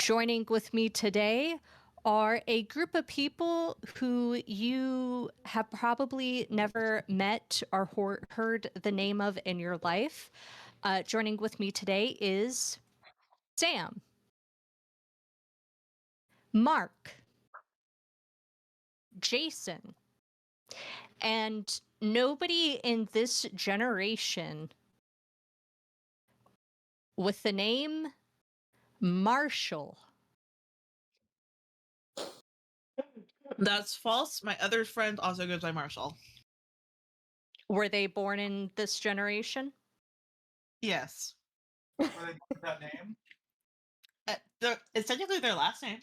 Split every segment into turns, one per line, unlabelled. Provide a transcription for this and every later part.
Joining with me today are a group of people who you have probably never met or heard the name of in your life. Joining with me today is Sam, Mark, Jason, and nobody in this generation with the name Marshall.
That's false. My other friend also goes by Marshall.
Were they born in this generation?
Yes.
Were they born with that name?
It's technically their last name.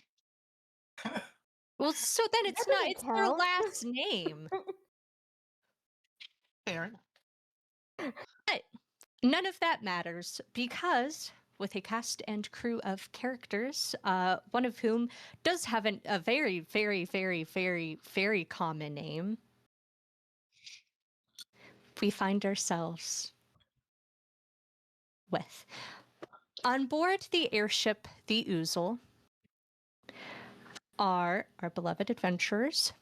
Well, so then
That
it's not,
doesn't
it's their
count.
last name.
Fair enough.
But none of that matters because with a cast and crew of characters, one of whom does have a very, very, very, very, very common name, we find ourselves with. On board the airship, the Oozle, are our beloved adventurers.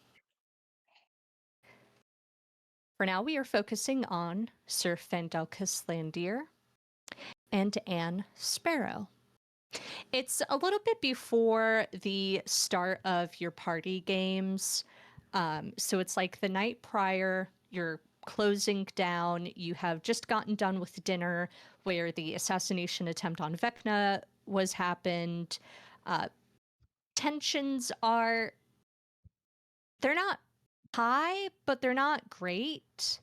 For now, we are focusing on Sir Fandelkus Landier and Anne Sparrow. It's a little bit before the start of your party games. So it's like the night prior, you're closing down. You have just gotten done with dinner where the assassination attempt on Vecna was happened. Tensions are, they're not high, but they're not great.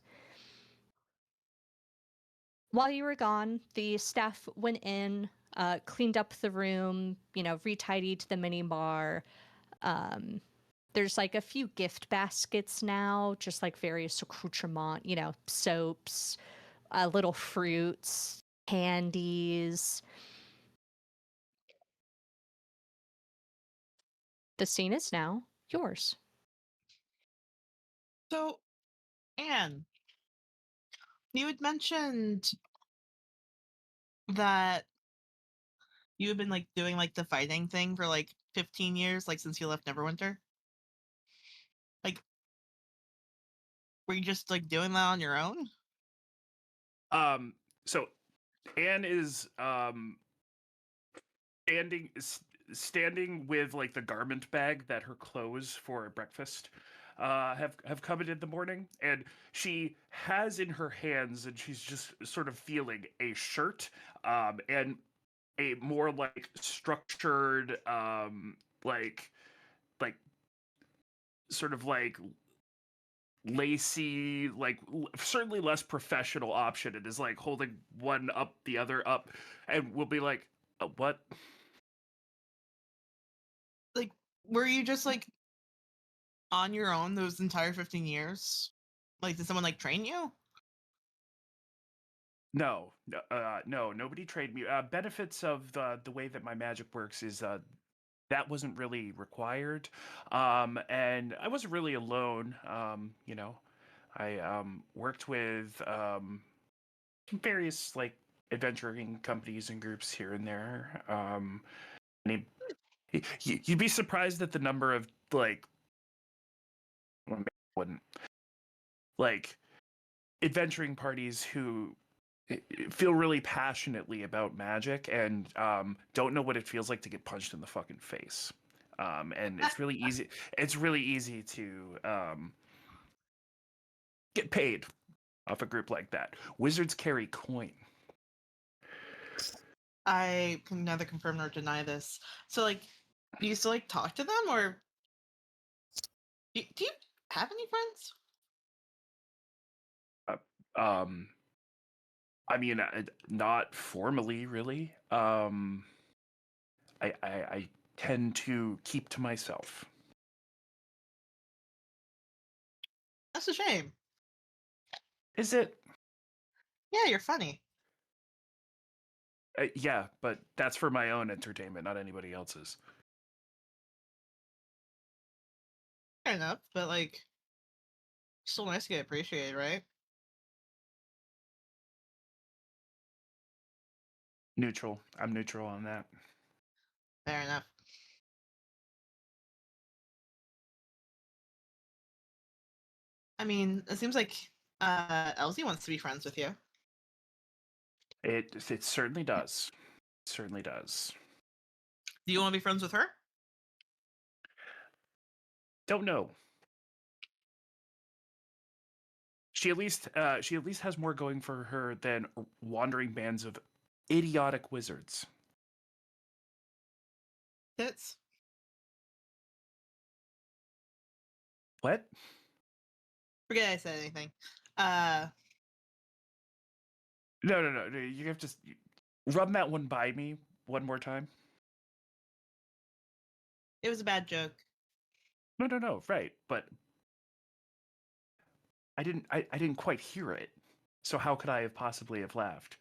While you were gone, the staff went in, cleaned up the room, retidied the mini bar. There's like a few gift baskets now, just like various accoutrement, soaps, little fruits, candies. The scene is now yours.
So, Anne, you had mentioned that you had been doing the fighting thing for 15 years, since you left Neverwinter. Were you just doing that on your own?
So Anne is standing with the garment bag that her clothes for breakfast have come in the morning, and she has in her hands, and she's just sort of feeling a shirt and a more structured like sort of lacy, certainly less professional option. It is holding one up, the other up, and we'll be like, what?
Were you just on your own those entire 15 years? Did someone train you?
No, nobody trained me. Benefits of the way that my magic works is that wasn't really required, and I wasn't really alone. I worked with various adventuring companies and groups here and there. And you'd be surprised at the number of wouldn't adventuring parties who feel really passionately about magic and don't know what it feels like to get punched in the fucking face. And it's really easy. It's really easy to get paid off a group like that. Wizards carry coin.
I can neither confirm nor deny this. So, do you still talk to them, or do you have any friends?
I mean, not formally, really. I tend to keep to myself.
That's a shame.
Is it?
Yeah, you're funny.
Yeah, but that's for my own entertainment, not anybody else's.
Fair enough, but still nice to get appreciated, right?
Neutral. I'm neutral on that.
Fair enough. I mean, it seems like Elsie wants to be friends with you.
It certainly does. Certainly does.
Do you want to be friends with her?
Don't know. She at least has more going for her than wandering bands of idiotic wizards.
Tits.
What?
Forget I said anything.
No. You have to run that one by me one more time.
It was a bad joke.
No. Right, but I didn't quite hear it. So how could I have possibly have laughed?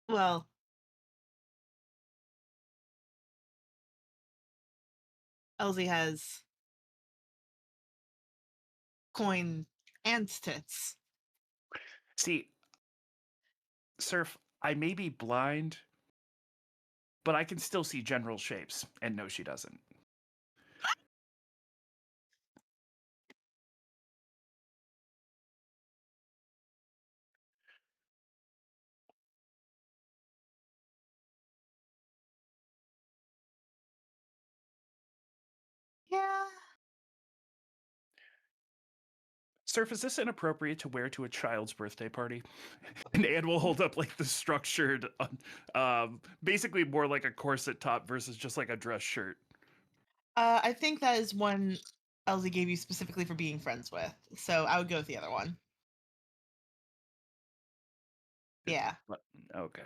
Well, Elsie has coin and tits.
See, Surf, I may be blind, but I can still see general shapes, and no, she doesn't.
Yeah.
Surf, is this inappropriate to wear to a child's birthday party? And Anne will hold up like the structured, basically more like a corset top versus just like a dress shirt.
I think that is one Elsie gave you specifically for being friends with. So I would go with the other one. Yeah.
Okay.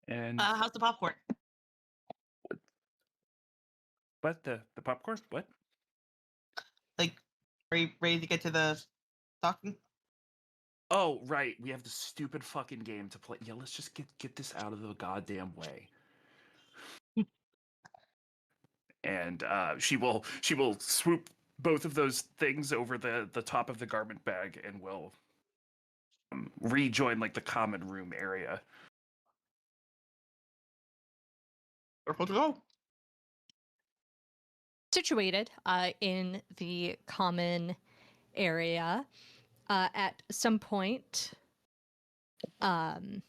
And
How's the popcorn?
what the popcorn? What?
Like, are you ready to get to the talking?
Oh, right. We have the stupid fucking game to play. Yeah, let's just get this out of the goddamn way. And she will swoop both of those things over the top of the garment bag and will rejoin like the common room area.
Careful to go.
Situated in the common area. At some point, Baronet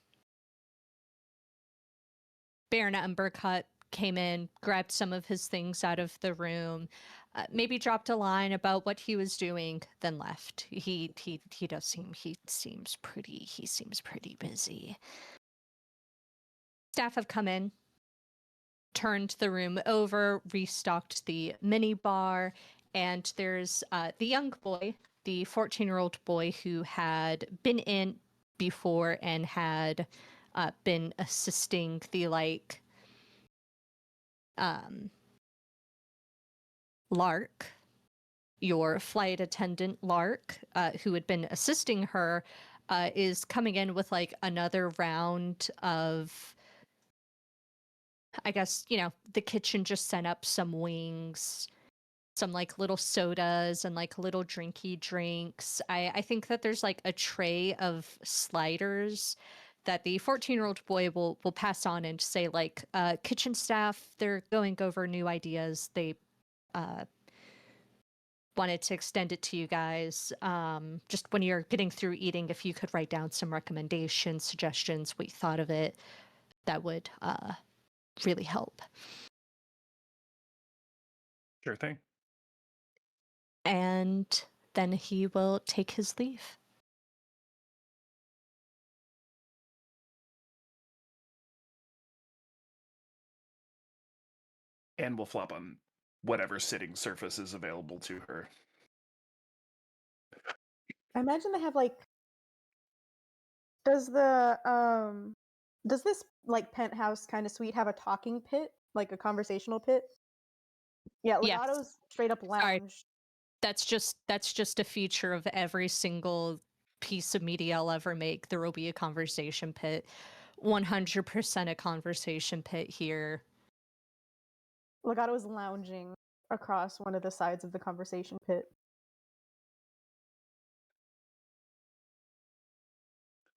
and Burkut came in, grabbed some of his things out of the room, maybe dropped a line about what he was doing, then left. He seems pretty busy. Staff have come in, turned the room over, restocked the mini bar, and there's the young boy, the 14-year-old boy who had been in before and had been assisting the Lark, your flight attendant Lark, who had been assisting her, is coming in with like another round of, I guess, the kitchen just sent up some wings, some like little sodas and like little drinky drinks. I think that there's like a tray of sliders that the 14-year-old boy will pass on and say like, kitchen staff, they're going over new ideas. They wanted to extend it to you guys. Just when you're getting through eating, if you could write down some recommendations, suggestions, what you thought of it, that would really help.
Sure thing.
And then he will take his leave.
And will flop on whatever sitting surface is available to her.
I imagine they have like. Does this like penthouse kind of suite have a talking pit, like a conversational pit? Yeah,
Yes.
Legato's straight up
Sorry.
lounge.
That's just a feature of every single piece of media I'll ever make. There will be a conversation pit. 100% a conversation pit here.
Legato is lounging across one of the sides of the conversation pit.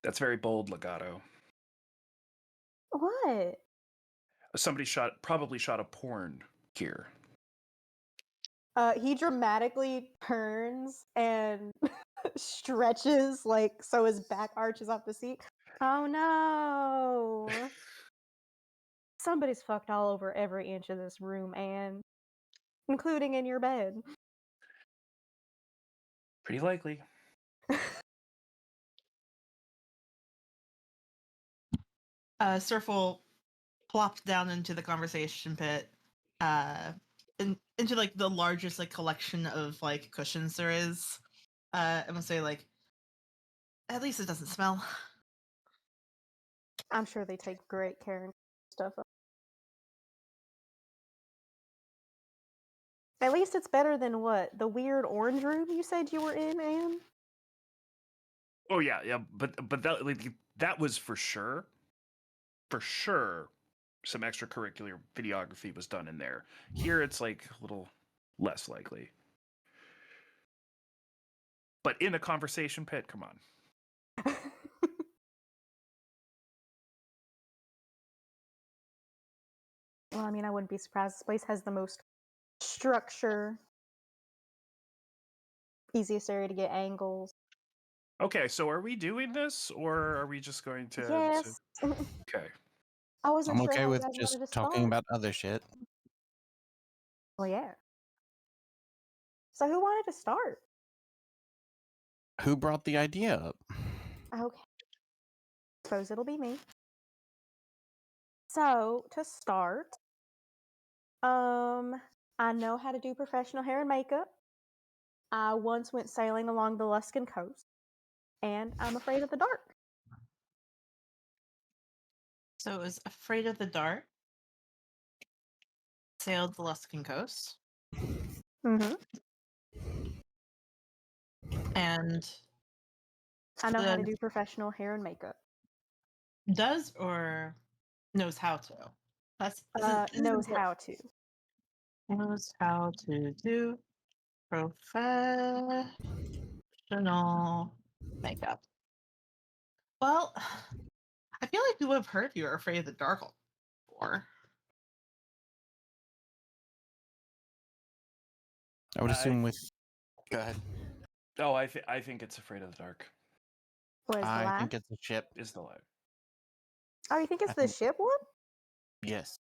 That's very bold, Legato.
What?
Somebody probably shot a porn here.
He dramatically turns and stretches, like, so his back arches off the seat. Oh no! Somebody's fucked all over every inch of this room, Anne. Including in your bed.
Pretty likely.
Surf will plop down into the conversation pit, into like the largest like collection of like cushions there is. And will say like, at least it doesn't smell.
I'm sure they take great care and stuff. At least it's better than what? The weird orange room you said you were in, Anne?
Oh yeah, but that that was for sure. For sure, some extracurricular videography was done in there. Here, it's like a little less likely. But in a conversation pit, come on.
Well, I mean, I wouldn't be surprised. This place has the most structure, easiest area to get angles.
Okay, so are we doing this, or are we just going to?
Yes.
Okay.
I wasn't
I'm
sure
okay
how you
with
guys
just
wanted to
talking
start.
about other shit.
Well, yeah. So who wanted to start?
Who brought the idea up?
Okay. Suppose it'll be me. So, to start, I know how to do professional hair and makeup. I once went sailing along the Luskin coast, and I'm afraid of the dark.
So it was afraid of the dark. Sailed the Luskin coast.
Mm-hmm.
And
I know how to do professional hair and makeup.
does or knows how to. That's
Knows how to.
knows how to do professional makeup. Well, I feel like people have heard you are afraid of the dark before.
I would assume with. Go ahead.
Oh, I think it's afraid of the dark.
What is the
I
lie?
think it's a ship.
Is the lie?
Oh, you think it's
I
the
think-
ship one?
Yes.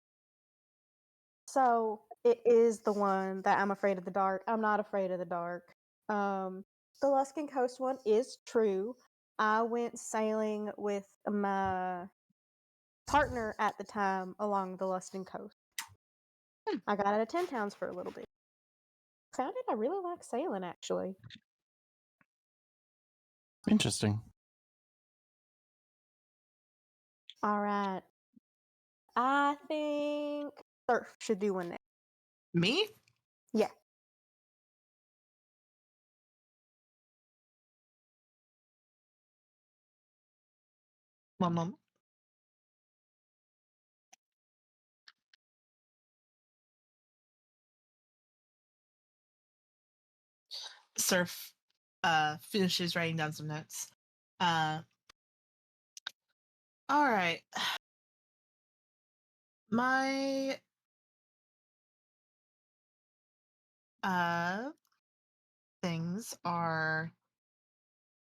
So it is the one that I'm afraid of the dark. I'm not afraid of the dark. The Luskin Coast one is true. I went sailing with my partner at the time along the Luskin Coast. I got out of 10 towns for a little bit. Found it I really like sailing, actually.
Interesting.
All right. I think Surf should do one next.
Me?
Yeah.
One moment. Surf finishes writing down some notes. All right. My things are,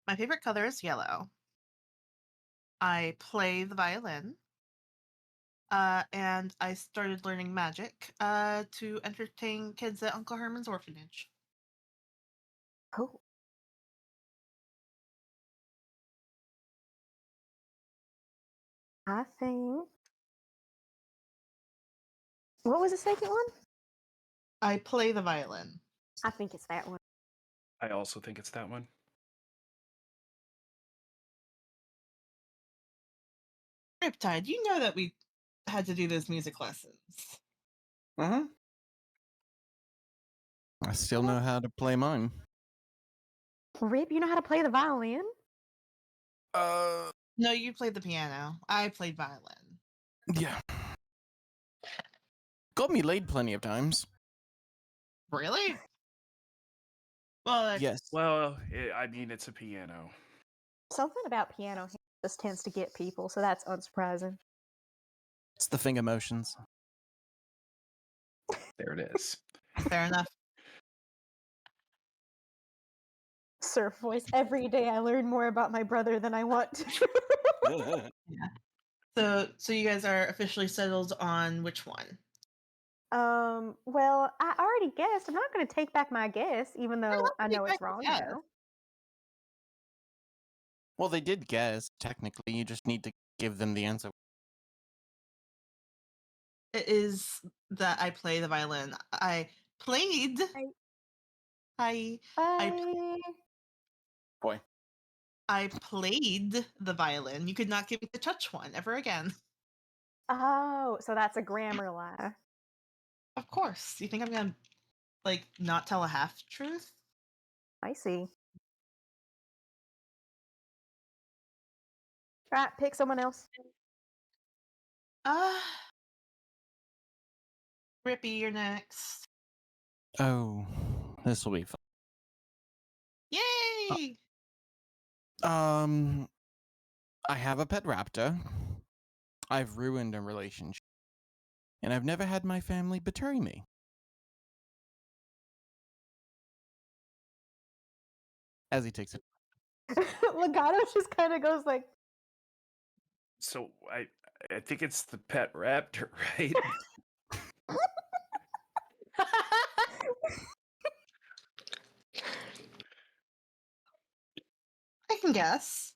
my favorite color is yellow. I play the violin. And I started learning magic to entertain kids at Uncle Herman's orphanage.
Cool. I think. What was the second one?
I play the violin.
I think it's that one.
I also think it's that one.
Riptide, you know that we had to do those music lessons.
Mm-hmm. I still know how to play mine.
Rip, you know how to play the violin?
No, you played the piano. I played violin.
Yeah. Got me laid plenty of times.
Really? Well,
Yes.
Well, I mean, it's a piano.
Something about piano just tends to get people, so that's unsurprising.
It's the finger motions.
There it is.
fair enough.
Surf voice. Every day I learn more about my brother than I want to.
So you guys are officially settled on which one?
Well, I already guessed. I'm not going to take back my guess, even though I know it's wrong
Yeah.
now.
Well, they did guess. Technically, you just need to give them the answer.
It is that I play the violin. I played. I
Bye.
Boy.
I played the violin. You could not get me to touch one ever again.
Oh, so that's a grammar lie.
Of course. You think I'm gonna like not tell a half truth?
I see. Right, pick someone else.
Rippy, you're next.
Oh, this will be fun.
Yay!
I have a pet raptor. I've ruined a relationship. And I've never had my family betray me. As he takes it.
Legato just kind of goes like,
So I think it's the pet raptor, right?
I can guess.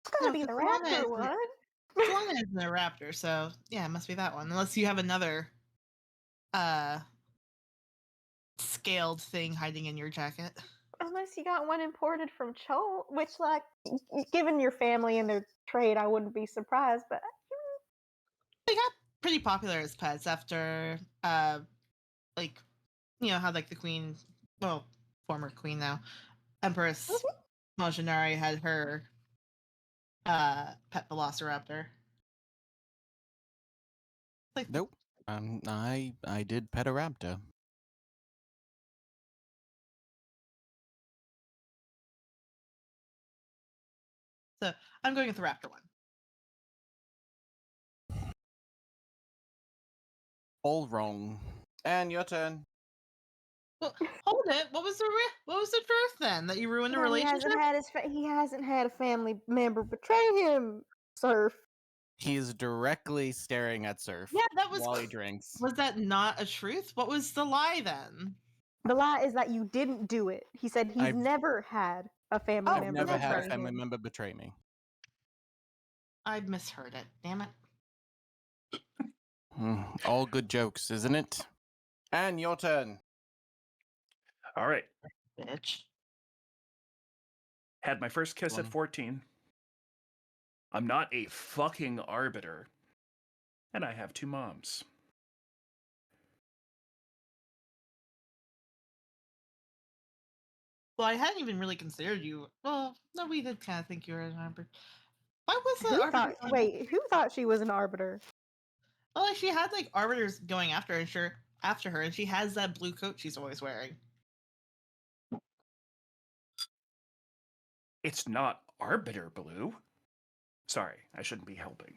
it's gonna be the raptor
one.
one.
Solana isn't a raptor, so yeah, it must be that one. Unless you have another scaled thing hiding in your jacket.
Unless you got one imported from Chol, which, like, given your family and their trade, I wouldn't be surprised. But
They got pretty popular as pets after like how like the queen, well, former queen now, Empress Mojinari had her pet velociraptor. Like,
Nope. I did pet a raptor.
so I'm going with the raptor one.
All wrong. And your turn.
Well, hold it. What was the truth then? That you ruined a
he
relationship?
hasn't had a family member betray him, Surf.
He is directly staring at Surf
Yeah, that was.
while he drinks.
Was that not a truth? What was the lie then?
The lie is that you didn't do it. He said he's
I've-
never had a family
Oh,
I've
member
never had a
betray
family
him.
member betray me.
I misheard it. Damn it.
All good jokes, isn't it? And your turn.
All right.
Bitch.
Had my first kiss at
One.
14. I'm not a fucking arbiter. And I have 2 moms.
Well, I hadn't even really considered you. Well, no, we did kind of think you were an arbiter. Why was the
Who
arbiter?
who thought she was an arbiter?
Well, like, she had like arbiters going after her, and she has that blue coat she's always wearing.
It's not arbiter blue. Sorry, I shouldn't be helping.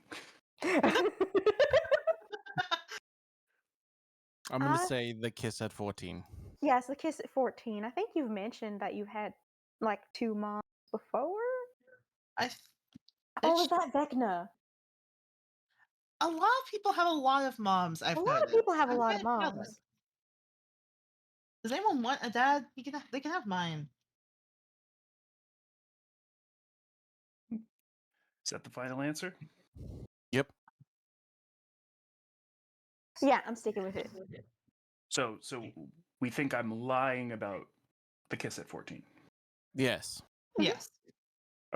I'm going to say the kiss at 14.
Yes, the kiss at 14. I think you've mentioned that you've had like 2 moms before.
I.
Oh, was that Vecna?
A lot of people have a lot of moms. I've
A lot of
noticed.
people have a
I'm
lot of
kinda jealous.
moms.
Does anyone want a dad? They can have mine.
Is that the final answer?
Yep.
Yeah, I'm sticking with it.
So we think I'm lying about the kiss at 14.
Yes.
Yes.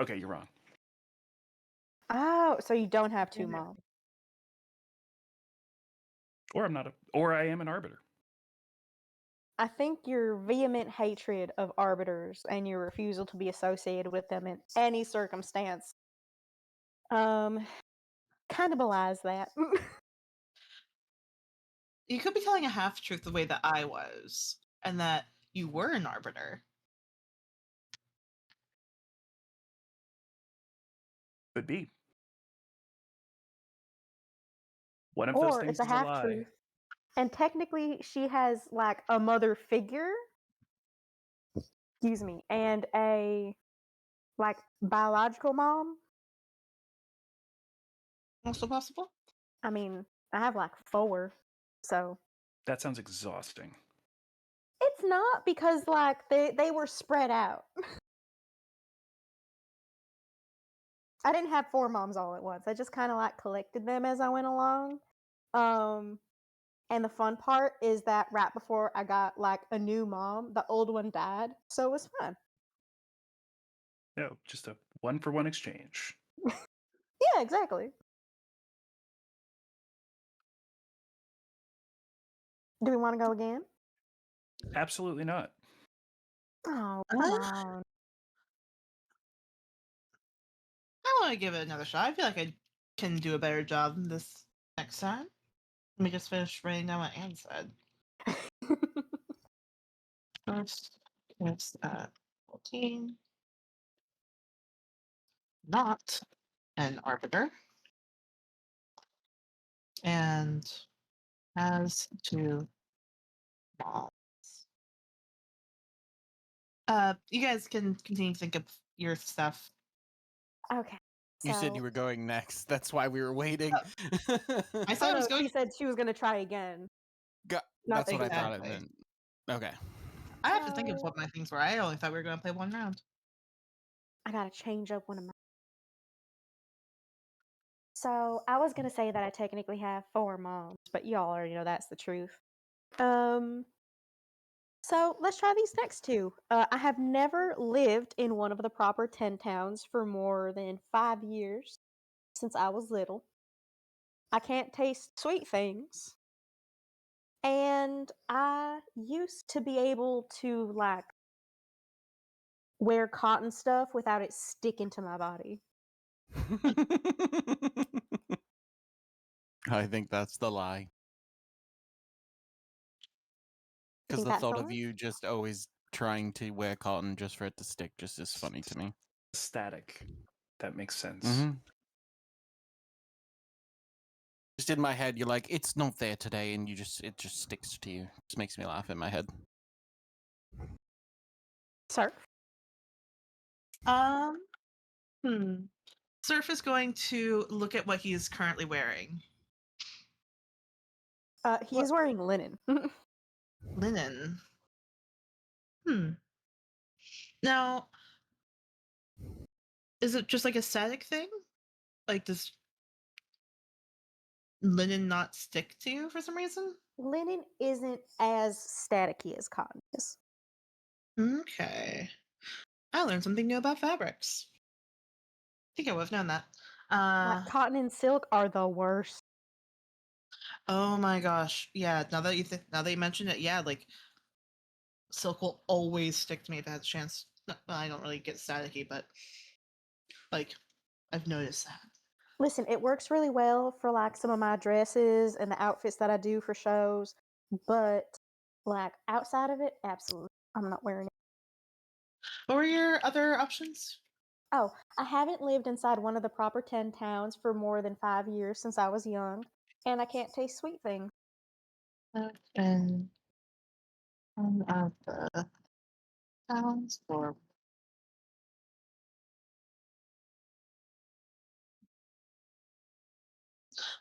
Okay, you're wrong.
Oh, so you don't have 2 moms.
Or I'm not or I am an arbiter.
I think your vehement hatred of arbiters and your refusal to be associated with them in any circumstance kind of belies that.
You could be telling a half truth the way that I was, and that you were an arbiter.
Could be. One of those
Or
things
it's a
is a
half
lie.
truth. And technically she has like a mother figure, excuse me, and a like biological mom.
Also possible.
I mean, I have like 4, so
That sounds exhausting.
it's not because like they were spread out. I didn't have 4 moms all at once. I just kind of like collected them as I went along. And the fun part is that right before I got like a new mom, the old one died, so it was fun.
No, just a 1-for-1 exchange.
Yeah, exactly. Do we want to go again?
Absolutely not.
Oh, come on.
I want to give it another shot. I feel like I can do a better job this next time. Let me just finish writing down what Anne said. First, it's 14. Not an arbiter. And has 2 moms. You guys can continue to think of your stuff.
Okay.
You said you
so-
were going next. That's why we were waiting.
I said
Oh
I
no,
was going.
she said she was gonna try again. Not
That's what I thought it
exactly.
meant. Okay.
I have to think of
So-
what my things were. I only thought we were going to play one round.
I gotta change up one of my. So I was gonna say that I technically have 4 moms, but y'all already know that's the truth. So let's try these next 2. I have never lived in one of the proper 10 towns for more than 5 years since I was little. I can't taste sweet things. And I used to be able to like wear cotton stuff without it sticking to my body.
I think that's the lie.
You
Because
think
the
that's
thought
the
of
lie?
you just always trying to wear cotton just for it to stick just is funny to me.
Static. That makes sense.
Mm-hmm. Just in my head, you're like, it's not there today, and it just sticks to you. It just makes me laugh in my head.
Sir?
Surf is going to look at what he is currently wearing.
He is wearing linen.
Linen. Now, is it just like a static thing? Like, does linen not stick to you for some reason?
Linen isn't as staticky as cotton is.
Okay. I learned something new about fabrics. I think I would have known that.
Like cotton and silk are the worst.
Oh my gosh. Yeah, now that you mention it, yeah, like silk will always stick to me if it has a chance. No, I don't really get staticky, but like I've noticed that.
Listen, it works really well for like some of my dresses and the outfits that I do for shows, but like outside of it, absolutely, I'm not wearing it.
What were your other options?
Oh, I haven't lived inside one of the proper 10 towns for more than 5 years since I was young, and I can't taste sweet things.
And one of the towns for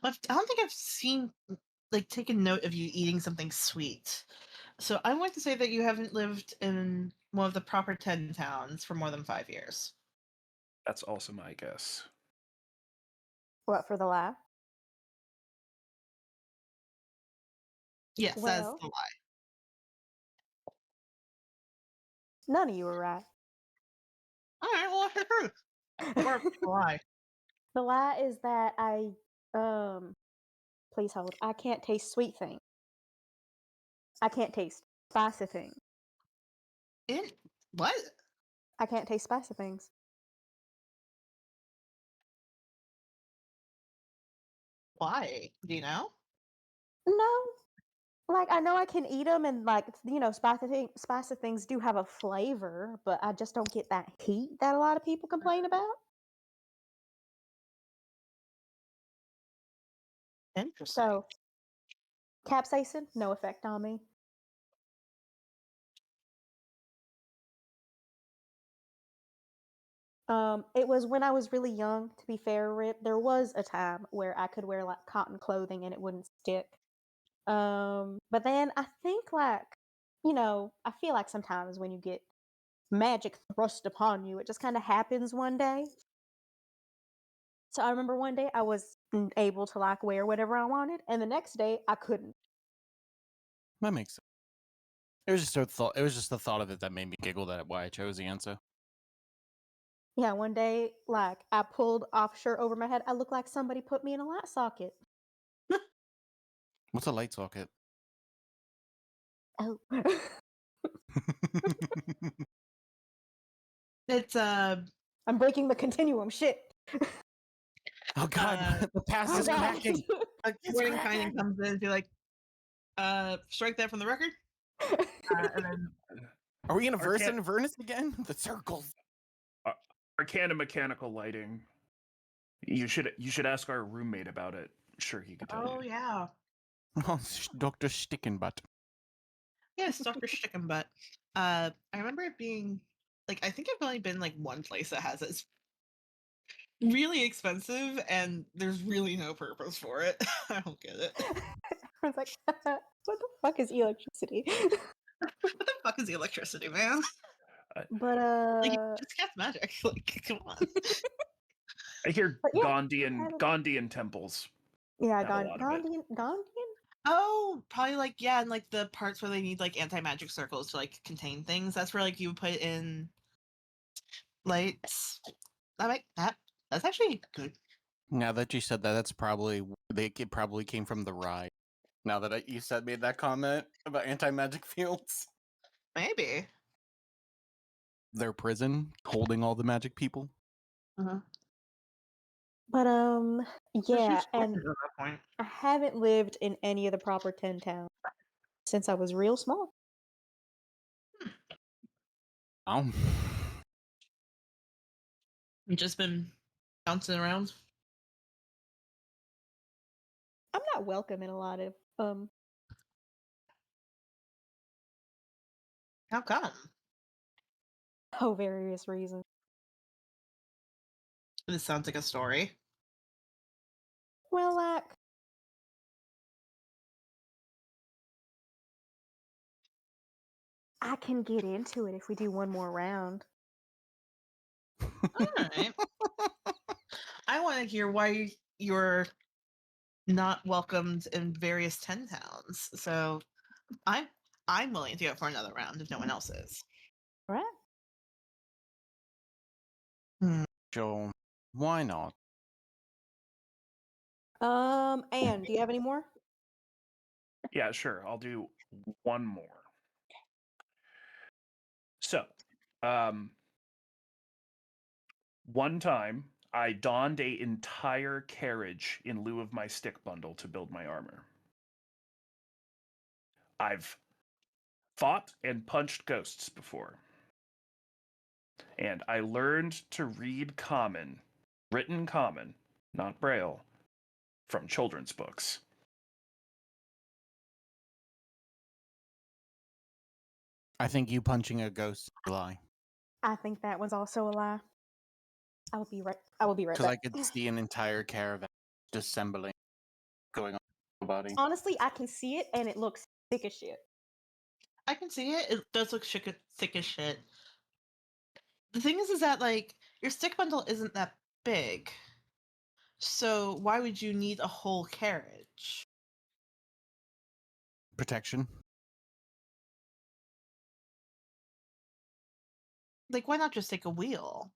I don't think I've seen like taken note of you eating something sweet. So I'm going to say that you haven't lived in one of the proper 10 towns for more than 5 years.
That's also my guess.
What for the lie?
Yes, that's
Well,
the lie.
none of you were right.
All right, well, that's the truth. Or the lie.
The lie is that please hold. I can't taste sweet things. I can't taste spicy things.
What?
I can't taste spicy things.
Why? Do you know?
No. Like, I know I can eat them, and, like, spicy things do have a flavor, but I just don't get that heat that a lot of people complain about.
Interesting.
So, capsaicin, no effect on me. It was when I was really young, to be fair, Rip. There was a time where I could wear like cotton clothing and it wouldn't stick. But then I think like, I feel like sometimes when you get magic thrust upon you, it just kind of happens one day. So I remember one day I was able to like wear whatever I wanted, and the next day I couldn't.
That makes sense. It was just a thought. It was just the thought of it that made me giggle. That why I chose the answer.
Yeah, one day like I pulled off shirt over my head. I looked like somebody put me in a light socket.
What's a light socket?
Oh.
It's
I'm breaking the continuum. Shit.
Oh God, the past is
God.
cracking.
a
It's
morning
cracking.
finding comes in and be like, strike that from the record. And then
Are we gonna verse
Arcan-
and Avernus again? The circles.
Arcana mechanical lighting. You should ask our roommate about it. Sure, he could tell you.
yeah.
Oh, Dr. Stickenbutt.
Yes, Dr. Stickenbutt. I remember it being like I think I've only been like one place that has it. It's really expensive and there's really no purpose for it. I don't get it.
I was like, what the fuck is electricity?
What the fuck is the electricity, man?
But
Like just cast magic. Like, come on.
I hear
But yeah,
Gandhian temples.
yeah,
have a lot of it.
Gandhian.
Oh, probably like yeah, and like the parts where they need like anti-magic circles to like contain things. That's where like you would put in lights. That's actually good.
Now that you said that, it probably came from the ride. Now that you made that comment about anti-magic fields,
Maybe.
their prison holding all the magic people.
But yeah,
Just
and
at that point.
I haven't lived in any of the proper 10 towns since I was real small.
Oh,
You've just been bouncing around.
I'm not welcome in a lot of
How come?
various reasons.
This sounds like a story.
Well, like I can get into it if we do one more round.
All right. I want to hear why you're not welcomed in various 10 towns. So I'm willing to go for another round if no one else is.
All right.
Joel, why not?
Anne, do you have any more?
Yeah, sure. I'll do one more. So, one time I donned a entire carriage in lieu of my stick bundle to build my armor. I've fought and punched ghosts before. And I learned to read common, written common, not braille, from children's books.
I think you punching a ghost is a lie.
I think that was also a lie. I will be right
Because I
back.
could see an entire caravan dissembling going on the body.
Honestly, I can see it and it looks thick as shit.
I can see it. It does look thick as shit. The thing is that like your stick bundle isn't that big. So why would you need a whole carriage?
Protection.
Like why not just take a wheel?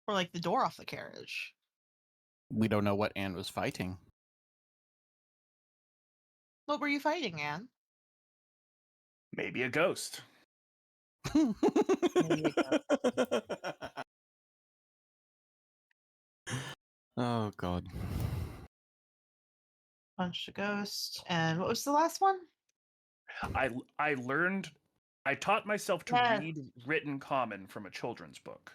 Or like the door off the carriage?
We don't know what Anne was fighting.
What were you fighting, Anne?
Maybe a ghost.
Oh god.
Punch a ghost. And what was the last one?
I taught myself to
Yes.
read written common from a children's book.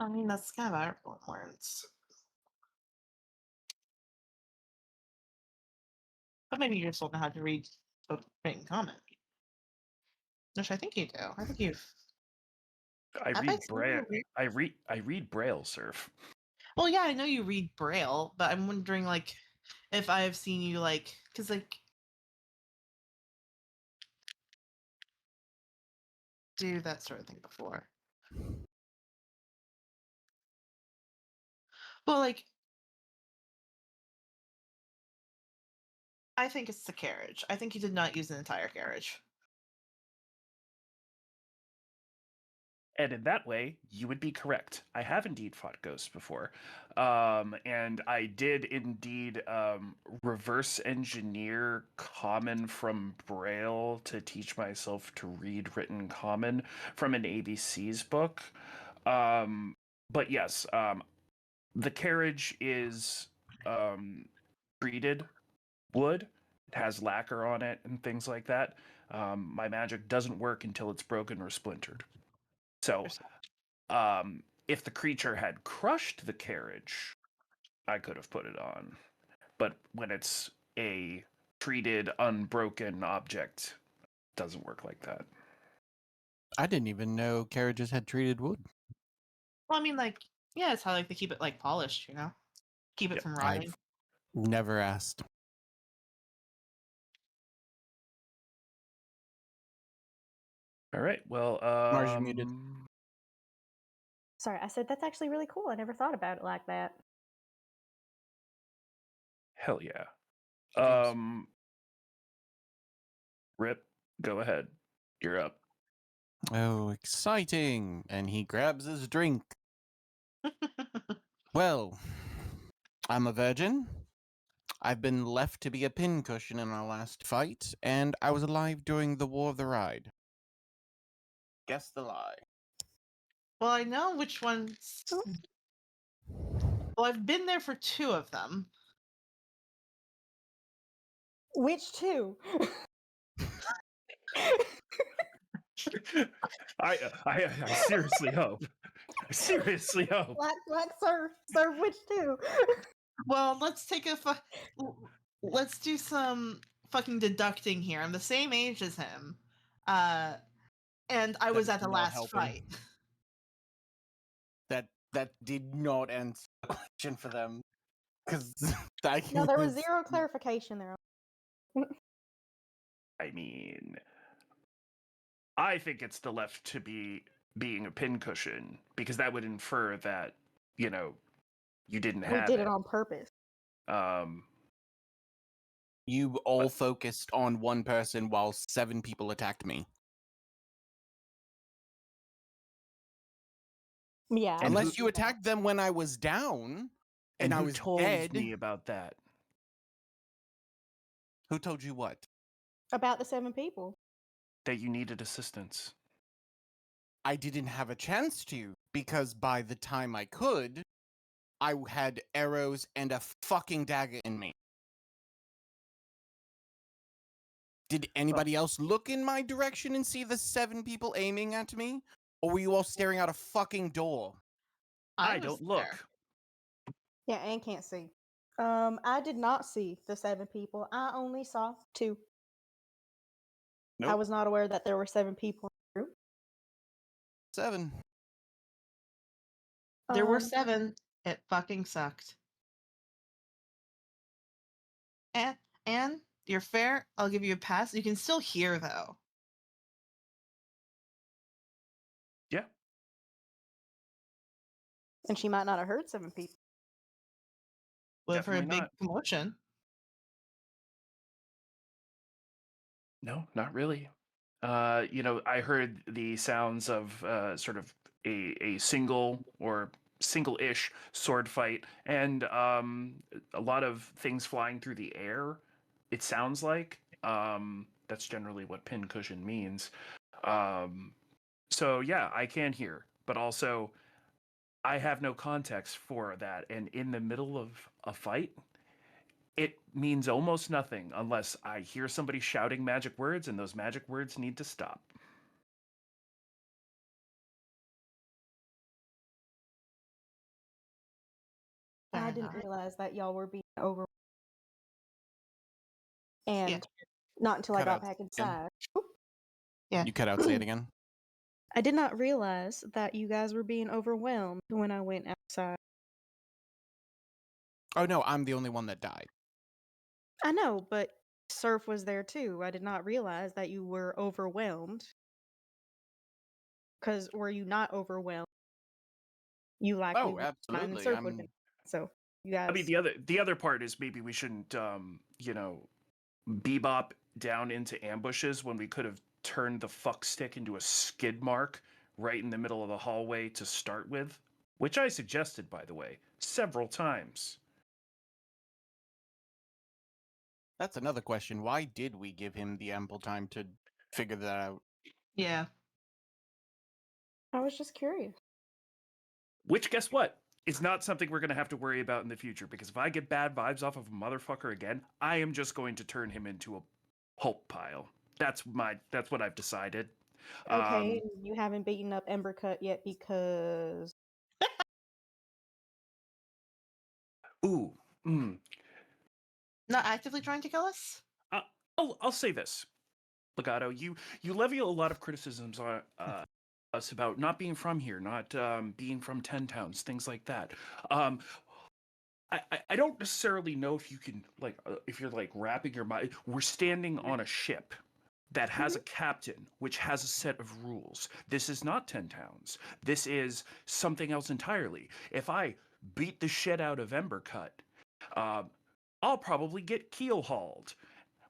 I mean, that's kind of our words. But maybe you just don't know how to read a written comment. Which I think you do. I think you've.
I
Have
read
seen
braille.
you
I read braille, surf.
Well, yeah, I know you read Braille, but I'm wondering, like, if I have seen you, like, because, like, do that sort of thing before. Well, like, I think it's the carriage. I think you did not use an entire carriage.
And in that way, you would be correct. I have indeed fought ghosts before. And I did indeed reverse engineer common from Braille to teach myself to read written common from an ABC's book. But yes, the carriage is treated wood. It has lacquer on it and things like that. My magic doesn't work until it's broken or splintered. So if the creature had crushed the carriage, I could have put it on. But when it's a treated, unbroken object, it doesn't work like that.
I didn't even know carriages had treated wood.
Well, I mean, like, yeah, it's how, like, they keep it, like, polished, you know? Keep it
Yep.
from rotting.
I've never asked.
All right. Well,
Mars, you're muted.
Sorry, I said that's actually really cool. I never thought about it like that.
hell yeah.
James.
Rip, go ahead. You're up.
Oh, exciting! And he grabs his drink. Well, I'm a virgin. I've been left to be a pincushion in our last fight, and I was alive during the War of the Ride. Guess the lie.
Well, I know which ones. Well, I've been there for 2 of them.
Which two?
I seriously hope. I seriously hope.
Like, sir, which two?
Well, let's take a let's do some fucking deducting here. I'm the same age as him. And I was
That
at the
is not
last
helping.
fight.
That did not answer the question for them. Because
No, there was zero clarification there.
I mean, I think it's the left to be being a pincushion because that would infer that, you know, you didn't
We
have
did
it.
it on purpose.
You all focused on one person while 7 people attacked me.
Yeah.
And
Unless you attacked them when I was down and I
who
was
told
dead.
me about that?
Who told you what?
About the 7 people.
That you needed assistance.
I didn't have a chance to, because by the time I could, I had arrows and a fucking dagger in me. Did anybody else look in my direction and see the 7 people aiming at me? Or were you all staring out a fucking door?
I
was
don't
there.
look.
Yeah, Anne can't see. I did not see the 7 people. I only saw 2. I
Nope.
was not aware that there were 7 people in the group.
7.
There were
Um,
7. It fucking sucked. And you're fair. I'll give you a pass. You can still hear though.
Yeah.
and she might not have heard 7 people.
Well, for a
Definitely
big
not.
commotion.
No, not really. You know, I heard the sounds of sort of a single or single-ish sword fight, and a lot of things flying through the air. It sounds like, That's generally what pincushion means. So yeah, I can hear, but also I have no context for that. And in the middle of a fight, it means almost nothing unless I hear somebody shouting magic words, and those magic words need to stop.
Fair
I didn't
enough.
realize that y'all were being over, and
Yeah.
not until I
Cut
got
out
back
again.
inside.
Yeah.
You cut out. Say it again.
I did not realize that you guys were being overwhelmed when I went outside.
Oh no, I'm the only one that died.
I know, but Surf was there too. I did not realize that you were overwhelmed. Because were you not overwhelmed, you likely
Oh,
would have been fine, and
absolutely.
Surf would have been. So you
I mean,
guys,
the other part is maybe we shouldn't, bebop down into ambushes when we could have turned the fuck stick into a skid mark right in the middle of the hallway to start with, which I suggested, by the way, several times.
That's another question. Why did we give him the ample time to figure that out?
Yeah.
I was just curious.
Which, guess what? Is not something we're going to have to worry about in the future, because if I get bad vibes off of a motherfucker again, I am just going to turn him into a pulp pile. That's what I've decided.
Okay, you haven't beaten up Embercut yet because
Ooh, mm,
Not actively trying to kill us?
uh, I'll say this, Legato. You levy a lot of criticisms on us about not being from here, not being from 10 towns, things like that. Um, I don't necessarily know if you can if you're like wrapping your mind. We're standing on a ship that has a captain, which has a set of rules. This is not 10 towns. This is something else entirely. If I beat the shit out of Embercut, um, I'll probably get keel hauled.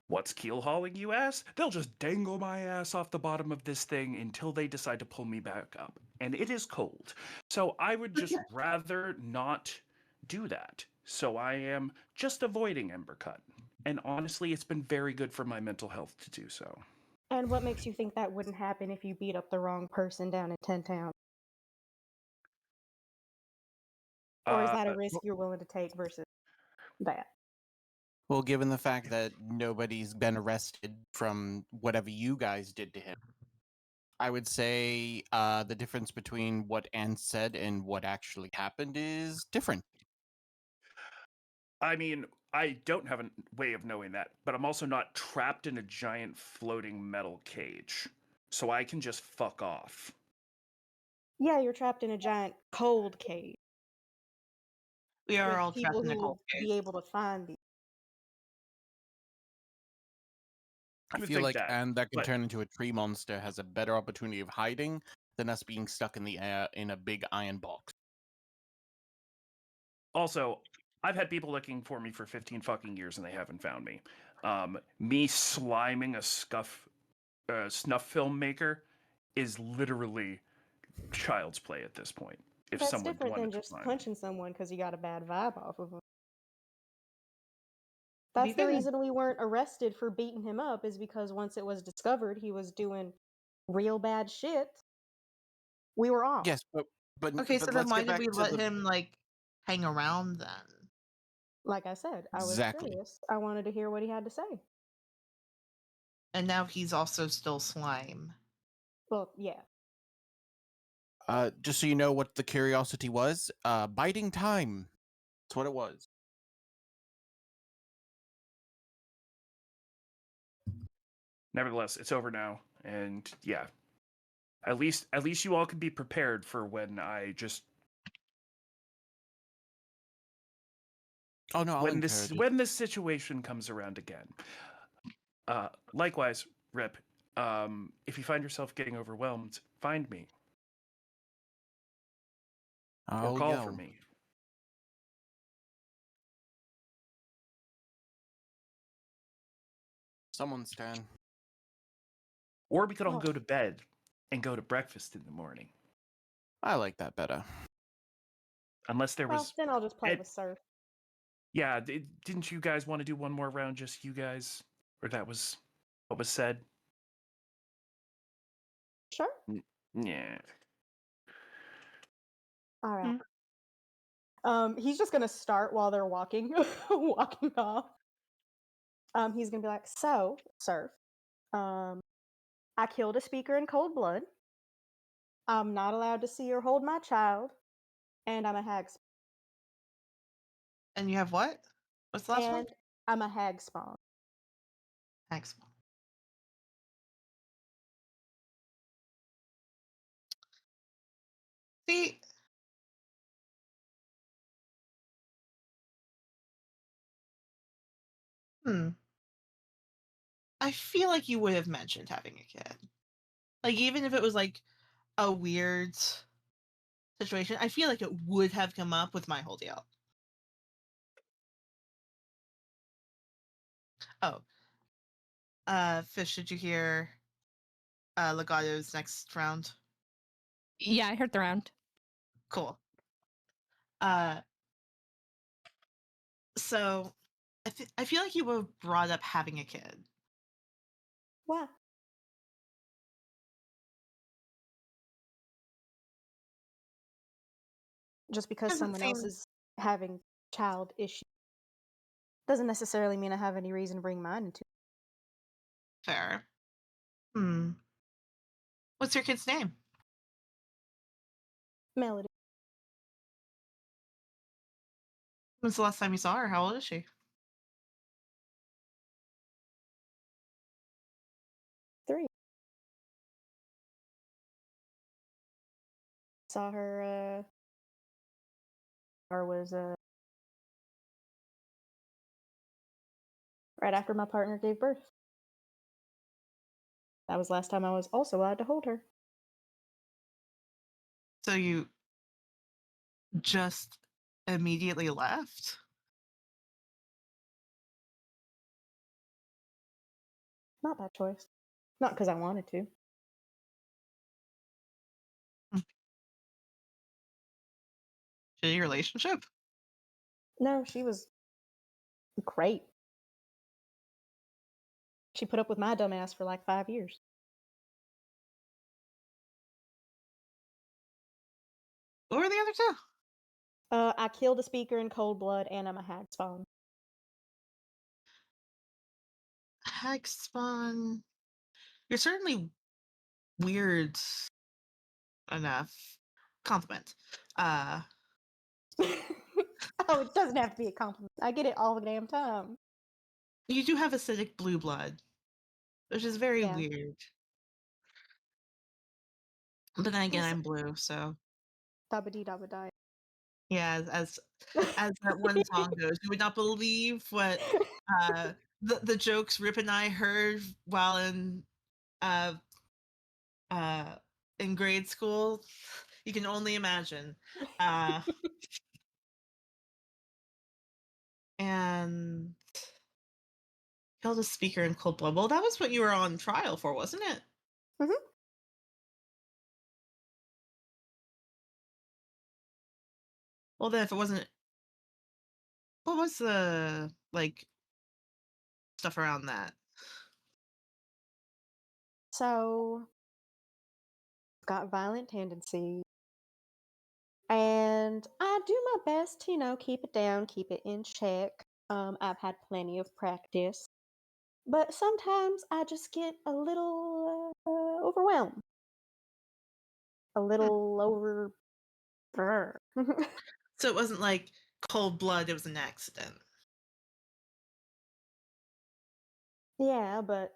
What's keel hauling, you ask? They'll just dangle my ass off the bottom of this thing until they decide to pull me back up. And it is cold. So I would just rather not do that. So I am just avoiding Embercut. And honestly, it's been very good for my mental health to do so.
And what makes you think that wouldn't happen if you beat up the wrong person down in 10 Town? Or is
Uh,
that a risk you're willing to take versus that?
Well, given the fact that nobody's been arrested from whatever you guys did to him, I would say the difference between what Anne said and what actually happened is different.
I mean, I don't have a way of knowing that, but I'm also not trapped in a giant floating metal cage. So I can just fuck off.
Yeah, you're trapped in a giant cold cage
We are
with
all trapped
people
in a
who
cold
will
cave.
be able to find you.
I
You would
feel
think
like
that,
Anne that can
but
turn into a tree monster has a better opportunity of hiding than us being stuck in the air in a big iron box.
also, I've had people looking for me for 15 fucking years and they haven't found me. Me sliming a snuff filmmaker is literally child's play at this point. If
That's
someone
different than
wanted to
just
slime me.
punching someone because you got a bad vibe off of them.
To be
That's the
fair,
reason we weren't arrested for beating him up, is because once it was discovered he was doing real bad shit, we were off.
Yes,
okay, so
but
then
let's
why
get
did
back
we
to
let
the
him hang around then?
Like I said, I was
exactly.
curious. I wanted to hear what he had to say.
And now he's also still slime.
Well, yeah.
Just so you know what the curiosity was, biding time. That's what it was.
Nevertheless, it's over now, and yeah, at least you all can be prepared for when I just
Oh no, I'll encourage it.
when this situation comes around again. Likewise, Rip, if you find yourself getting overwhelmed, find me or
I'll
call for
yell.
me.
Someone's turn.
Or we could all
Oh.
go to bed and go to breakfast in the morning.
I like that better.
Unless there
Well,
was
then I'll just play
Ed-
with Surf.
yeah, didn't you guys want to do one more round, just you guys? Or that was what was said.
Sure.
Yeah.
All right.
Hmm.
He's just gonna start while they're walking, walking off. He's gonna be like, "So, Surf, I killed a speaker in cold blood. I'm not allowed to see or hold my child, and I'm a hag.
And you have what? What's the last one?
And I'm a hag spawn."
Excellent. See, I feel like you would have mentioned having a kid. Like, even if it was like a weird situation, I feel like it would have come up with my whole deal. Oh, Fish, did you hear Legato's next round?
Yeah, I heard the round.
Cool. So I feel like you would have brought up having a kid.
Why? Just because
Doesn't
someone else
seem
is having child issues doesn't necessarily mean I have any reason to bring mine into
fair. What's your kid's name?
Melody.
When's the last time you saw her? How old is she?
3. Saw her, or was right after my partner gave birth. That was last time I was also allowed to hold her.
So you just immediately left?
Not by choice. Not because I wanted to.
Shitty relationship?
No, she was great. She put up with my dumbass for like 5 years.
What were the other two?
I killed a speaker in cold blood, and I'm a hag spawn.
Hag spawn. You're certainly weird enough. Compliment.
Oh, it doesn't have to be a compliment. I get it all the damn time.
You do have acidic blue blood, which is very
Yeah.
weird. But then again,
Yes.
I'm blue, so
Dabba dee dabba die.
yeah. As that one song goes, you would not believe what the jokes Rip and I heard while uh in grade school. You can only imagine. And killed a speaker in cold blood. Well, that was what you were on trial for, wasn't it?
Mhm.
Well, then if it wasn't, what was the like stuff around that?
So, got violent tendencies. And I do my best to, keep it down, keep it in check. I've had plenty of practice. But sometimes I just get a little overwhelmed. A
Hmm.
little over. Brr.
So it wasn't like cold blood, it was an accident.
Yeah, but,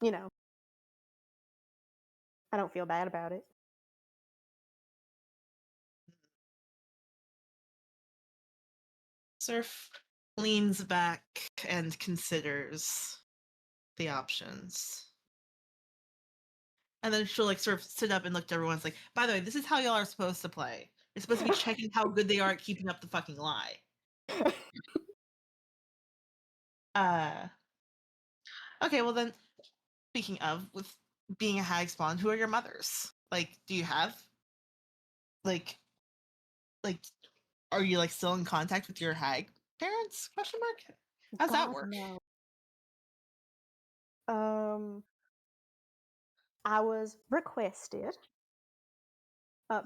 you know, I don't feel bad about it.
Surf leans back and considers the options. And then she'll like sort of sit up and look to everyone. It's like, by the way, this is how y'all are supposed to play. You're supposed to be checking how good they are at keeping up the fucking lie. Uh okay, well then speaking of with being a hag spawn, who are your mothers? Like, do you have like are you like still in contact with your hag parents? Question mark. How's that
God,
work?
no. I was requested,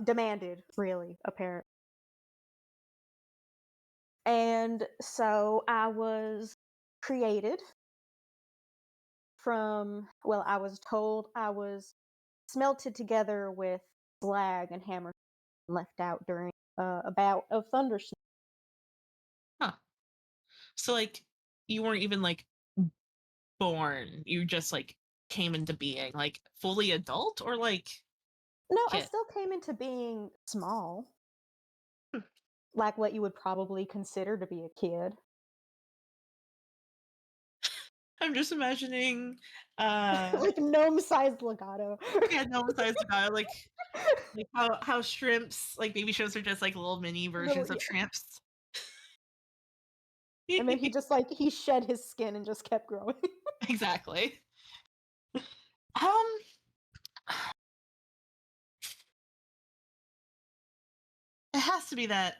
demanded, really, apparently. And so I was created from, well, I was told I was smelted together with slag and hammer left out during a bout of thunderstorm.
Huh. So like you weren't even like born. You just like came into being like fully adult or like
No, I
kid.
still came into being small,
Hmm.
like what you would probably consider to be a kid.
I'm just imagining
Like gnome-sized legato.
yeah, no sized guy like how shrimps like baby shrimps are just like little mini
Little,
versions of
yeah.
shrimps.
And then he just like he shed his skin and just kept growing.
Exactly. Um it has to be that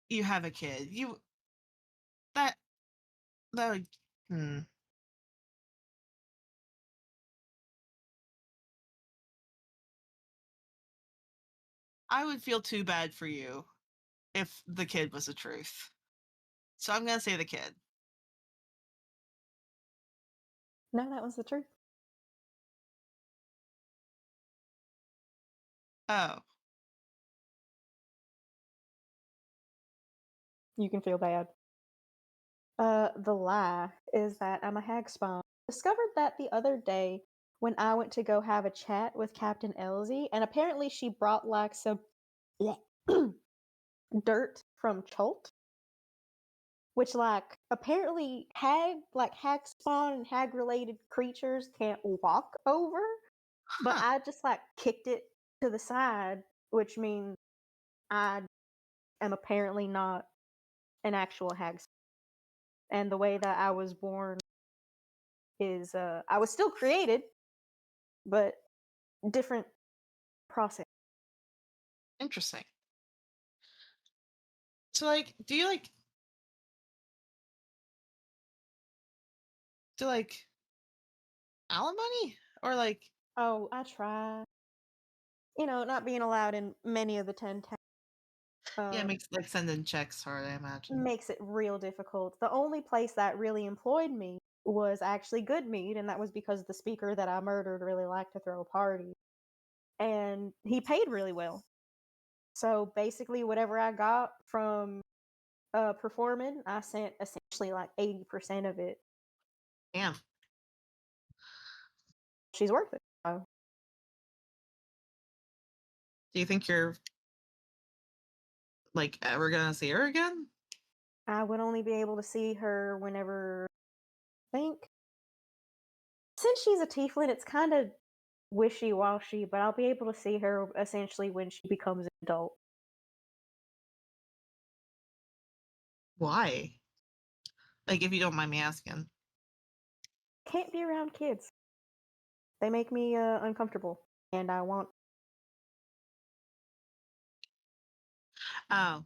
you have a kid. You that that would, hmm. I would feel too bad for you if the kid was the truth. So I'm gonna say the kid.
No, that was the truth.
Oh.
You can feel bad. The lie is that I'm a hag spawn. Discovered that the other day when I went to go have a chat with Captain Elsie, and apparently she brought like some dirt from Cholt, which like apparently hag spawn and hag related creatures can't walk over. But
Huh.
I just like kicked it to the side, which means I am apparently not an actual hag. And the way that I was born is I was still created, but different process.
Interesting. So like do you like do like alimony or like
Oh, I try. You know, not being allowed in many of the 10 towns
yeah, it makes like sending checks hard, I imagine.
makes it real difficult. The only place that really employed me was actually Goodmead, and that was because the speaker that I murdered really liked to throw a party. And he paid really well. So basically, whatever I got from performing, I sent essentially like 80% of it.
Damn.
She's worth it. So
Do you think you're like ever gonna see her again?
I would only be able to see her whenever I think. Since she's a tiefling, it's kind of wishy washy, but I'll be able to see her essentially when she becomes an adult.
Why? Like if you don't mind me asking.
Can't be around kids. They make me uncomfortable, and I want.
Oh.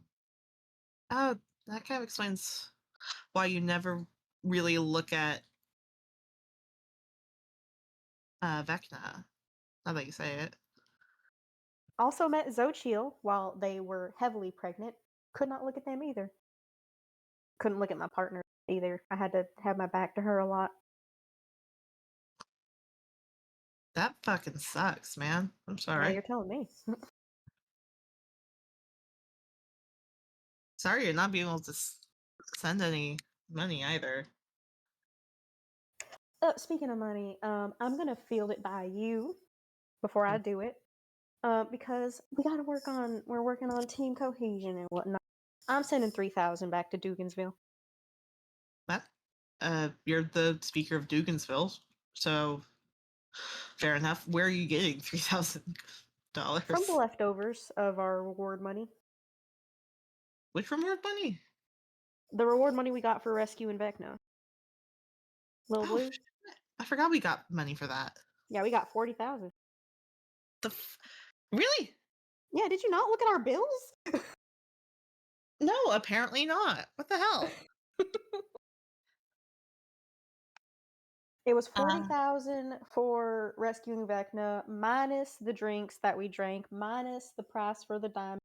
Oh, that kind of explains why you never really look at Vecna. Now that you say it.
Also met Xochitl while they were heavily pregnant. Could not look at them either. Couldn't look at my partner either. I had to have my back to her a lot.
That fucking sucks, man. I'm
Yeah,
sorry.
you're telling me.
Sorry you're not being able to send any money either.
Speaking of money, I'm gonna field it by you before I do it, because we're working on team cohesion and whatnot. I'm sending 3,000 back to Dugansville.
That you're the speaker of Dugansville, so fair enough. Where are you getting $3,000?
From the leftovers of our reward money.
Which reward money?
The reward money we got for rescuing Vecna. Little
Oh,
Blue?
I forgot we got money for that.
Yeah, we got 40,000.
Really?
Yeah, did you not look at our bills?
No, apparently not. What the hell?
It was
Uh,
40,000 for rescuing Vecna, minus the drinks that we drank, minus the price for the diamond,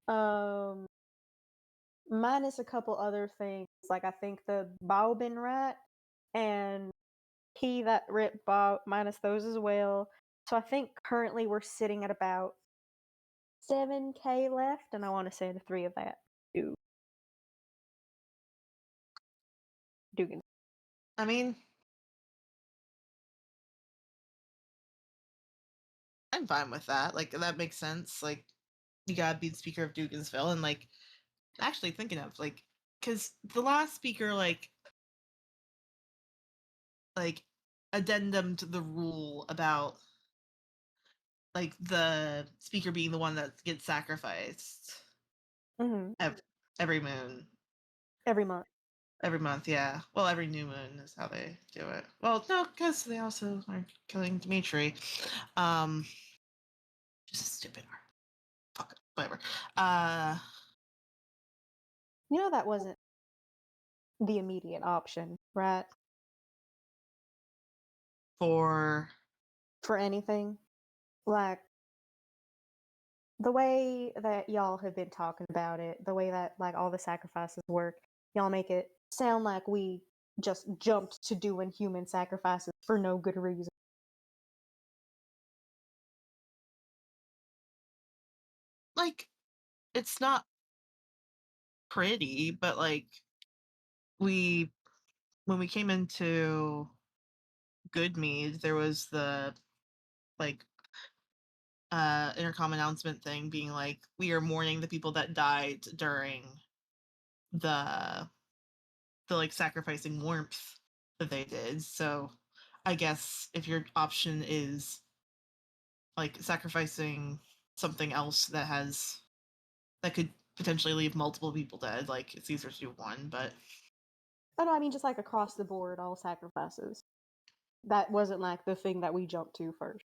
um, minus a couple other things, like I think the Baobin rat and key that ripped Bob, minus those as well. So I think currently we're sitting at about 7K left, and I want to send 3 of that to Dugan.
I mean, I'm fine with that. Like that makes sense. Like you gotta be the speaker of Dugansville, and like actually thinking of like because the last speaker like addendum to the rule about like the speaker being the one that gets sacrificed
Hmm.
every moon.
Every month.
Every month, yeah. Well, every new moon is how they do it. Well, no, because they also are killing Dimitri. Um, just a stupid art. Fuck it, whatever.
You know, that wasn't the immediate option, right?
For
For anything. Like, the way that y'all have been talking about it, the way that, like, all the sacrifices work, y'all make it sound like we just jumped to doing human sacrifices for no good reason.
like, it's not pretty, but like we when we came into Goodmead, there was the like intercom announcement thing being like we are mourning the people that died during the like sacrificing warmth that they did. So I guess if your option is like sacrificing something else that could potentially leave multiple people dead, like it's easier to do one, but
Oh no, I mean just like across the board, all sacrifices. That wasn't like the thing that we jumped to first.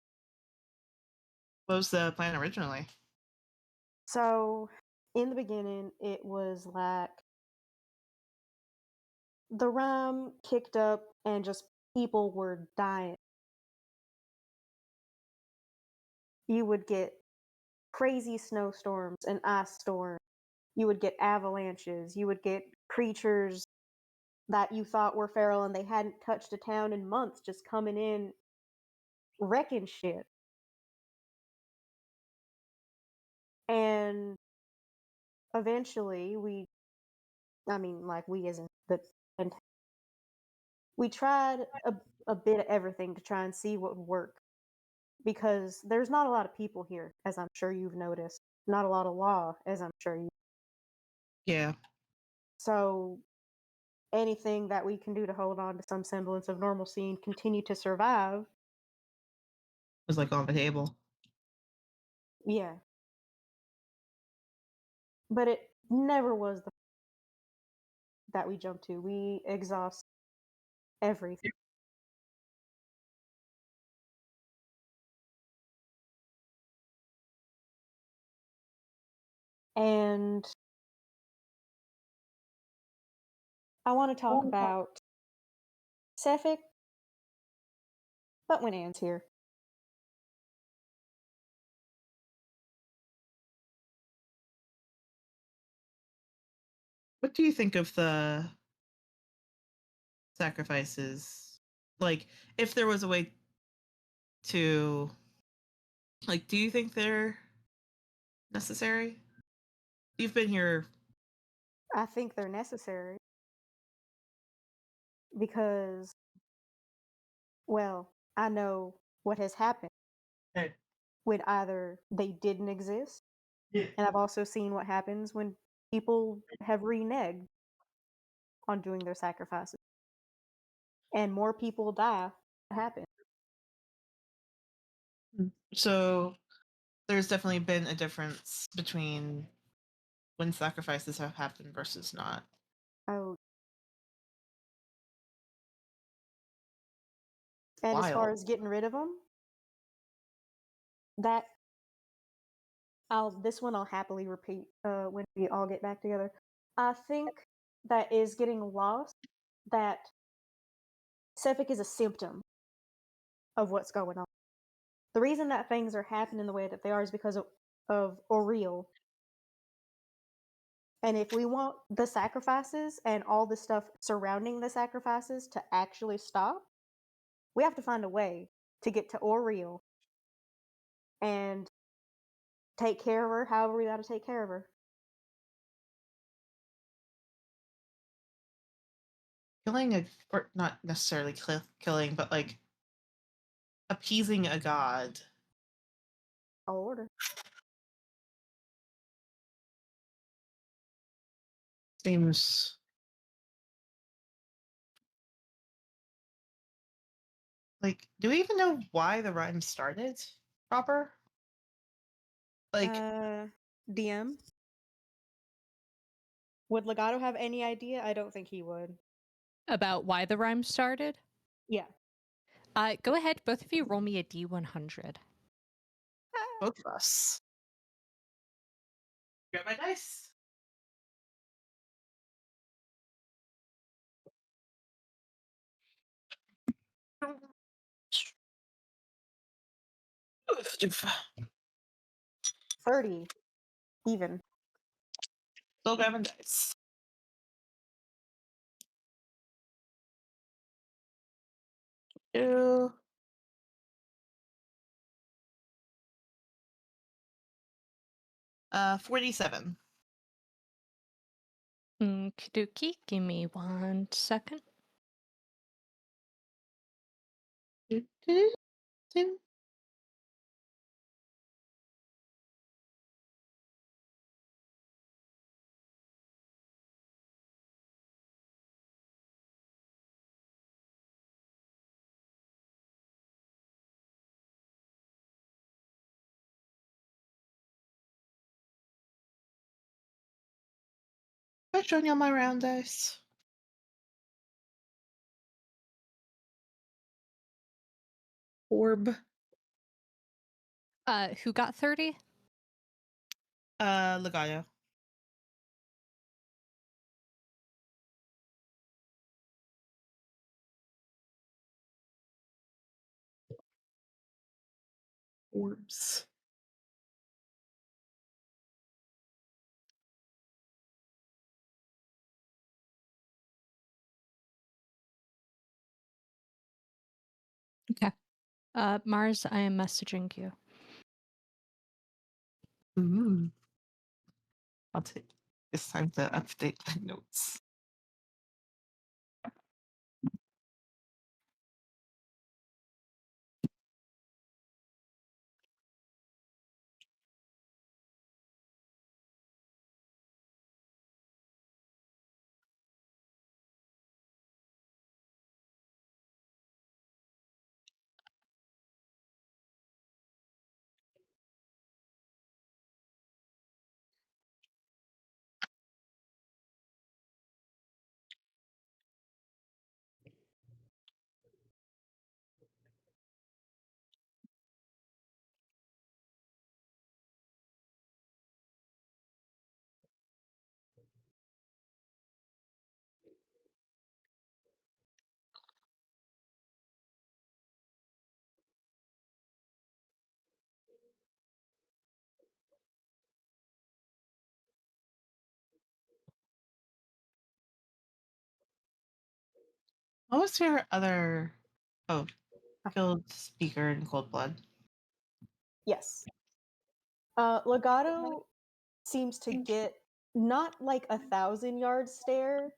what was the plan originally?
So in the beginning, it was like the Rime kicked up and just people were dying. You would get crazy snowstorms and ice storms. You would get avalanches. You would get creatures that you thought were feral and they hadn't touched a town in months just coming in wrecking shit. And eventually I mean, like we as in the, and we tried a bit of everything to try and see what would work because there's not a lot of people here, as I'm sure you've noticed. Not a lot of law, as I'm sure you.
Yeah, it
So anything that we can do to hold on to some semblance of normalcy and continue to survive,
was like on the table.
yeah. But it never was the that we jumped to. We exhaust everything. And I want to talk about Sefik, but when Anne's here.
What do you think of the sacrifices? Like, if there was a way to, like, do you think they're necessary? You've been here.
I think they're necessary because, well, I know what has happened
Hey.
when either they didn't exist,
Yeah.
and I've also seen what happens when people have reneged on doing their sacrifices, and more people die. Happen.
So there's definitely been a difference between when sacrifices have happened versus not.
Oh, and as far
Wild.
as getting rid of them, that this one I'll happily repeat when we all get back together. I think that is getting lost. That Sephic is a symptom of what's going on. The reason that things are happening the way that they are is because of Oriel. And if we want the sacrifices and all the stuff surrounding the sacrifices to actually stop, we have to find a way to get to Oriel and take care of her however we got to take care of her.
Killing a, or not necessarily killing, but like appeasing a god.
I'll order.
Seems like, do we even know why the rhyme started proper? Like,
DM? Would Legato have any idea? I don't think he would.
About why the rhyme started?
Yeah.
Go ahead, both of you roll me a D100.
both of us. Grab my dice. Still
30. Even.
grabbing dice. Two. 47.
Kiduki, give me 1 second.
I'm showing you my round dice. Orb.
Who got 30?
Legato. Orbs.
Okay. Mars, I am messaging you.
Ooh. I'll take this time to update my notes. What was your other? Oh, Guild Speaker in Cold Blood.
Yes. Legato seems to get not like 1,000-yard stare,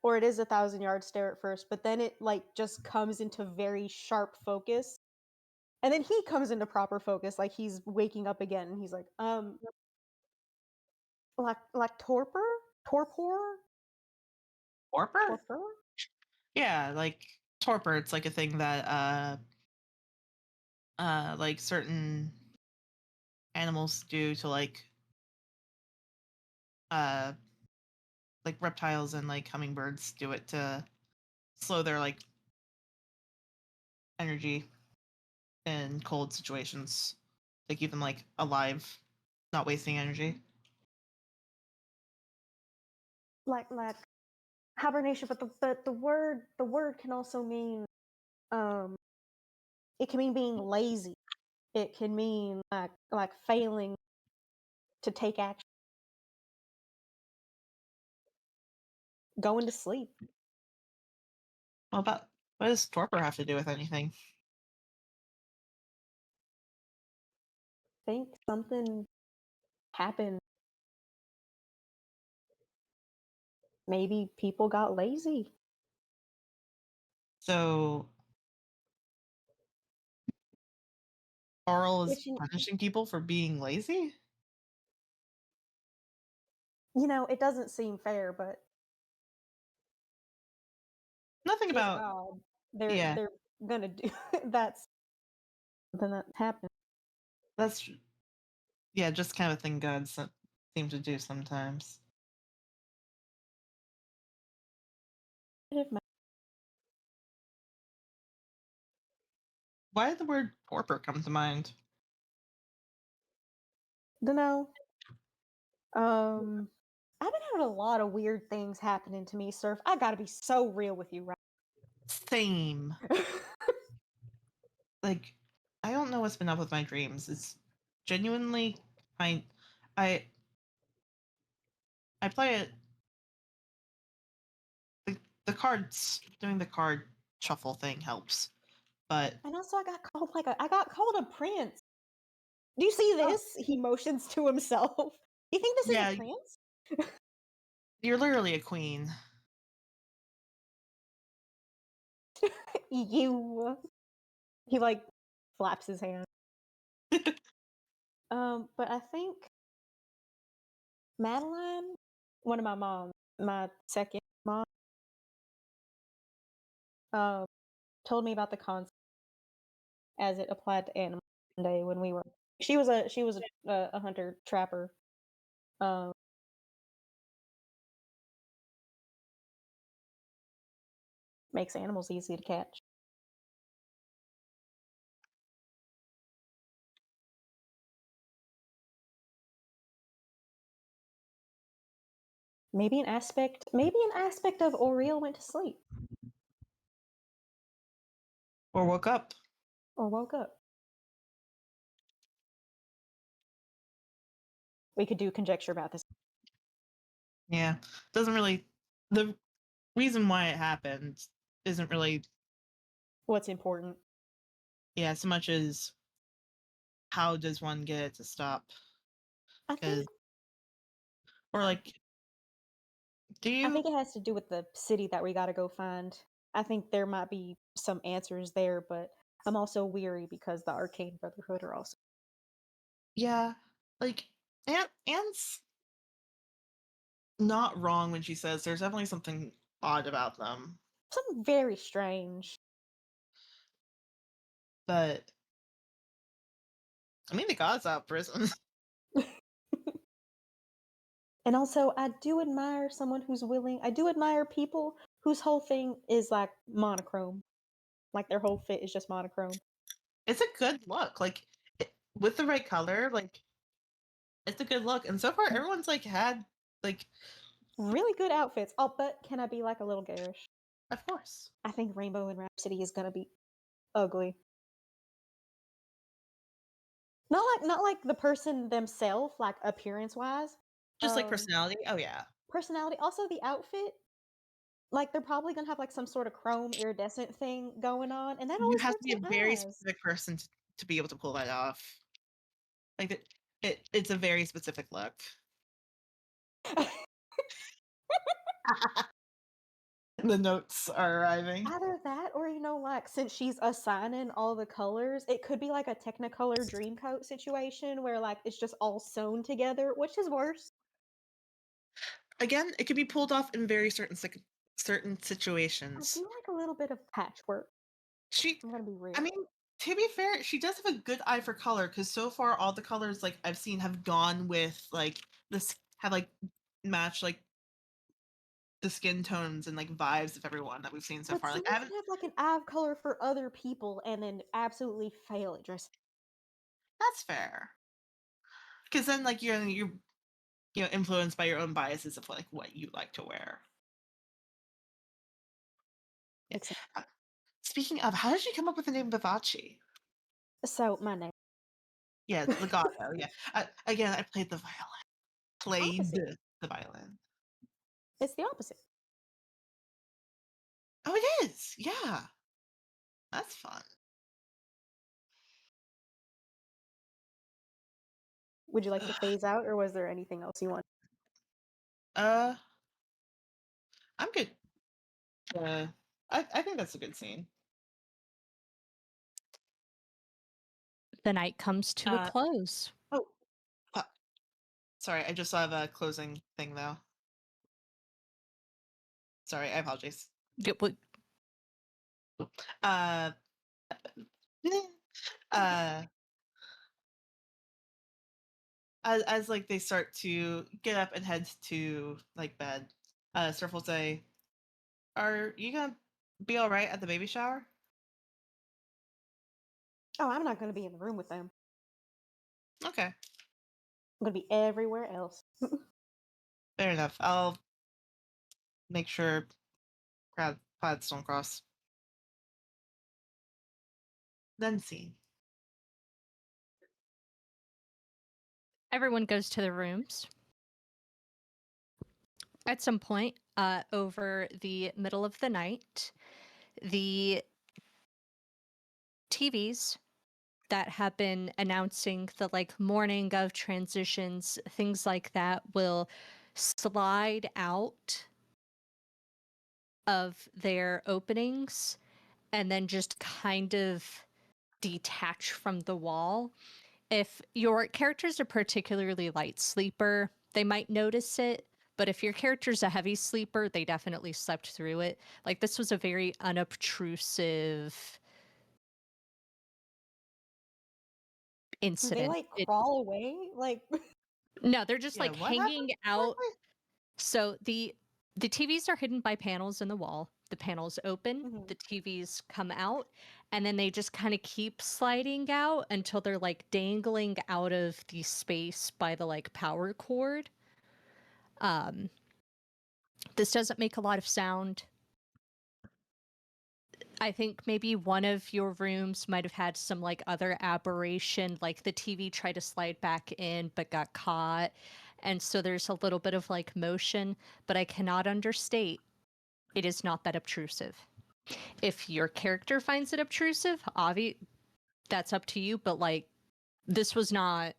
or it is 1,000-yard stare at first, but then it like just comes into very sharp focus, and then he comes into proper focus, like he's waking up again, and he's like, like torpor,
Torpor?
torpor.
Yeah, like torpor. It's like a thing that like certain animals do to uh like reptiles and like hummingbirds do it to slow their like energy in cold situations. They keep them like alive, not wasting energy.
Like hibernation, but the word can also mean um it can mean being lazy. It can mean like failing to take action, going to sleep.
Well, about what does torpor have to do with anything?
Think something happened. Maybe people got lazy.
So Arl is
Which you
punishing people for being lazy?
it doesn't seem fair, but
Nothing
it's
about
God. They're
yeah.
they're gonna do that's something that happened.
That's yeah, just kind of a thing gods seem to do sometimes. Why did the word torpor come to mind?
Don't know. I've been having a lot of weird things happening to me, Surf. I gotta be so real with you,
Same.
right?
Like, I don't know what's been up with my dreams. It's genuinely I I I play it the cards doing the card shuffle thing helps. But
And also, I got called a prince. Do you see
oh,
this? He motions to himself. You think this is a
yeah,
prince?
you're literally a queen.
You. He like flaps his hand. But I think Madeline, one of my moms, my second mom, um, told me about the concept as it applied to animals one day when we were. She was a hunter trapper. Um, makes animals easy to catch. Maybe an aspect of Oriel went to sleep
Or woke up.
or woke up. We could do conjecture about this.
Yeah. Doesn't really the reason why it happened isn't really
What's important?
yeah, so much as how does one get it to stop?
I
Because
think
or like do
I
you
think it has to do with the city that we got to go find. I think there might be some answers there, but I'm also weary because the Arcane Brotherhood are also
yeah, like Anne's not wrong when she says there's definitely something odd about them.
something very strange.
But I mean the gods out of prison.
And also, I do admire someone who's willing. I do admire people whose whole thing is like monochrome, like their whole fit is just monochrome.
It's a good look. Like with the right color, like it's a good look. And so far everyone's like had like
Really good outfits. Oh, but can I be like a little garish?
of course.
I think Rainbow and Rhapsody is gonna be ugly. Not like the person themselves, like appearance wise.
Just like personality. Oh yeah.
Personality. Also the outfit. Like they're probably gonna have like some sort of chrome iridescent thing going on, and that
You
always
have to
hurts
be a
my
very
eyes.
specific person to be able to pull that off. Like it's a very specific look. The notes are arriving.
Either that, or like since she's assigning all the colors, it could be like a Technicolor Dreamcoat situation where like it's just all sewn together, which is worse.
Again, it could be pulled off in very certain
I
situations.
do like a little bit of patchwork.
She
I'm gonna be real.
I mean, to be fair, she does have a good eye for color because so far all the colors like I've seen have gone with like this have like matched like the skin tones and like vibes of everyone that we've seen so
But
far. Like I
someone
haven't
can have like an eye of color for other people and then absolutely fail at dressing.
that's fair. Because then like you're influenced by your own biases of like what you like to wear. Yeah.
Except,
Speaking of, how did you come up with the name Vivace?
so my name.
Yeah, legato. Yeah. Again, I played the violin. Played
Opposite.
the violin.
It's the opposite.
Oh, it is. Yeah, that's fun.
Would you like to phase out, or was there anything else you want?
Uh, I'm good. I think that's a good scene.
The night comes to a
Uh,
close.
Oh, uh, sorry. I just saw the closing thing though. Sorry, I apologize. Uh, uh, as like they start to get up and head to like bed, Surf will say, "Are you gonna be all right at the baby shower?"
Oh, I'm not going to be in the room with them.
Okay,
I'm going to be everywhere else.
fair enough. I'll make sure paths don't cross. Then scene.
Everyone goes to their rooms. At some point, over the middle of the night, the TVs that have been announcing the like morning of transitions, things like that, will slide out of their openings and then just kind of detach from the wall. If your character's a particularly light sleeper, they might notice it. But if your character's a heavy sleeper, they definitely slept through it. Like, this was a very unobtrusive
Do they
incident.
like crawl away? Like,
No, they're just
Yeah,
like
what happened?
hanging out. So the TVs are hidden by panels in the wall. The panels open,
Mhm.
the TVs come out, and then they just kind of keep sliding out until they're like dangling out of the space by the like power cord. This doesn't make a lot of sound. I think maybe one of your rooms might have had some like other aberration, like the TV tried to slide back in but got caught. And so there's a little bit of like motion, but I cannot understate it is not that obtrusive. If your character finds it obtrusive, that's up to you, but like this was not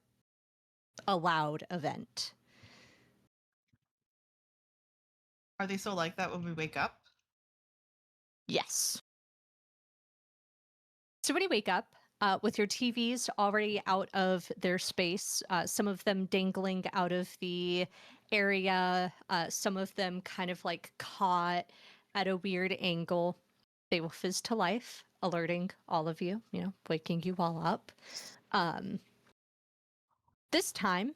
a loud event.
Are they still like that when we wake up?
Yes. So when you wake up, with your TVs already out of their space, some of them dangling out of the area, some of them kind of like caught at a weird angle, they will fizz to life, alerting all of you, waking you all up. This time,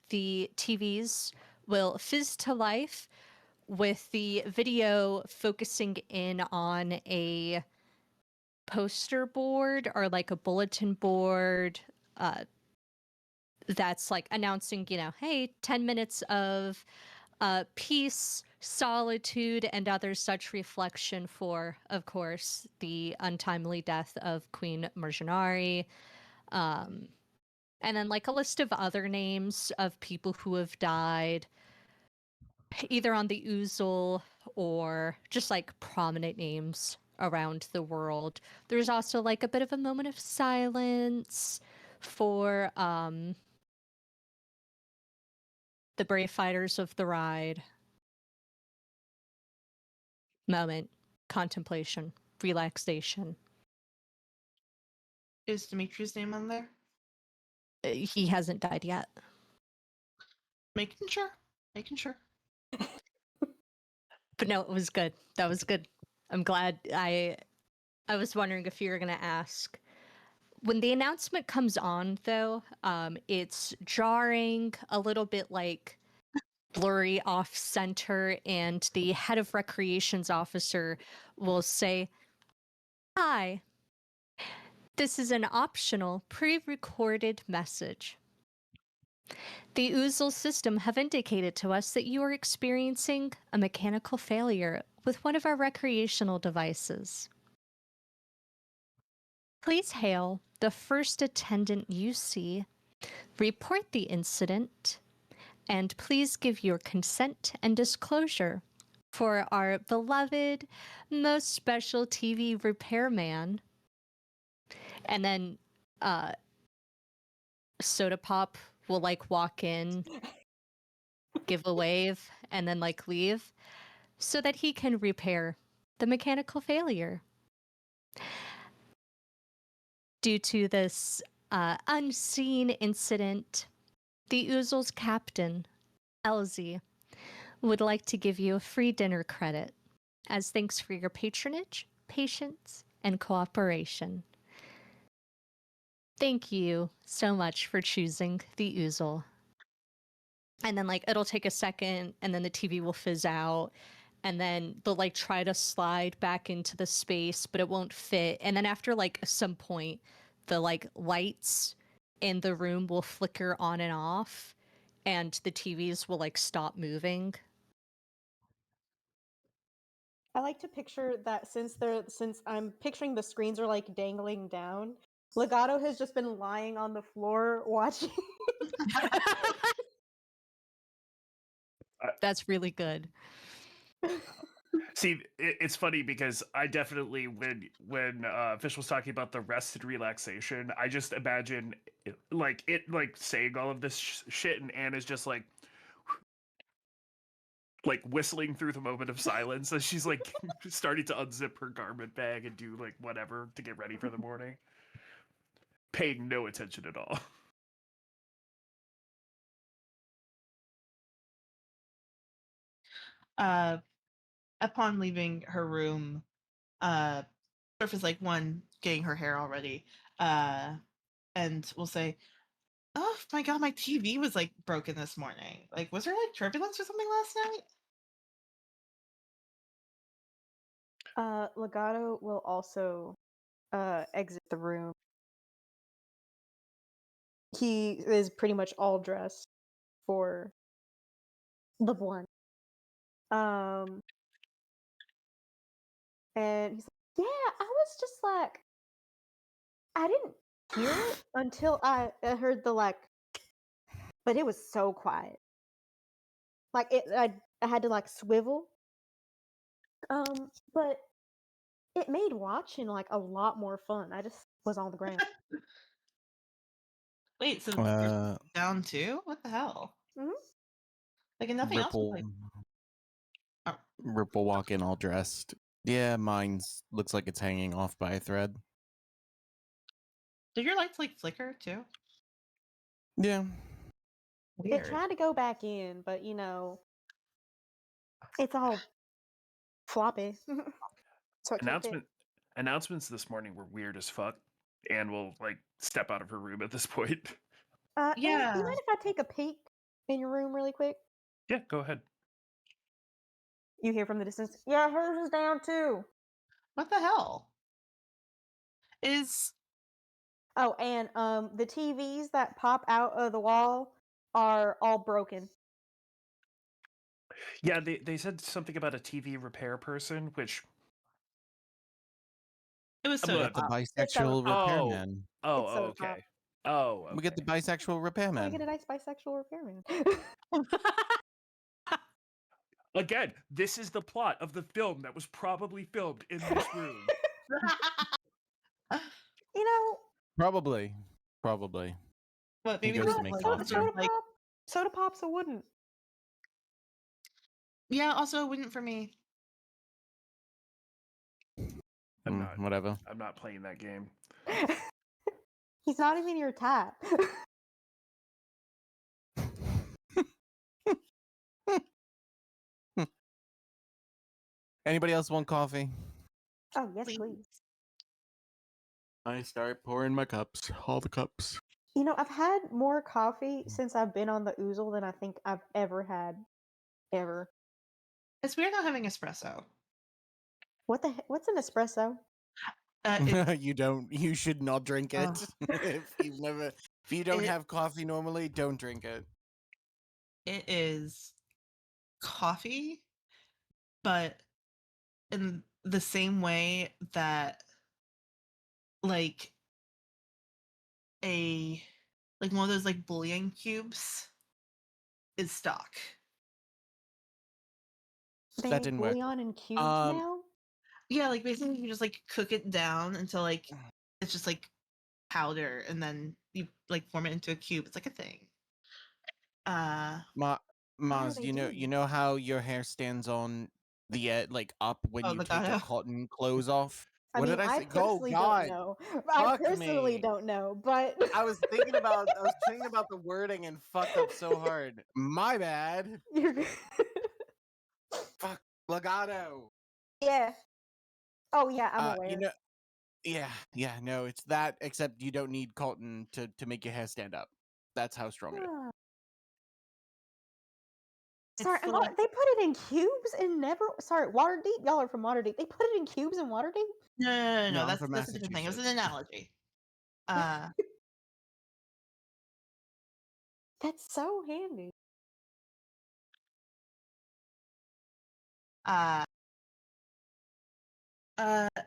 the TVs will fizz to life with the video focusing in on a poster board or like a bulletin board that's like announcing, hey, 10 minutes of peace, solitude, and other such reflection for, of course, the untimely death of Queen Mercenari. And then like a list of other names of people who have died, either on the Oozle or just like prominent names around the world. There's also like a bit of a moment of silence for the brave fighters of the ride. Moment, contemplation, relaxation.
Is Dimitri's name on there?
He hasn't died yet.
Making sure. Making sure.
But no, it was good. That was good. I'm glad. I was wondering if you were gonna ask. When the announcement comes on, though, it's jarring, a little bit like blurry off center, and the head of recreations officer will say, "Hi, this is an optional pre recorded message. The Oozle system have indicated to us that you are experiencing a mechanical failure with one of our recreational devices. Please hail the first attendant you see, report the incident, and please give your consent and disclosure for our beloved, most special TV repairman. And then Soda Pop will like walk in, give a wave, and then like leave so that he can repair the mechanical failure. Due to this unseen incident, the Oozle's captain, Elsie, would like to give you a free dinner credit as thanks for your patronage, patience, and cooperation. Thank you so much for choosing the Oozle. And then like it'll take a second and then the TV will fizz out and then they'll like try to slide back into the space but it won't fit. And then after like some point the like lights in the room will flicker on and off and the TVs will like stop moving.
I like to picture that since I'm picturing the screens are like dangling down, Legato has just been lying on the floor watching.
That's really good.
See, it's funny because I definitely when Fish was talking about the rest and relaxation, I just imagine it saying all of this shit, and Anne is just like whistling through the moment of silence as she's like starting to unzip her garment bag and do like whatever to get ready for the morning, paying no attention at all.
Upon leaving her room, Surf is like one getting her hair all ready, and will say, "Oh my god, my TV was like broken this morning. Like, was there like turbulence or something last night?"
Legato will also exit the room. He is pretty much all dressed for the blunt. And he's like, "Yeah, I was just like, I didn't hear it until I heard the like, but it was so quiet. Like I had to like swivel. But it made watching like a lot more fun. I just was on the ground.
Wait, so you're down too? What the hell?
Mhm.
Like, and nothing else was like. Oh.
Ripple walk in all dressed. Yeah, mine's looks like it's hanging off by a thread.
Do your lights like flicker too?
Yeah.
It tried to go back in, but you know, it's all floppy. So it can't fit.
Announcements this morning were weird as fuck, and will like step out of her room at this point.
And
Yeah.
do you mind if I take a peek in your room really quick?
Yeah, go ahead.
You hear from the distance, yeah, hers is down too.
What the hell? Is
Oh, and the TVs that pop out of the wall are all broken.
Yeah, they said something about a TV repair person, which
it was
I'm
Soda
gonna-
Get the
Pop.
bisexual
Oh.
repairman.
oh,
It's so
okay. Oh, okay.
We get the bisexual
We
repairman.
get a nice bisexual repairman.
Again, this is the plot of the film that was probably filmed in this room.
You know,
Probably.
What,
He
maybe
goes
we
to
should,
make
like,
coffee.
sort of, like,
soda pops a wouldn't.
yeah, also wouldn't for me.
Whatever.
I'm not playing that game.
He's not even your type.
Anybody else want coffee?
Oh, yes,
Please.
please.
I start pouring my cups. All the cups.
You know, I've had more coffee since I've been on the Oozle than I think I've ever had. Ever.
It's weird not having espresso.
What's an espresso?
You should not drink it.
Oh.
If you don't
It-
have coffee normally, don't drink it.
It is coffee, but in the same way that like a like one of those like bouillon cubes is stock.
They
That
make
didn't work.
bouillon in cubes
Um,
now.
Yeah, like basically you just like cook it down until like it's just like powder, and then you like form it into a cube. It's like a thing.
Ma
What are
Maz,
they
you
doing?
know how your hair stands on the like up when
Oh,
you take your
legato.
cotton clothes off?
I
What
mean,
did I
I
say? Oh
personally don't
God,
know. I
fuck
personally
me.
don't know, but
I was thinking about the wording and fucked up so hard. My bad.
you're good.
Fuck legato.
Yeah. Oh yeah, I'm
You
aware.
know, yeah, no, it's that. Except you don't need cotton to make your hair stand up. That's how strong it is.
Ah. Sorry,
It's the
they put it in cubes and never. Sorry, Waterdeep. Y'all are from Waterdeep. They put it in cubes in Waterdeep.
no.
No, I'm from
That's a different thing. It was an
Massachusetts.
analogy. Uh,
That's so handy.
uh,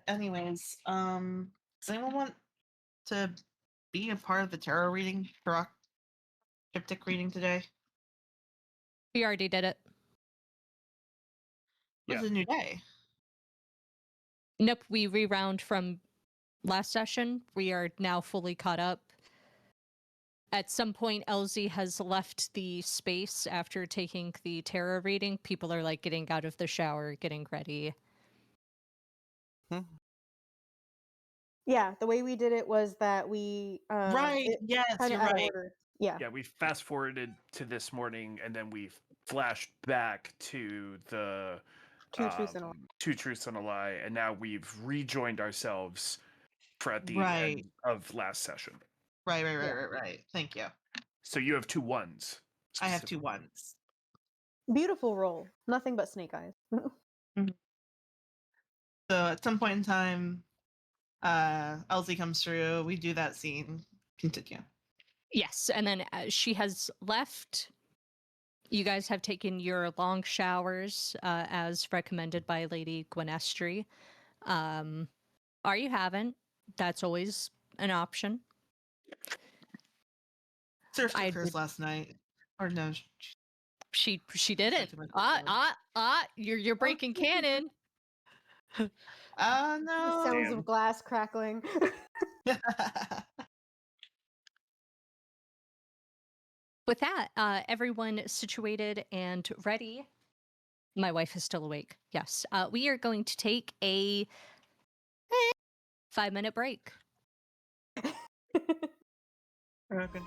Anyways, does anyone want to be a part of the tarot reading, Rock Triptych reading today?
We already did it.
It's
Yeah.
a new day.
Nope, we reround from last session. We are now fully caught up. At some point, Elsie has left the space after taking the tarot reading. People are like getting out of the shower, getting ready.
Yeah, the way we did it was that we
Right.
it
Yes,
kind of
you're
out of
right.
order. Yeah.
Yeah, we fast forwarded to this morning, and then we flashed back to the
Two truths and a lie.
Two Truths and a Lie, and now we've rejoined ourselves for at the
Right.
end of last session.
Right. Thank you.
So you have 2 1s.
I have 2
specifically.
1s.
Beautiful roll. Nothing but snake eyes.
So at some point in time, Elsie comes through. We do that scene. Continue.
Yes, and then she has left. You guys have taken your long showers as recommended by Lady Gwenestry. Or you haven't. That's always an option.
Surf
I
took hers last night. Or no.
she didn't.
too much
You're breaking canon.
Oh
The
no.
sounds
Damn.
of glass crackling.
With that, everyone situated and ready. My wife is still awake. Yes. We are going to take a 5-minute break.
Okay.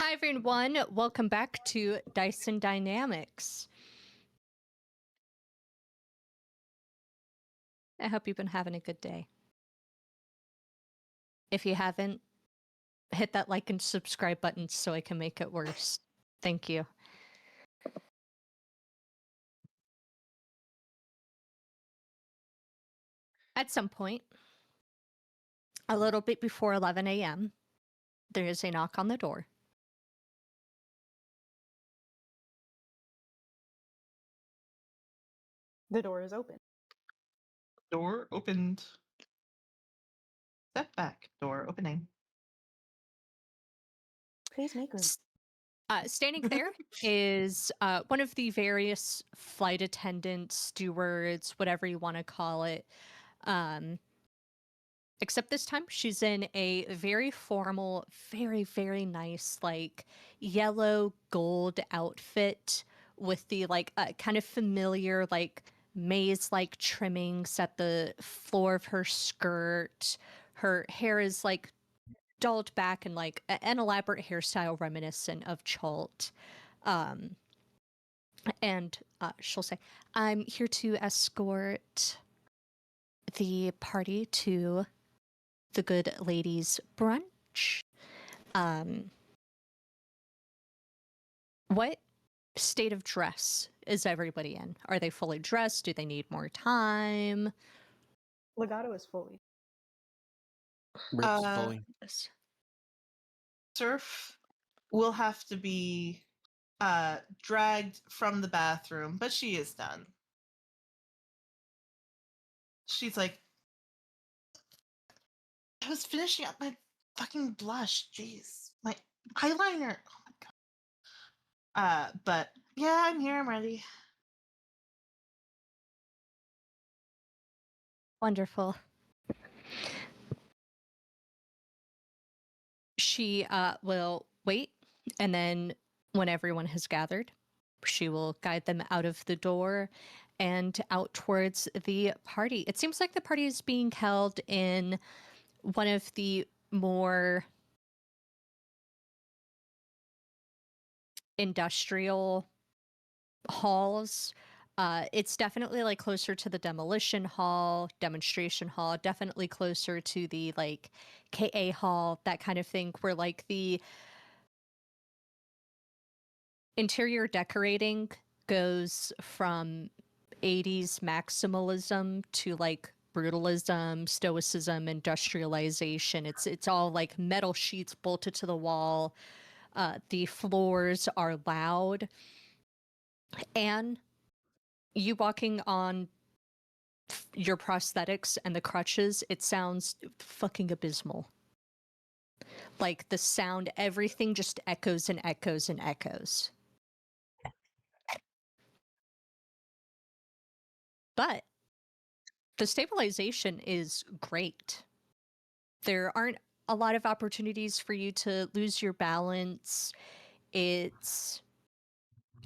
Hi, everyone. Welcome back to Dyson Dynamics. I hope you've been having a good day. If you haven't, hit that like and subscribe button so I can make it worse. Thank you. At some point, a little bit before 11 a.m., there is a knock on the door.
The door is open.
Door opened. Step back. Door opening.
Please make room.
Standing there is one of the various flight attendants, stewards, whatever you want to call it. Except this time she's in a very formal, very, very nice, like yellow gold outfit with the like kind of familiar, like maze like trimmings at the floor of her skirt. Her hair is like dolled back in like an elaborate hairstyle reminiscent of Chult. And she'll say, I'm here to escort the party to the good ladies' brunch. What state of dress is everybody in? Are they fully dressed? Do they need more time?
Legato is fully.
Rips fully.
Surf will have to be dragged from the bathroom, but she is done. She's like, I was finishing up my fucking blush. Jeez. My eyeliner. Oh my god. But yeah, I'm here, I'm ready.
Wonderful. She will wait, and then when everyone has gathered, she will guide them out of the door and out towards the party. It seems like the party is being held in one of the more industrial halls. It's definitely like closer to the demolition hall, demonstration hall, definitely closer to the like KA hall, that kind of thing, where like the interior decorating goes from 80s maximalism to like brutalism, stoicism, industrialization. It's all like metal sheets bolted to the wall. The floors are loud. And you walking on your prosthetics and the crutches, it sounds fucking abysmal. Like the sound, everything just echoes and echoes and echoes. But the stabilization is great. There aren't a lot of opportunities for you to lose your balance. It's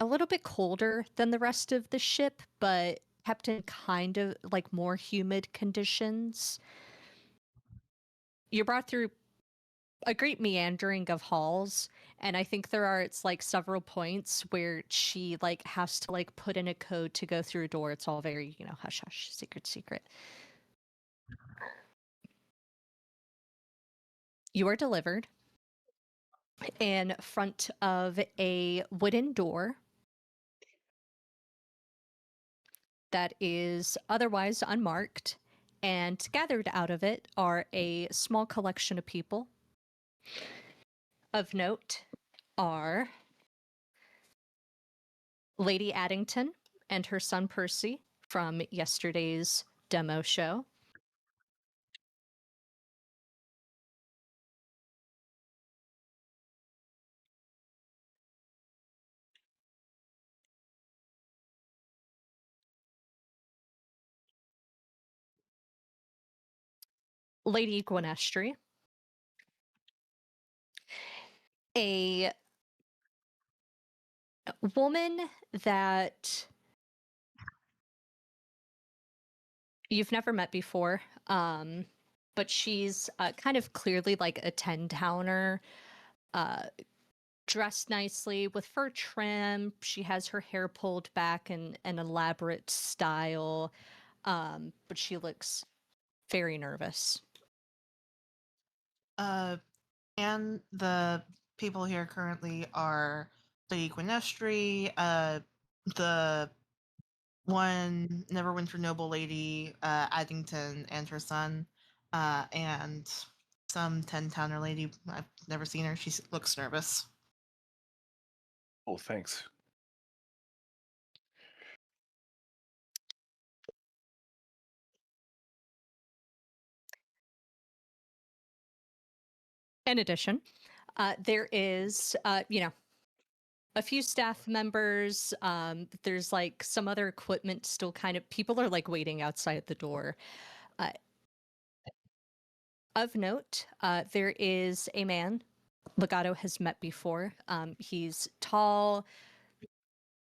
a little bit colder than the rest of the ship, but kept in kind of like more humid conditions. You're brought through a great meandering of halls, and I think it's like several points where she like has to like put in a code to go through a door. It's all very, hush hush, secret. You are delivered in front of a wooden door that is otherwise unmarked, and gathered out of it are a small collection of people. Of note are Lady Addington and her son Percy from yesterday's demo show. Lady Gwenestry, a woman that you've never met before, but she's kind of clearly like a 10-towner, dressed nicely with fur trim. She has her hair pulled back in an elaborate style, but she looks very nervous.
And the people here currently are Lady Gwynestry, the one Neverwinter noble lady, Addington, and her son, and some 10-towner lady. I've never seen her. She looks nervous.
Oh, thanks.
In addition, there is, a few staff members. There's like some other equipment still kind of, people are like waiting outside the door. Of note, there is a man Legato has met before. He's tall,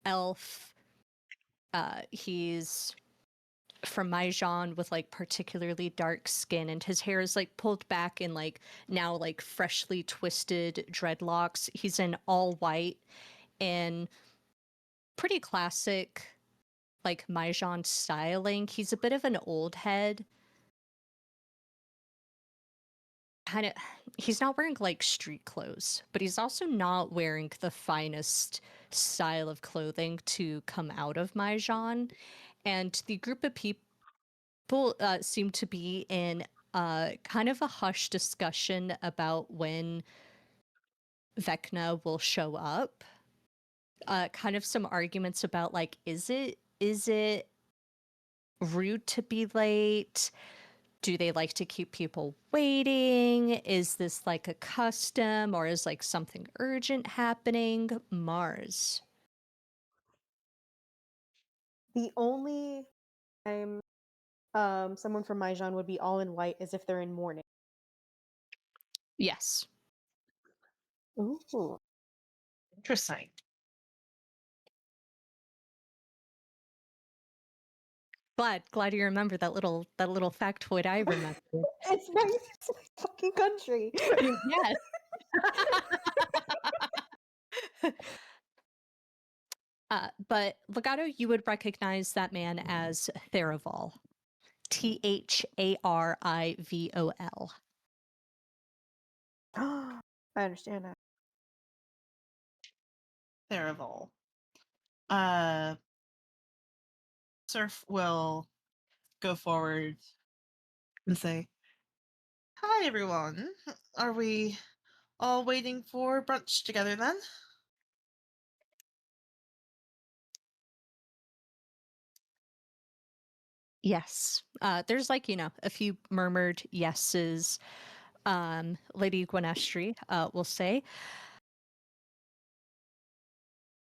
elf. He's from Maijan with like particularly dark skin, and his hair is like pulled back in like now like freshly twisted dreadlocks. He's in all white and pretty classic like Maijan styling. He's a bit of an old head. Kind of, he's not wearing like street clothes, but he's also not wearing the finest style of clothing to come out of Maijan. And the group of people seem to be in kind of a hush discussion about when Vecna will show up. Kind of some arguments about like, is it rude to be late? Do they like to keep people waiting? Is this like a custom, or is like something urgent happening? Mars.
The only time someone from Maijan would be all in white is if they're in mourning.
Yes.
Ooh.
Interesting.
Glad you remember that little factoid I remembered.
It's my fucking country.
Yes. But Legato, you would recognize that man as Tharivol. Tharivol.
I understand that.
Terrible. Surf will go forward and say, "Hi, everyone. Are we all waiting for brunch together then?"
Yes. There's like, a few murmured yeses. Lady Gwenestry will say,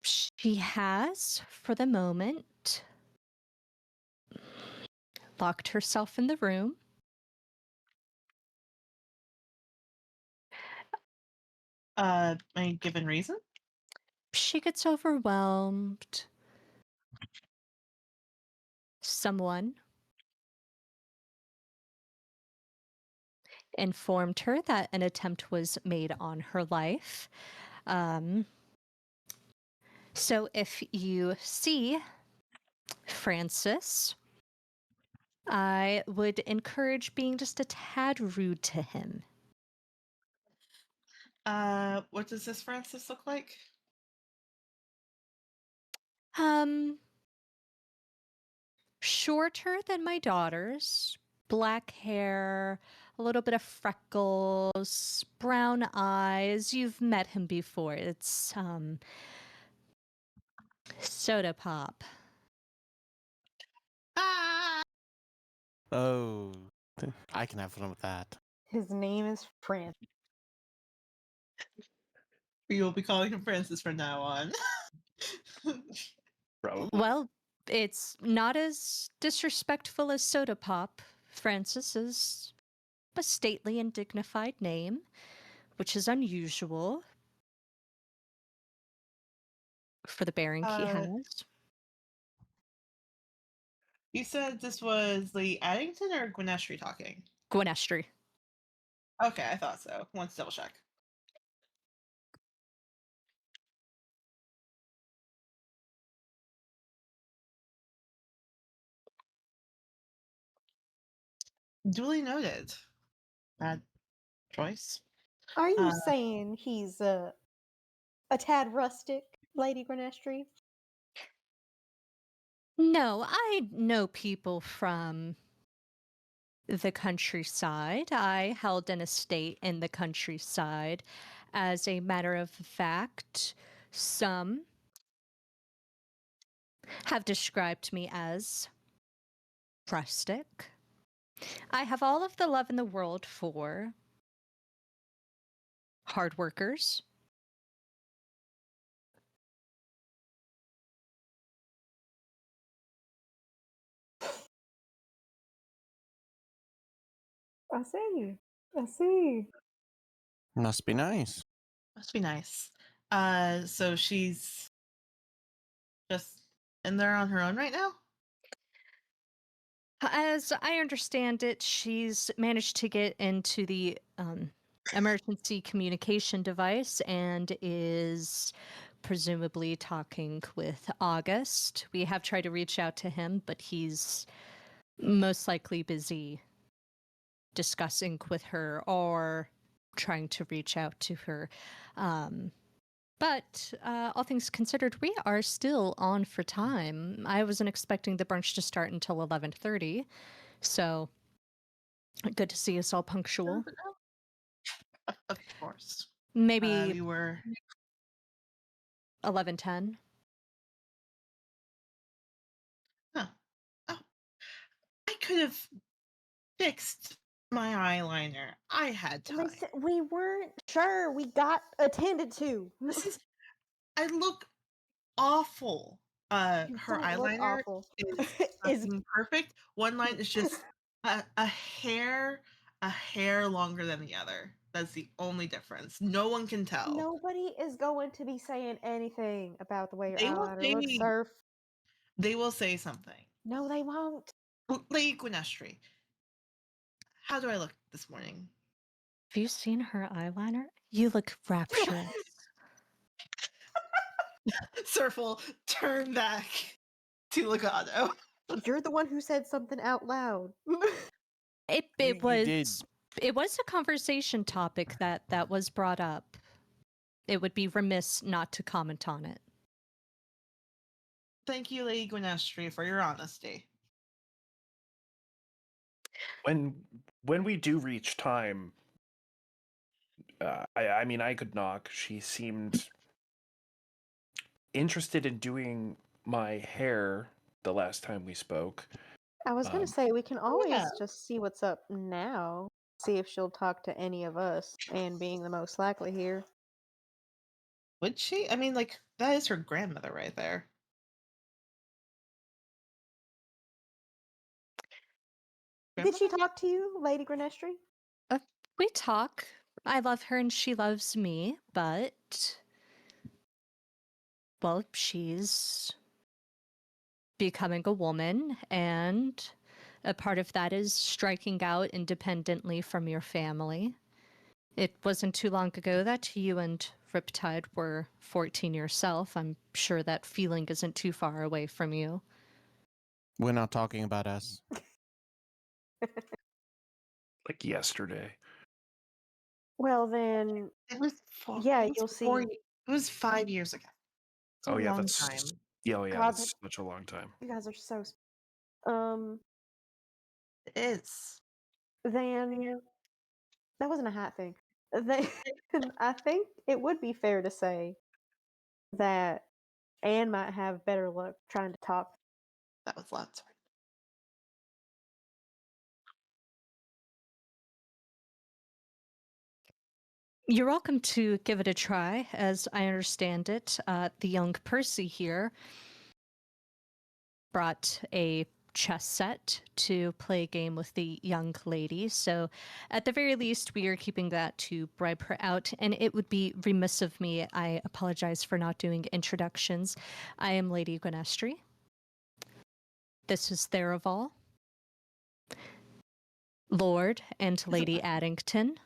she has, for the moment, locked herself in the room.
Any given reason?
She gets overwhelmed. Someone informed her that an attempt was made on her life. So if you see Francis, I would encourage being just a tad rude to him.
What does this Francis look like?
Shorter than my daughter's, black hair, a little bit of freckles, brown eyes. You've met him before. It's Soda Pop.
Ah!
Oh, I can have fun with that.
His name is Francis.
We will be calling him Francis from now on.
Probably.
Well, it's not as disrespectful as Soda Pop. Francis is a stately and dignified name, which is unusual for the bearing he has.
You said this was Lady Addington or Gwynestry talking?
Gwenestry.
Okay, I thought so. Want to double check. Duly noted. Bad choice.
Are you
Uh,
saying he's a tad rustic, Lady Grenestry?
No, I know people from the countryside. I held an estate in the countryside. As a matter of fact, some have described me as rustic. I have all of the love in the world for hard workers.
I see. I see.
Must be nice.
must be nice. So she's just in there on her own right now?
As I understand it, she's managed to get into the emergency communication device and is presumably talking with August. We have tried to reach out to him, but he's most likely busy discussing with her or trying to reach out to her. But all things considered, we are still on for time. I wasn't expecting the brunch to start until 11:30, so good to see us all punctual.
Of course.
Maybe
We were
11:10.
oh, oh. I could have fixed my eyeliner. I had time.
Listen, we weren't sure. We got attended to.
This is I look awful.
You
Her
don't look
eyeliner
awful.
is
Is
fucking perfect. One line is just a hair longer than the other. That's the only difference. No one can tell.
nobody is going to be saying anything about the way your
They will
eyeliner looks,
say
Surf.
they will say something.
No, they won't.
Lady Gwynestry, how do I look this morning?
Have you seen her eyeliner? You look rapturous.
Surful, turn back to Legato.
You're the one who said something out loud.
It
You did.
was a conversation topic that was brought up. It would be remiss not to comment on it.
Thank you, Lady Gwynestry, for your honesty.
When we do reach time, I mean, I could knock. She seemed interested in doing my hair the last time we spoke.
I was gonna
Um,
say we can always
yeah.
just see what's up now. See if she'll talk to any of us, and being the most likely here.
Would she? I mean, like, that is her grandmother right there.
Did she
Grandmother?
talk to you, Lady Grenestry?
We talk. I love her and she loves me, but well, she's becoming a woman, and a part of that is striking out independently from your family. It wasn't too long ago that you and Riptide were 14 yourself. I'm sure that feeling isn't too far away from you.
We're not talking about us.
like yesterday.
Well, then,
It was
yeah,
it was
you'll
4
see.
It was 5 years ago. It's a
Oh yeah,
long
that's
time.
yeah, oh yeah,
God,
that's such a long time.
you guys are so. Um,
It is.
then that wasn't a hat thing. Then I think it would be fair to say that Anne might have better luck trying to talk.
That was loud. Sorry.
You're welcome to give it a try. As I understand it, the young Percy here brought a chess set to play a game with the young lady. So, at the very least, we are keeping that to bribe her out. And it would be remiss of me. I apologize for not doing introductions. I am Lady Gwenestry. This is Theraval, Lord and Lady Addington.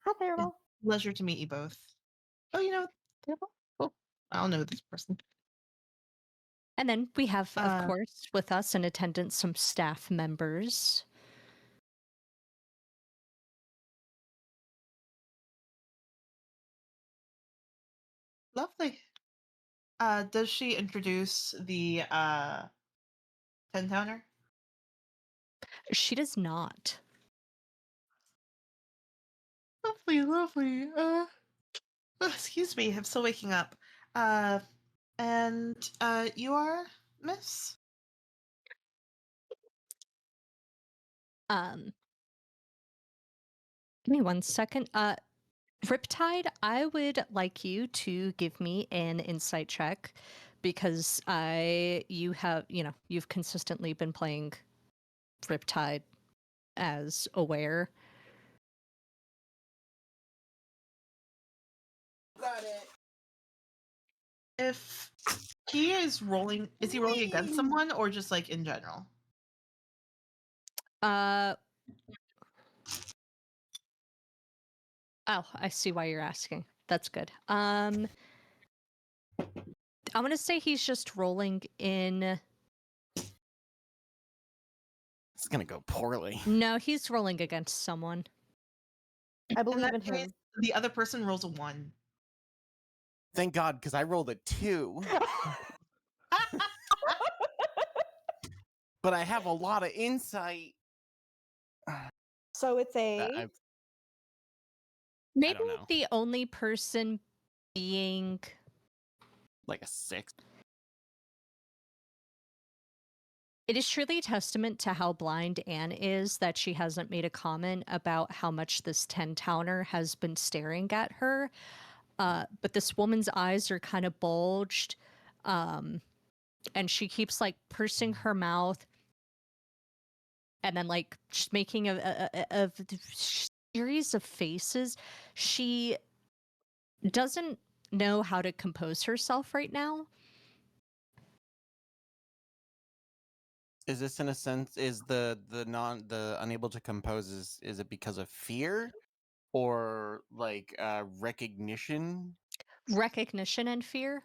Hi, Theraval.
Pleasure to meet you both. Oh, you know, oh, I don't know this person.
And then we have, of
Uh,
course, with us in attendance some staff members.
Lovely. Does she introduce the 10-towner?
She does not.
Lovely, lovely. Excuse me, I'm still waking up. And you are Miss?
Um, Give me 1 second. Riptide, I would like you to give me an insight check because you've consistently been playing Riptide as aware.
Got it.
If he is rolling, is he rolling against someone or just like in general?
Oh, I see why you're asking. That's good. I'm gonna say he's just rolling in.
It's gonna go poorly.
No, he's rolling against someone.
I
In
believe
that
in
case,
him.
the other person rolls a 1.
Thank God, because I rolled a 2, but I have a lot of insight.
So it's a
I
Maybe
don't know.
the only person being
Like a 6.
It is truly a testament to how blind Anne is that she hasn't made a comment about how much this 10-towner has been staring at her. But this woman's eyes are kind of bulged, and she keeps like pursing her mouth and then like just making a series of faces. She doesn't know how to compose herself right now.
Is this in a sense? Is the unable to compose is it because of fear or like recognition?
Recognition and fear.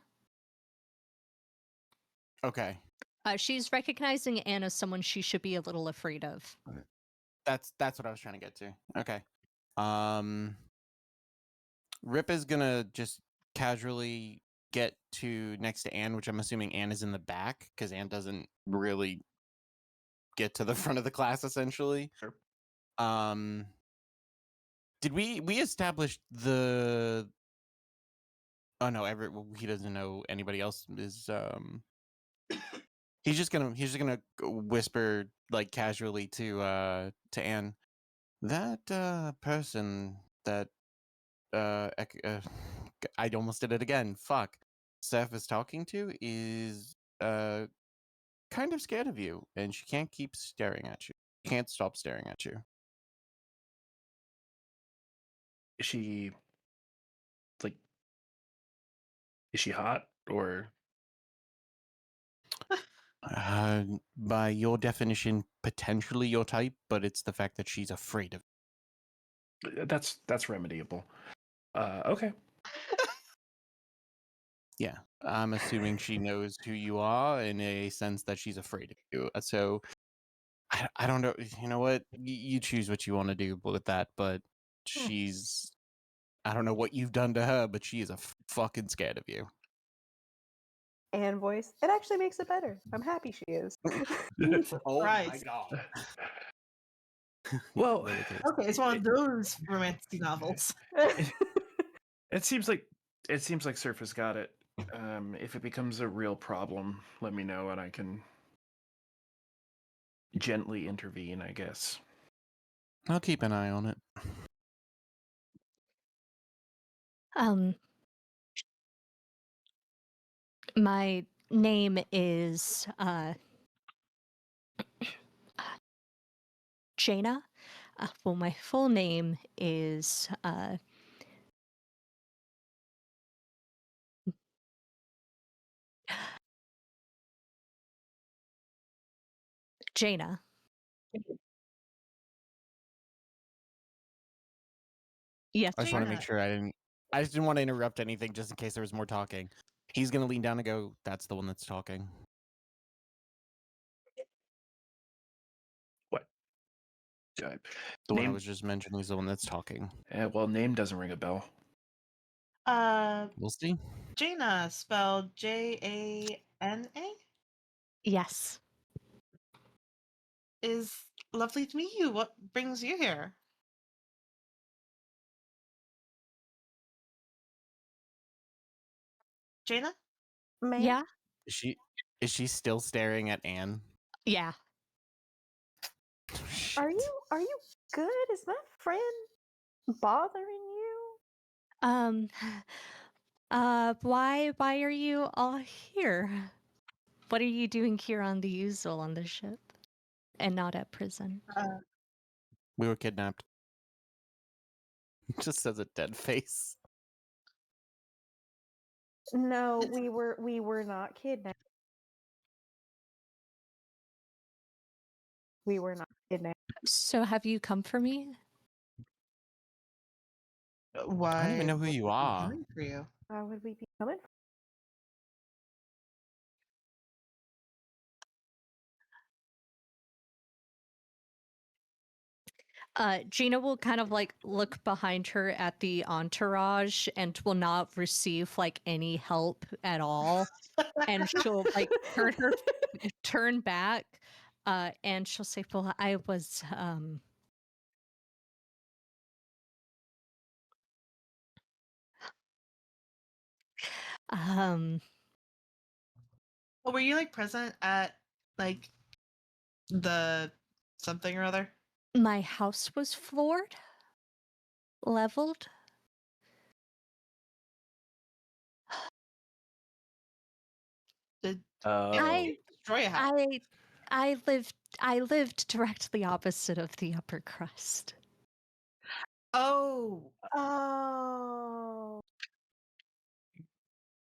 Okay,
She's recognizing Anne as someone she should be a little afraid of.
that's what I was trying to get to. Okay, Rip is gonna just casually get to next to Anne, which I'm assuming Anne is in the back because Anne doesn't really get to the front of the class essentially.
Sure.
Did we establish the? Oh no, Everett. He doesn't know anybody else is. He's just gonna whisper like casually to Anne. That person that I almost did it again. Fuck. Seth is talking to is kind of scared of you, and she can't keep staring at you. Can't stop staring at you.
Is she like? Is she hot or?
By your definition, potentially your type, but it's the fact that she's afraid of.
That's remediable. Okay.
Yeah, I'm assuming she knows who you are in a sense that she's afraid of you. So I don't know. You know what? You choose what you want to do with that, but she's. I don't know what you've done to her, but she is fucking scared of you.
Anne voice. It actually makes it better. I'm happy she is.
Oh my
Christ.
god.
Well,
Really crazy.
Okay, it's one of those romantic novels.
it seems like Surf has got it. If it becomes a real problem, let me know and I can gently intervene, I guess.
I'll keep an eye on it.
My name is Jaina. Well, my full name is Jaina. Yes,
I just want to
sir.
make sure I just didn't want to interrupt anything just in case there was more talking. He's gonna lean down and go, "That's the one that's talking."
What? Uh,
The one I
name?
was just mentioning is the one that's talking.
Well, name doesn't ring a bell.
Uh,
We'll see.
Jaina, spelled Jana,
Yes.
is lovely to meet you. What brings you here? Jaina?
Ma'am,
Yeah.
Is she still staring at Anne?
Yeah.
are
Shit.
you good? Is my friend bothering you?
Um why are you all here? What are you doing here on the Uzel on the ship and not at prison?
We were kidnapped. Just says a dead face.
No, we were not kidnapped. We were not kidnapped.
So have you come for me?
Why?
I don't even know who
would
you
we be
are.
coming for you?
Why would we be coming?
Gina will kind of like look behind her at the entourage and will not receive like any help at all. And she'll like turn back, and she'll say, "Well, I was um
Well, were you like present at like the something or other?
my house was floored, leveled.
Did
Oh,
I
destroy a house?
I lived directly opposite of the upper crust.
Oh,
Oh,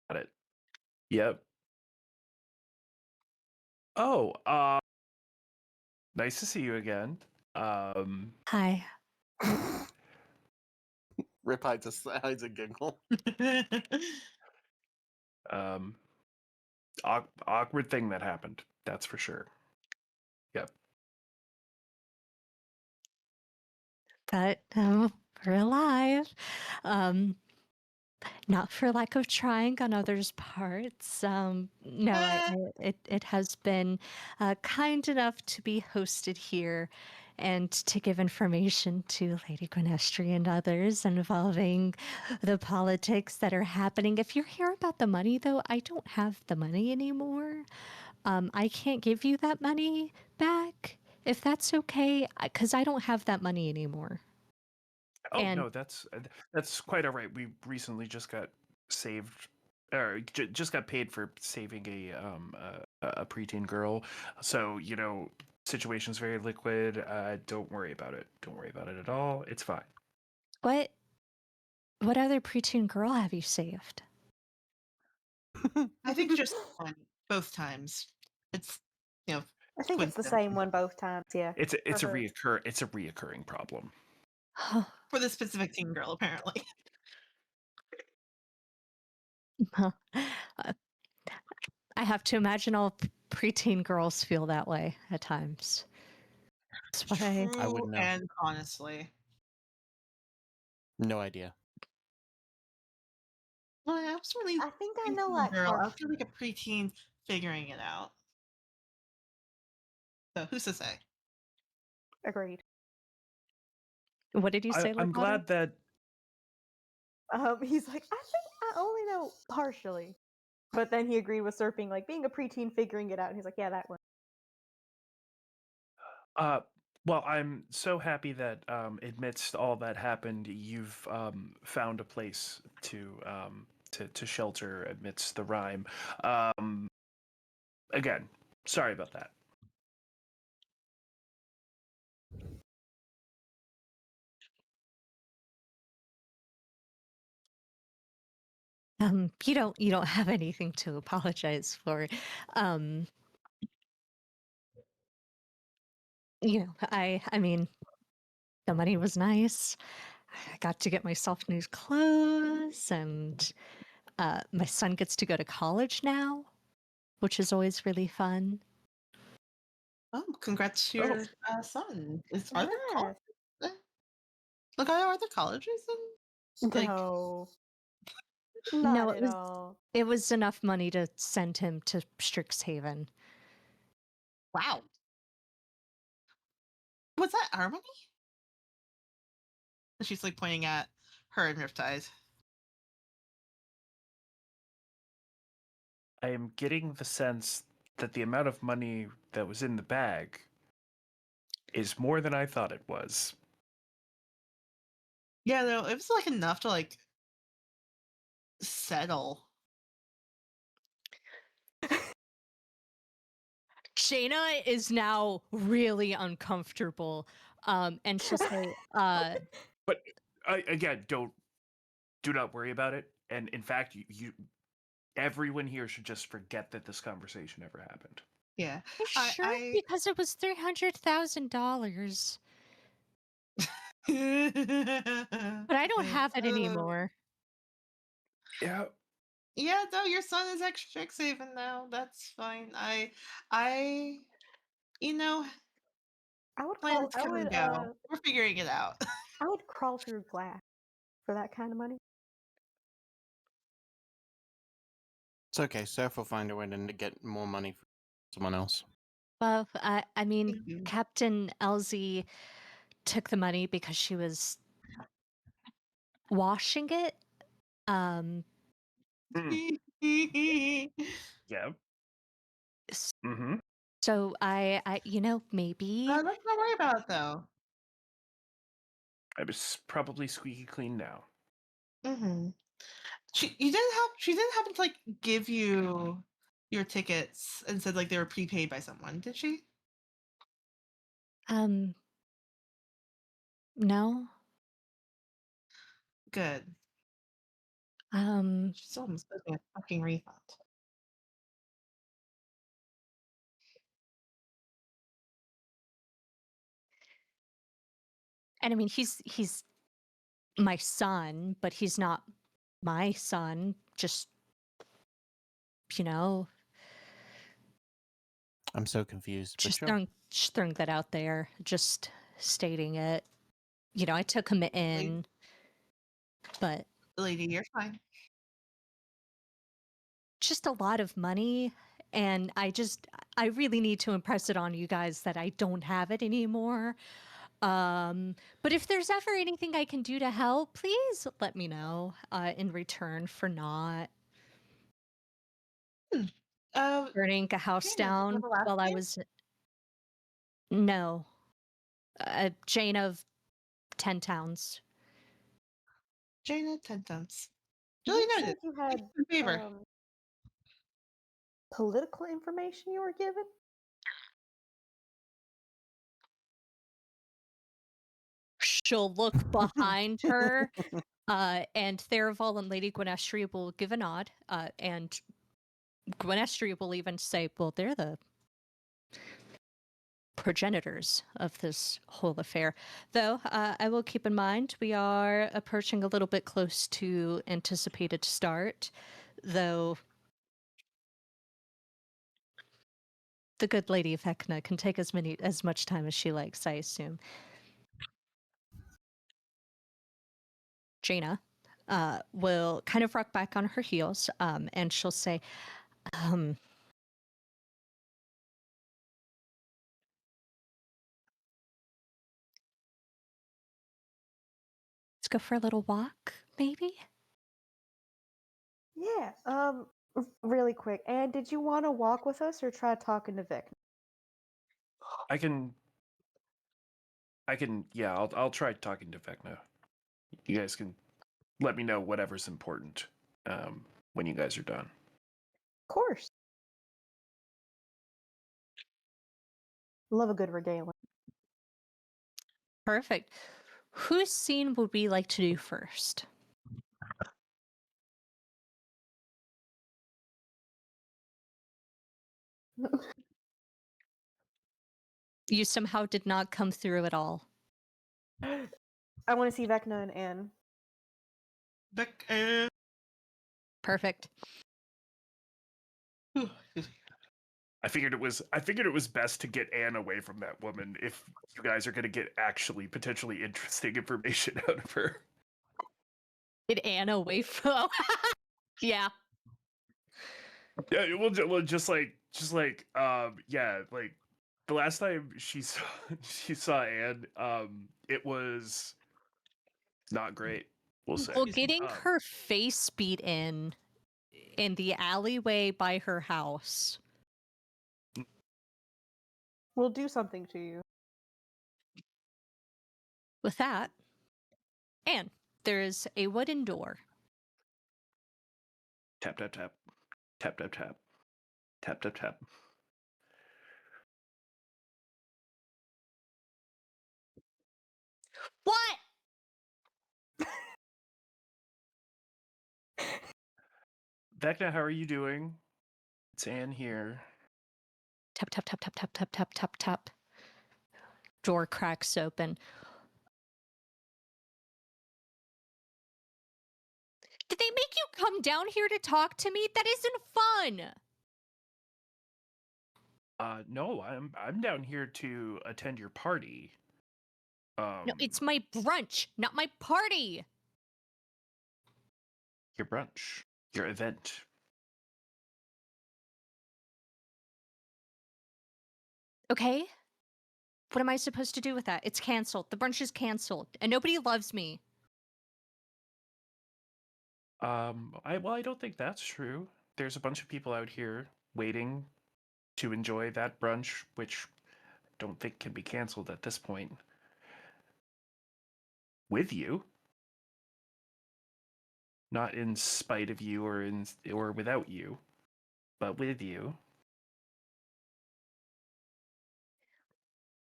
got it. Yep. Oh, nice to see you again.
Hi.
Rip hides a giggle.
um, awkward thing that happened. That's for sure. Yep.
But we're alive. Um Not for lack of trying on others' parts. No, it has been kind enough to be hosted here and to give information to Lady Gwenestry and others involving the politics that are happening. If you're here about the money, though, I don't have the money anymore. I can't give you that money back if that's okay, because I don't have that money anymore.
Oh
And
no, that's quite all right. We recently just got saved, or just got paid for saving a preteen girl. So situation's very liquid. Don't worry about it. Don't worry about it at all. It's fine.
what other preteen girl have you saved?
I think just one, both times. It's
I think it's the
coincidence.
same one both times. Yeah.
It's a
her.
reoccurring problem.
For this specific teen girl, apparently.
Huh. I have to imagine all preteen girls feel that way at times. That's what I.
I wouldn't know.
And honestly,
No idea.
well, I was really
I think I
preteen
know like
girl. I
partial.
feel like a preteen figuring it out. So who's to say?
Agreed.
What did you say,
I'm
Lakota?
glad that
He's like, I think I only know partially. But then he agreed with Serping, like being a preteen figuring it out. And he's like, yeah, that one.
well, I'm so happy that amidst all that happened, you've found a place to shelter amidst the rime. Again, sorry about that.
You don't have anything to apologize for. Um, I mean, the money was nice. I got to get myself new clothes, and my son gets to go to college now, which is always really fun.
Oh, congrats to your son. Are there
Yes.
colleges? Look, are there colleges in like?
No. Not
it
at
was
all.
it was enough money to send him to Strixhaven.
Wow. Was that our money? She's like pointing at her and Riptide.
I am getting the sense that the amount of money that was in the bag is more than I thought it was.
Yeah, no, it was like enough to like settle.
Jaina is now really uncomfortable. And she'll say,
But again, do not worry about it. And in fact, you everyone here should just forget that this conversation ever happened.
Yeah.
sure,
I
because it was $300,000. But I don't have it anymore.
Yeah.
Yeah, no, your son is extra Strixhaven now. That's fine. I you know,
I would call.
plans come and go. We're figuring it out.
I would crawl through glass for that kind of money.
It's okay. Seth will find a way to get more money for someone else.
Well, I mean,
Thank you.
Captain Elsie took the money because she was washing it. Um,
Yeah.
s-
Mm-hmm.
so maybe
Let's not worry about it though.
I was probably squeaky clean now.
Mm-hmm. She didn't happen to like give you your tickets and said like they were prepaid by someone, did she?
no.
Good.
Um,
She still almost owes me a fucking refund.
and I mean, he's my son, but he's not my son. Just you know,
I'm so confused. But
just
sure.
throwing that out there, just stating it. I took him in, but
Lady, you're fine.
just a lot of money. And I really need to impress it on you guys that I don't have it anymore. But if there's ever anything I can do to help, please let me know, in return for not
Uh,
burning a house
Jane, do you
down
have a last
while I
name?
was, no, Jane of 10 Towns.
Jaina Tentums.
You
Duly
said
noted.
you
Thank
had
you for the favor.
political information you were given.
She'll look behind her, and Theraval and Lady Gwenestria will give a nod, and Gwenestria will even say, well, they're the progenitors of this whole affair. Though, I will keep in mind we are approaching a little bit close to anticipated start, though the good Lady Vecna can take as much time as she likes, I assume. Jaina will kind of rock back on her heels, and she'll say, let's go for a little walk, maybe?
Yeah. Really quick. And did you want to walk with us or try talking to Vic?
I can. Yeah, I'll try talking to Vecna. You guys can let me know whatever's important when you guys are done.
Of course. Love a good regaling.
Perfect. Whose scene would we like to do first? You somehow did not come through at all.
I want to see Vecna and Anne.
Beck,
Perfect.
I figured it was best to get Anne away from that woman if you guys are going to get actually potentially interesting information out of her.
Get Anna away from. Yeah.
Yeah, yeah, like the last time she saw she saw Anne, it was not great. We'll say.
Well, getting
Um,
her face beat in the alleyway by her house.
We'll do something to you.
With that, and there is a wooden door.
tap tap tap, tap tap tap, tap tap tap.
What?
Vecna, how are you doing? It's Anne here.
Tap, tap, tap, tap, tap, tap, tap, tap, tap. Door cracks open. Did they make you come down here to talk to me? That isn't fun.
No, I'm down here to attend your party.
No, it's my brunch, not my party.
Your brunch, your event.
Okay? What am I supposed to do with that? It's canceled. The brunch is canceled, and nobody loves me.
I don't think that's true. There's a bunch of people out here waiting to enjoy that brunch, which I don't think can be canceled at this point. With you, not in spite of you or without you, but with you.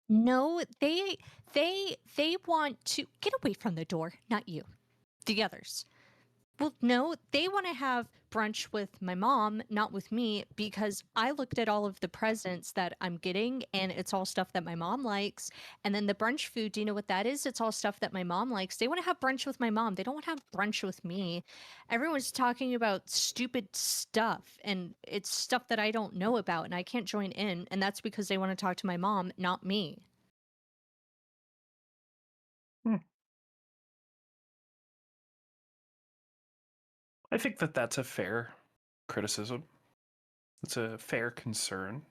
No, they want to get away from the door, not you. The others. Well, no, they want to have brunch with my mom, not with me, because I looked at all of the presents that I'm getting and it's all stuff that my mom likes. And then the brunch food, do you know what that is? It's all stuff that my mom likes. They want to have brunch with my mom. They don't want to have brunch with me. Everyone's talking about stupid stuff and it's stuff that I don't know about and I can't join in. And that's because they want to talk to my mom, not me.
I think that that's a fair criticism. It's a fair concern.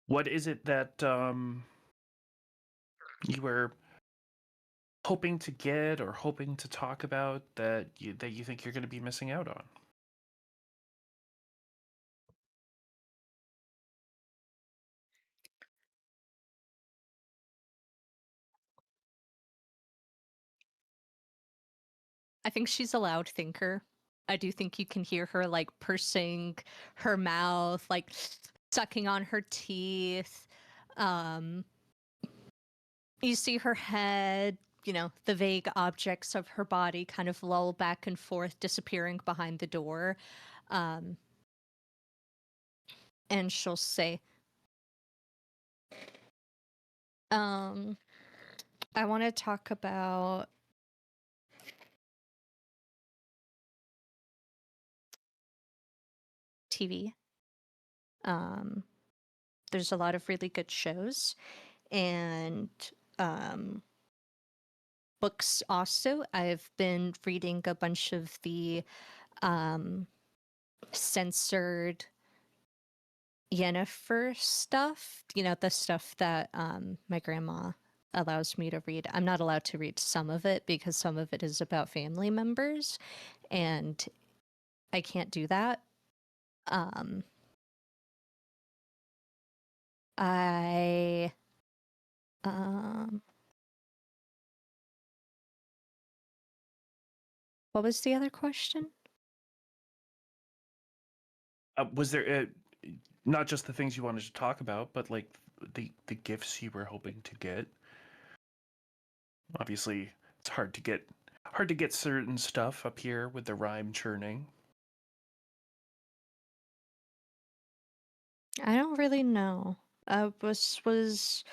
What is it that you were hoping to get or hoping to talk about that you think you're going to be missing out on?
I think she's a loud thinker. I do think you can hear her like pursing her mouth, like sucking on her teeth. Um, you see her head, the vague objects of her body kind of lull back and forth, disappearing behind the door. Um, and she'll say, I want to talk about TV. There's a lot of really good shows and books also. I've been reading a bunch of the censored Yennefer stuff, the stuff that my grandma allows me to read. I'm not allowed to read some of it because some of it is about family members and I can't do that. I what was the other question?
Was there not just the things you wanted to talk about, but like the gifts you were hoping to get? Obviously, it's hard to get certain stuff up here with the rhyme churning.
I don't really know. Was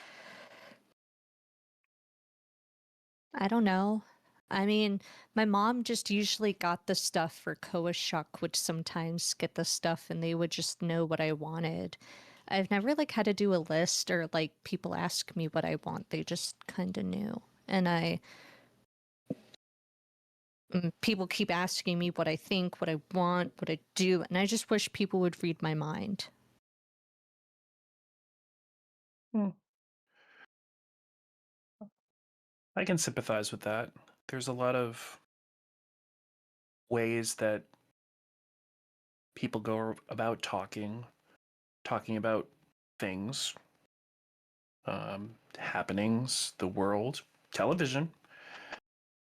I don't know. I mean, my mom just usually got the stuff for Koashuk, would sometimes get the stuff and they would just know what I wanted. I've never like had to do a list or like people ask me what I want. They just kind of knew. And People keep asking me what I think, what I want, what I do, and I just wish people would read my mind.
I can sympathize with that. There's a lot of ways that people go about talking about things, happenings, the world, television,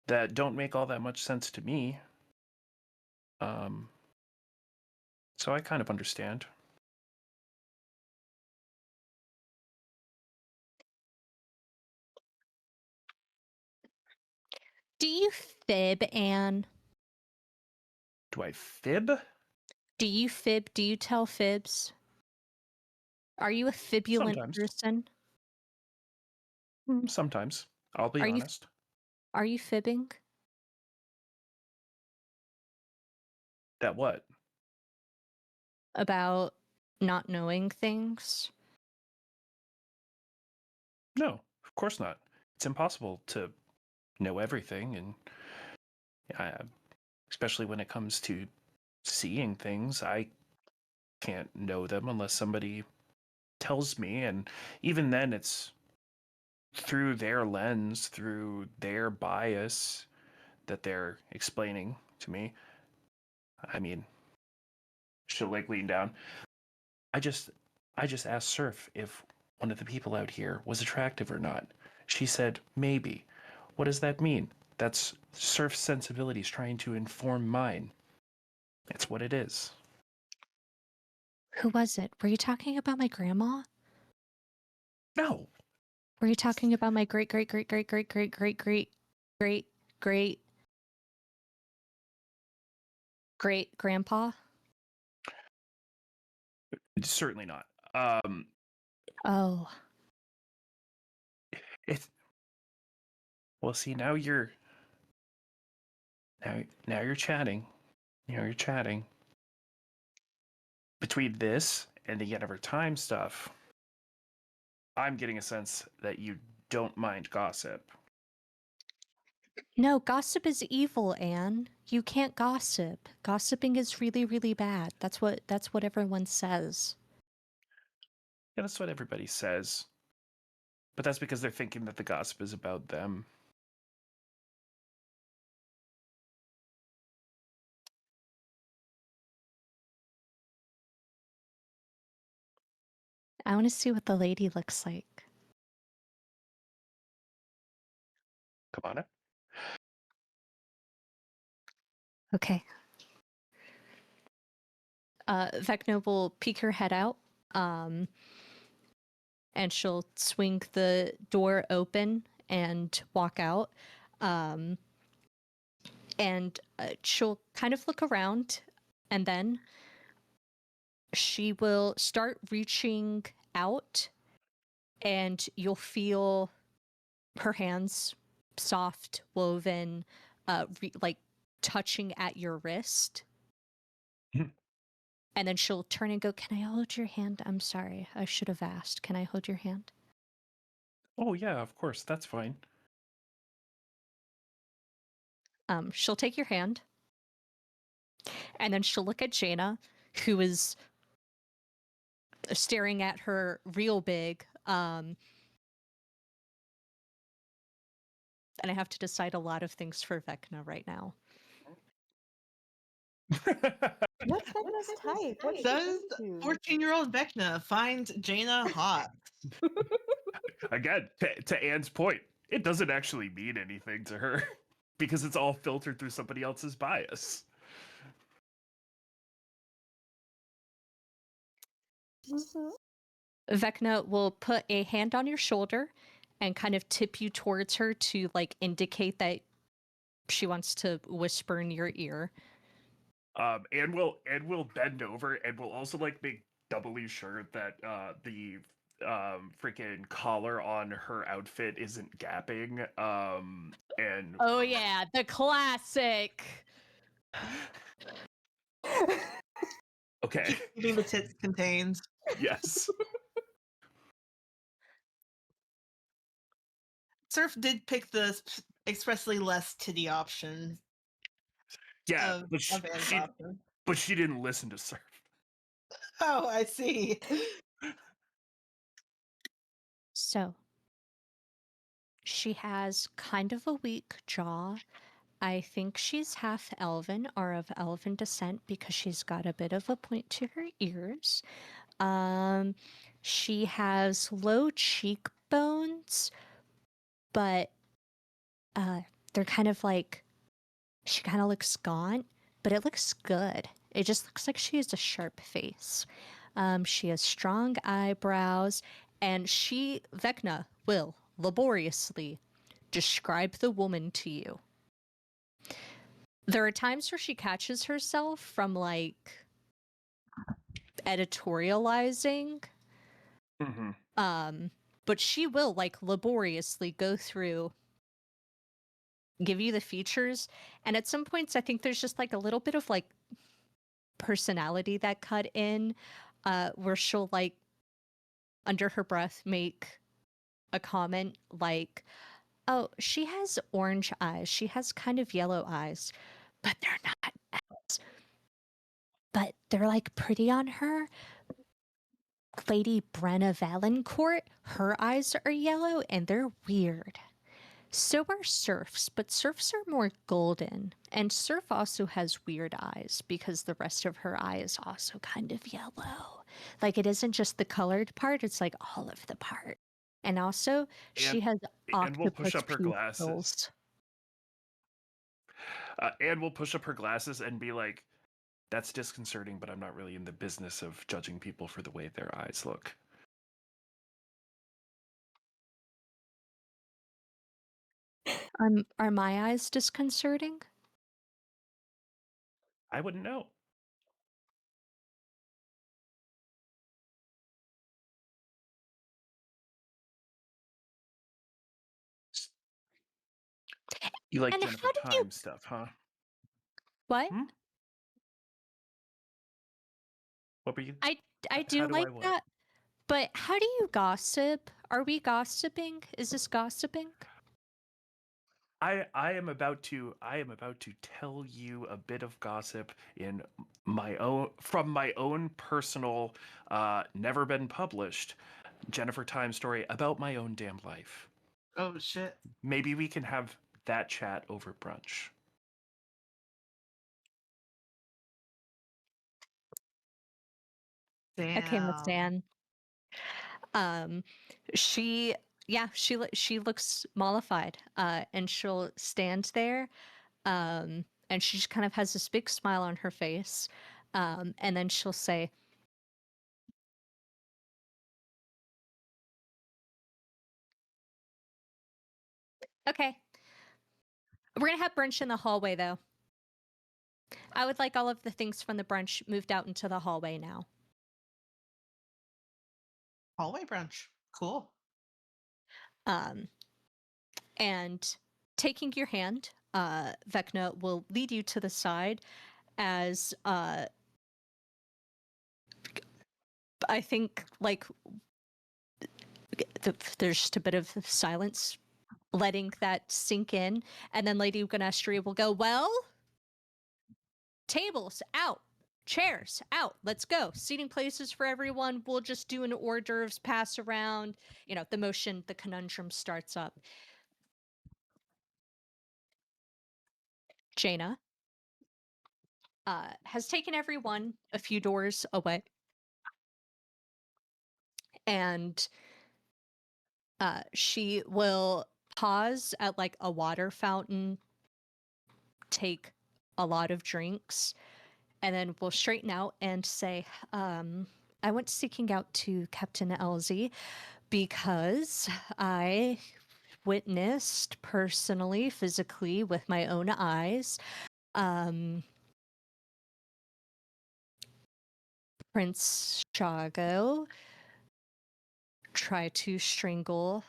that don't make all that much sense to me. So I kind of understand.
Do you fib, Anne?
Do I fib?
Do you fib? Do you tell fibs? Are you a fibulant
Sometimes.
person?
Sometimes. I'll be
Are you
honest.
are you fibbing?
That what?
About not knowing things?
No, of course not. It's impossible to know everything, and especially when it comes to seeing things, I can't know them unless somebody tells me, and even then it's through their lens, through their bias that they're explaining to me. I mean, she'll like lean down. I just asked Surf if one of the people out here was attractive or not. She said maybe. What does that mean? That's Surf's sensibilities trying to inform mine. It's what it is.
Who was it? Were you talking about my grandma?
No.
Were you talking about my great great great great great great great great great great great grandpa?
Certainly not.
Oh,
It's well. See, now you're now you're chatting. You know, you're chatting. Between this and the end of her time stuff, I'm getting a sense that you don't mind gossip.
no, gossip is evil, Anne. You can't gossip. Gossiping is really, really bad. That's what everyone says.
Yeah, that's what everybody says. But that's because they're thinking that the gossip is about them.
I want to see what the lady looks like.
Come on in.
Okay. Vecna will peek her head out, and she'll swing the door open and walk out. And she'll kind of look around, and then she will start reaching out, and you'll feel her hands, soft, woven, like touching at your wrist.
Mhm.
And then she'll turn and go, "Can I hold your hand? I'm sorry. I should have asked. Can I hold your hand?"
Oh, yeah, of course. That's fine.
She'll take your hand, and then she'll look at Jaina, who is staring at her real big. And I have to decide a lot of things for Vecna right now.
What's Vecna's type? What's she
Says
into?
14-year-old Vecna finds Jaina hot.
Again, to Anne's point, it doesn't actually mean anything to her because it's all filtered through somebody else's bias.
Mhm.
Vecna will put a hand on your shoulder and kind of tip you towards her to like indicate that she wants to whisper in your ear.
And we'll bend over and we'll also like make doubly sure that the freaking collar on her outfit isn't gapping. And
Oh yeah, the classic.
okay,
Keeping the tits contained.
yes.
Surf did pick the expressly less titty option.
Yeah,
of,
but
of Anne's option.
she didn't listen to Surf.
Oh, I see.
So she has kind of a weak jaw. I think she's half elven or of elven descent because she's got a bit of a point to her ears. She has low cheekbones, but they're kind of like, she kind of looks gaunt, but it looks good. It just looks like she has a sharp face. She has strong eyebrows, and Vecna, will laboriously describe the woman to you. There are times where she catches herself from like editorializing, but she will like laboriously go through, give you the features, and at some points I think there's just like a little bit of like personality that cut in, where she'll like under her breath make a comment like, oh, she has orange eyes, she has kind of yellow eyes, but they're not as, but they're like pretty on her. Lady Brenna Valancourt, her eyes are yellow and they're weird. So are Surf's, but Surf's are more golden. And Surf also has weird eyes because the rest of her eye is also kind of yellow. Like, it isn't just the colored part, it's like all of the part. And also, she has
And we'll push
octopus
up her glasses.
pupils.
And we'll push up her glasses and be like, that's disconcerting, but I'm not really in the business of judging people for the way their eyes look.
Are my eyes disconcerting?
I wouldn't know. You like
And
Jennifer
how do you...
Time stuff, huh?
What?
Hmm? What were you?
I
How
do
do I
like
what?
that. But how do you gossip? Are we gossiping? Is this gossiping?
I am about to tell you a bit of gossip in from my own personal, never been published Jennifer Time story about my own damn life.
Oh shit.
Maybe we can have that chat over brunch.
Damn.
Okay, Miss Dan. She, yeah, she looks mollified, and she'll stand there, and she just kind of has this big smile on her face, and then she'll say, "Okay, we're gonna have brunch in the hallway, though. I would like all of the things from the brunch moved out into the hallway now."
Hallway brunch. Cool.
And taking your hand, Vecna will lead you to the side as I think like there's just a bit of silence, letting that sink in, and then Lady Ganestri will go, "Well, tables out, chairs out, let's go. Seating places for everyone. We'll just do an hors d'oeuvres pass around." You know, the conundrum starts up. Jaina has taken everyone a few doors away, and she will pause at like a water fountain, take a lot of drinks, and then we'll straighten out and say, I went seeking out to Captain Elsie because I witnessed personally, physically, with my own eyes, Prince Shago try to strangle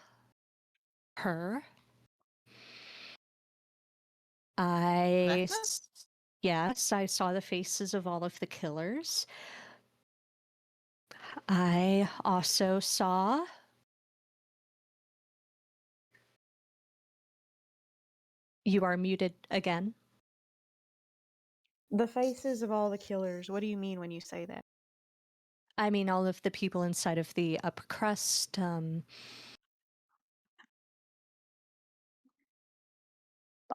her.
Vecna?
Yes, I saw the faces of all of the killers. I also saw you are muted again.
The faces of all the killers. What do you mean when you say that?
I mean, all of the people inside of the upper crust.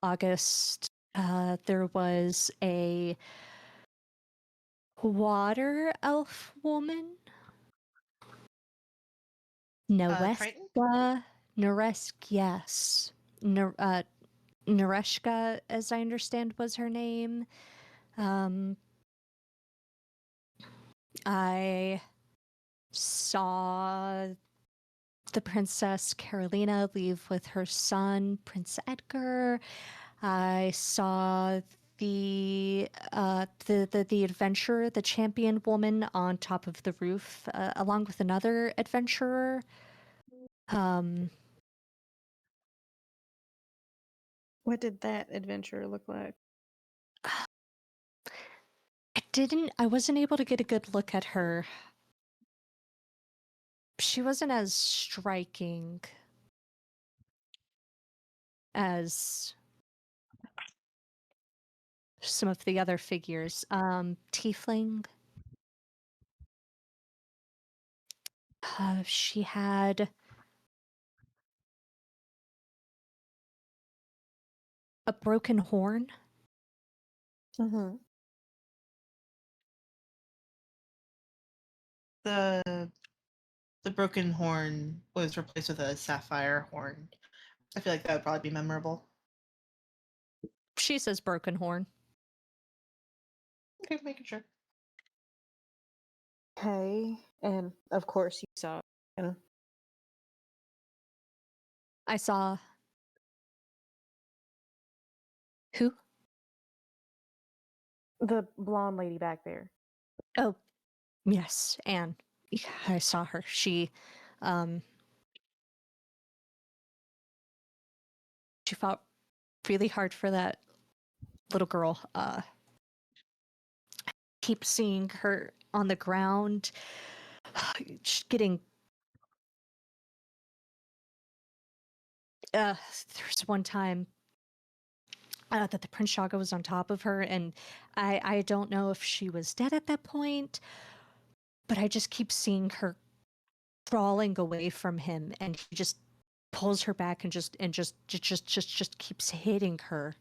August, there was a water elf woman.
Triton?
Noresk, yes. Nareshka, as I understand, was her name. I saw the Princess Carolina leave with her son, Prince Edgar. I saw the adventurer, the champion woman on top of the roof, along with another adventurer.
What did that adventure look like?
I wasn't able to get a good look at her. She wasn't as striking as some of the other figures. Tiefling. She had a broken horn.
Mm-hmm.
The broken horn was replaced with a sapphire horn. I feel like that would probably be memorable.
She says broken horn.
Okay, making sure.
Okay, and of course you saw. And
I saw. Who?
the blonde lady back there.
Oh, yes, Anne. Yeah, I saw her. She fought really hard for that little girl. Keep seeing her on the ground, just getting. There's one time that the Prince Shaga was on top of her, and I don't know if she was dead at that point, but I just keep seeing her crawling away from him, and he just pulls her back and just keeps hitting her.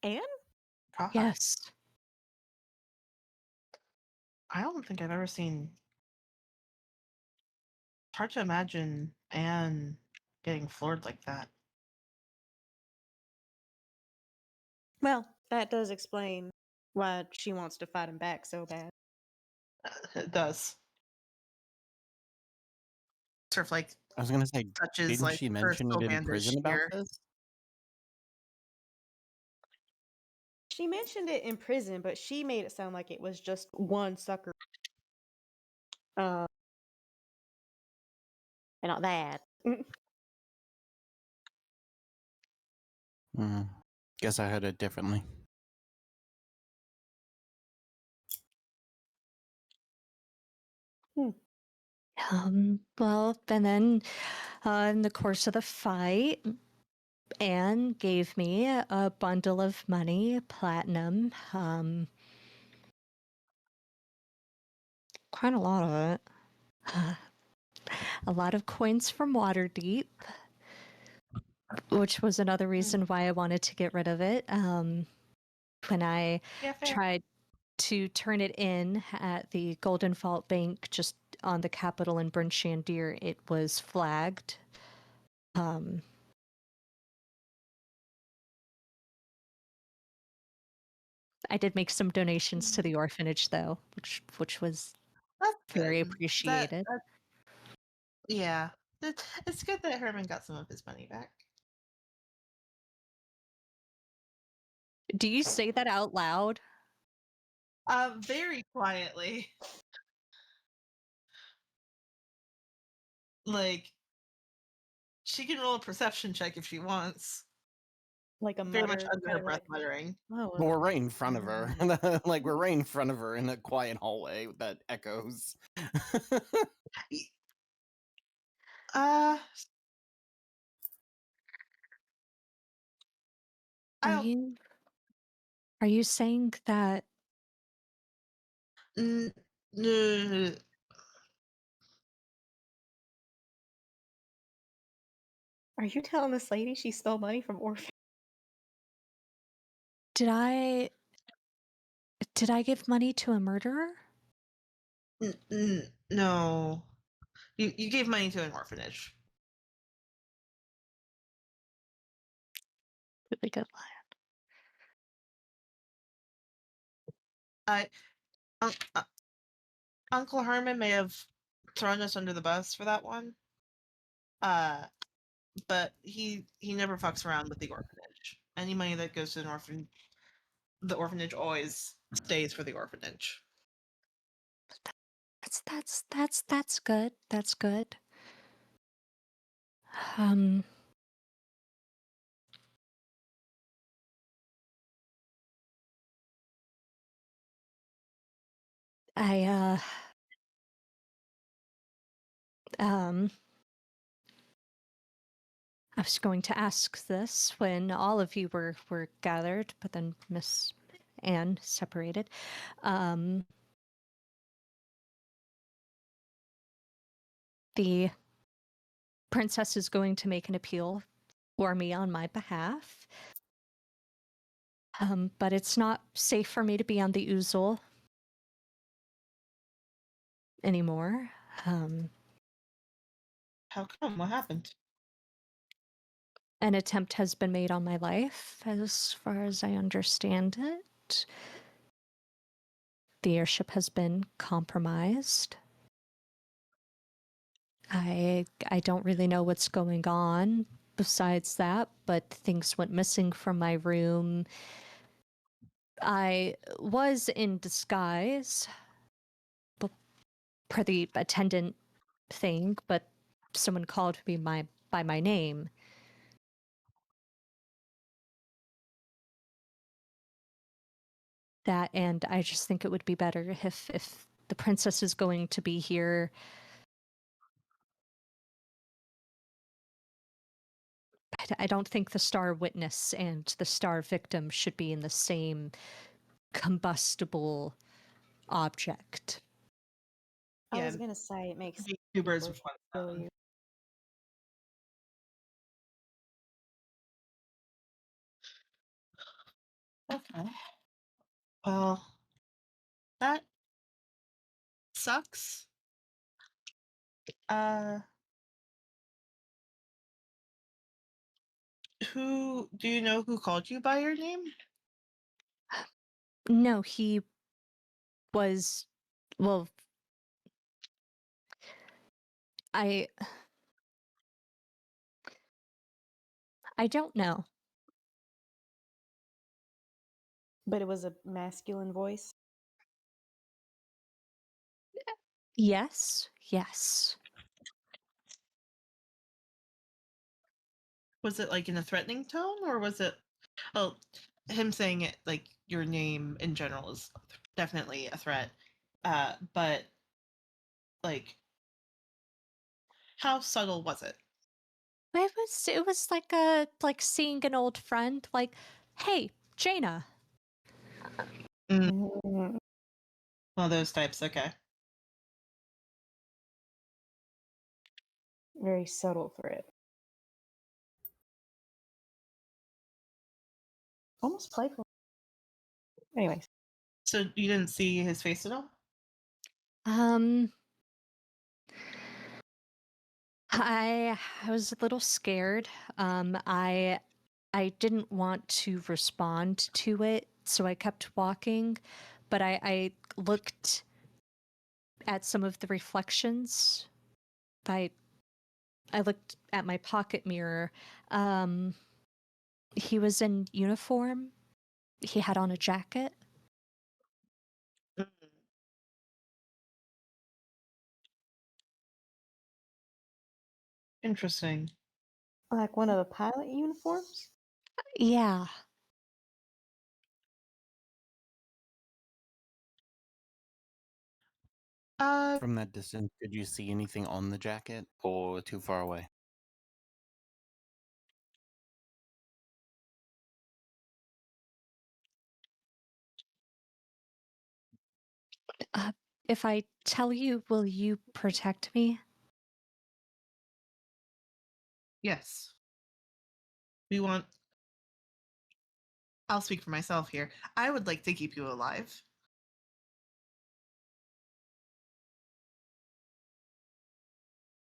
Anne?
God,
Yes.
I don't think I've ever seen. It's hard to imagine Anne getting floored like that.
Well, that does explain why she wants to fight him back so bad.
It does. Sort of like
I was gonna say,
touches
didn't
like
she
her
mention
still
it in
bandaged
prison about
here.
this?
She mentioned it in prison, but she made it sound like it was just one sucker. And not that.
Hmm. Guess I heard it differently.
Well, and then in the course of the fight, Anne gave me a bundle of money, platinum, quite a lot of it. A lot of coins from Waterdeep, which was another reason why I wanted to get rid of it. When I
Yeah, fair.
tried to turn it in at the Golden Vault Bank just on the Capitol in Bryn Shandir, it was flagged. I did make some donations to the orphanage, though, which was
That's
very
good.
appreciated.
Yeah. It's good that Herman got some of his money back.
Do you say that out loud?
Very quietly. Like, she can roll a perception check if she wants.
Like a
Very much
mutter,
under
kind
her
of
breath
like,
muttering.
oh,
But we're right in front of her. Like, we're right in front of her in a quiet hallway that echoes.
Uh,
Are
I don't.
you Are you saying that
N- n-
Are you telling this lady she stole money from orphans?
did I give money to a murderer?
no. You gave money to an orphanage.
Really good line.
I Uncle Herman may have thrown us under the bus for that one. But he never fucks around with the orphanage. Any money that goes to the orphanage always stays for the orphanage.
That's good. That's good. Um I I was going to ask this when all of you were gathered, but then Miss Anne separated. The princess is going to make an appeal for me on my behalf. But it's not safe for me to be on the oozle anymore.
How come? What happened?
An attempt has been made on my life, as far as I understand it. The airship has been compromised. I don't really know what's going on besides that, but things went missing from my room. I was in disguise per the attendant thing, but someone called me by my name. That, and I just think it would be better if the princess is going to be here. I don't think the star witness and the star victim should be in the same combustible object.
I was
Yeah,
gonna say it makes
be two birds
people
with one
kill
stone.
you.
Okay. Well, that sucks. Who do you know who called you by your name?
No, he was, well, I don't know.
But it was a masculine voice.
Yes, yes.
Was it like in a threatening tone, or was it? Oh, him saying it like your name in general is definitely a threat. But like, how subtle was it?
It was like seeing an old friend, like, hey, Jaina.
Mm,
One of those types. Okay.
very subtle threat. Almost playful. Anyways,
So you didn't see his face at all?
Um, I was a little scared. I didn't want to respond to it, so I kept walking, but I looked at some of the reflections. I I looked at my pocket mirror. Um, he was in uniform. He had on a jacket.
Mm. Interesting.
like one of the pilot uniforms.
Yeah.
From that distance, did you see anything on the jacket or too far away?
If I tell you, will you protect me?
Yes. We want. I'll speak for myself here. I would like to keep you alive.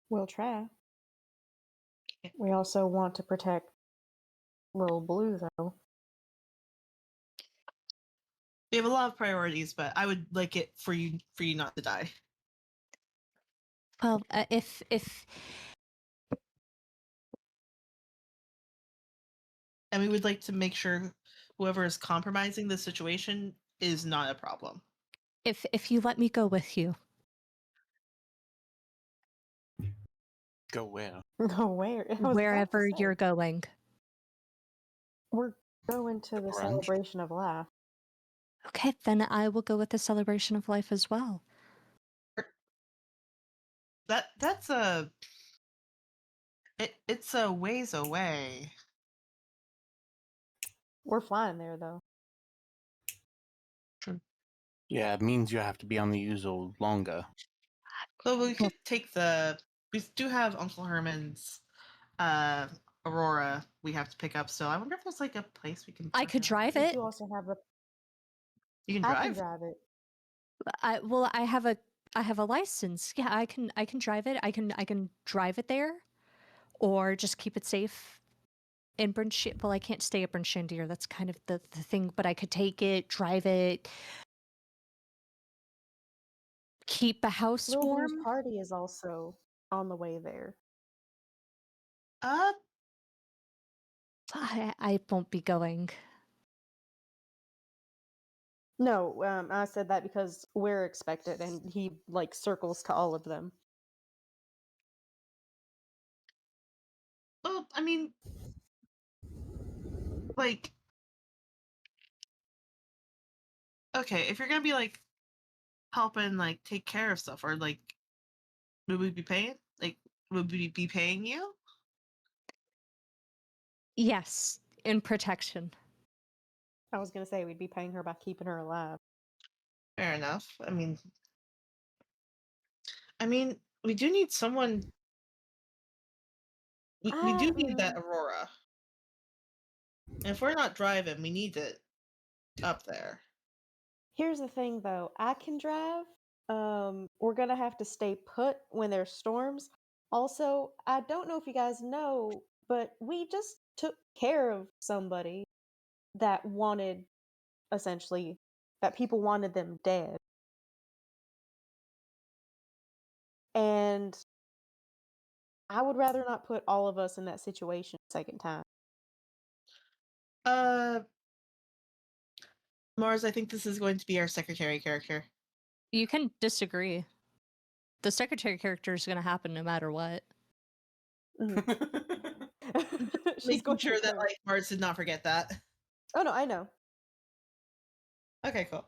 We'll try.
Yeah.
We also want to protect little Blue, though.
We have a lot of priorities, but I would like it for you not to die.
Well, if
And we would like to make sure whoever is compromising the situation is not a problem.
if you let me go with you,
Go where?
No, where? I was about to
wherever
say.
you're going.
We're going to the
Brunch?
celebration of life.
Okay, then I will go with the celebration of life as well.
That's a. It's a ways away.
We're flying there, though.
Yeah, it means you have to be on the usual longer.
But we could take the. We do have Uncle Herman's Aurora we have to pick up still. I wonder if there's like a place we can.
I
park
could
it.
drive
We
it.
do also have the.
You can
I
drive.
can drive it.
I have a license. Yeah, I can drive it. I can drive it there, or just keep it safe in Brunch. Well, I can't stay at Brunchandier. That's kind of the thing. But I could take it, drive it, keep the house
Little Blue's
warm.
party is also on the way there.
Uh,
I won't be going.
No, I said that because we're expected, and he like circles to all of them.
well, I mean, like, okay, if you're gonna be like helping, like, take care of stuff, or like, would we be paying? Like, would we be paying you?
Yes, in protection.
I was gonna say we'd be paying her by keeping her alive.
Fair enough. I mean, we do need someone. We do need that Aurora. And if we're not driving, we need it up there.
Here's the thing, though. I can drive. We're gonna have to stay put when there's storms. Also, I don't know if you guys know, but we just took care of somebody that wanted, essentially, that people wanted them dead. And I would rather not put all of us in that situation a second time.
Uh, Mars, I think this is going to be our secretary character.
You can disagree. The secretary character is going to happen no matter what.
She's
Making
going
sure
to
that
occur.
like Mars did not forget that.
Oh no, I know.
Okay, cool.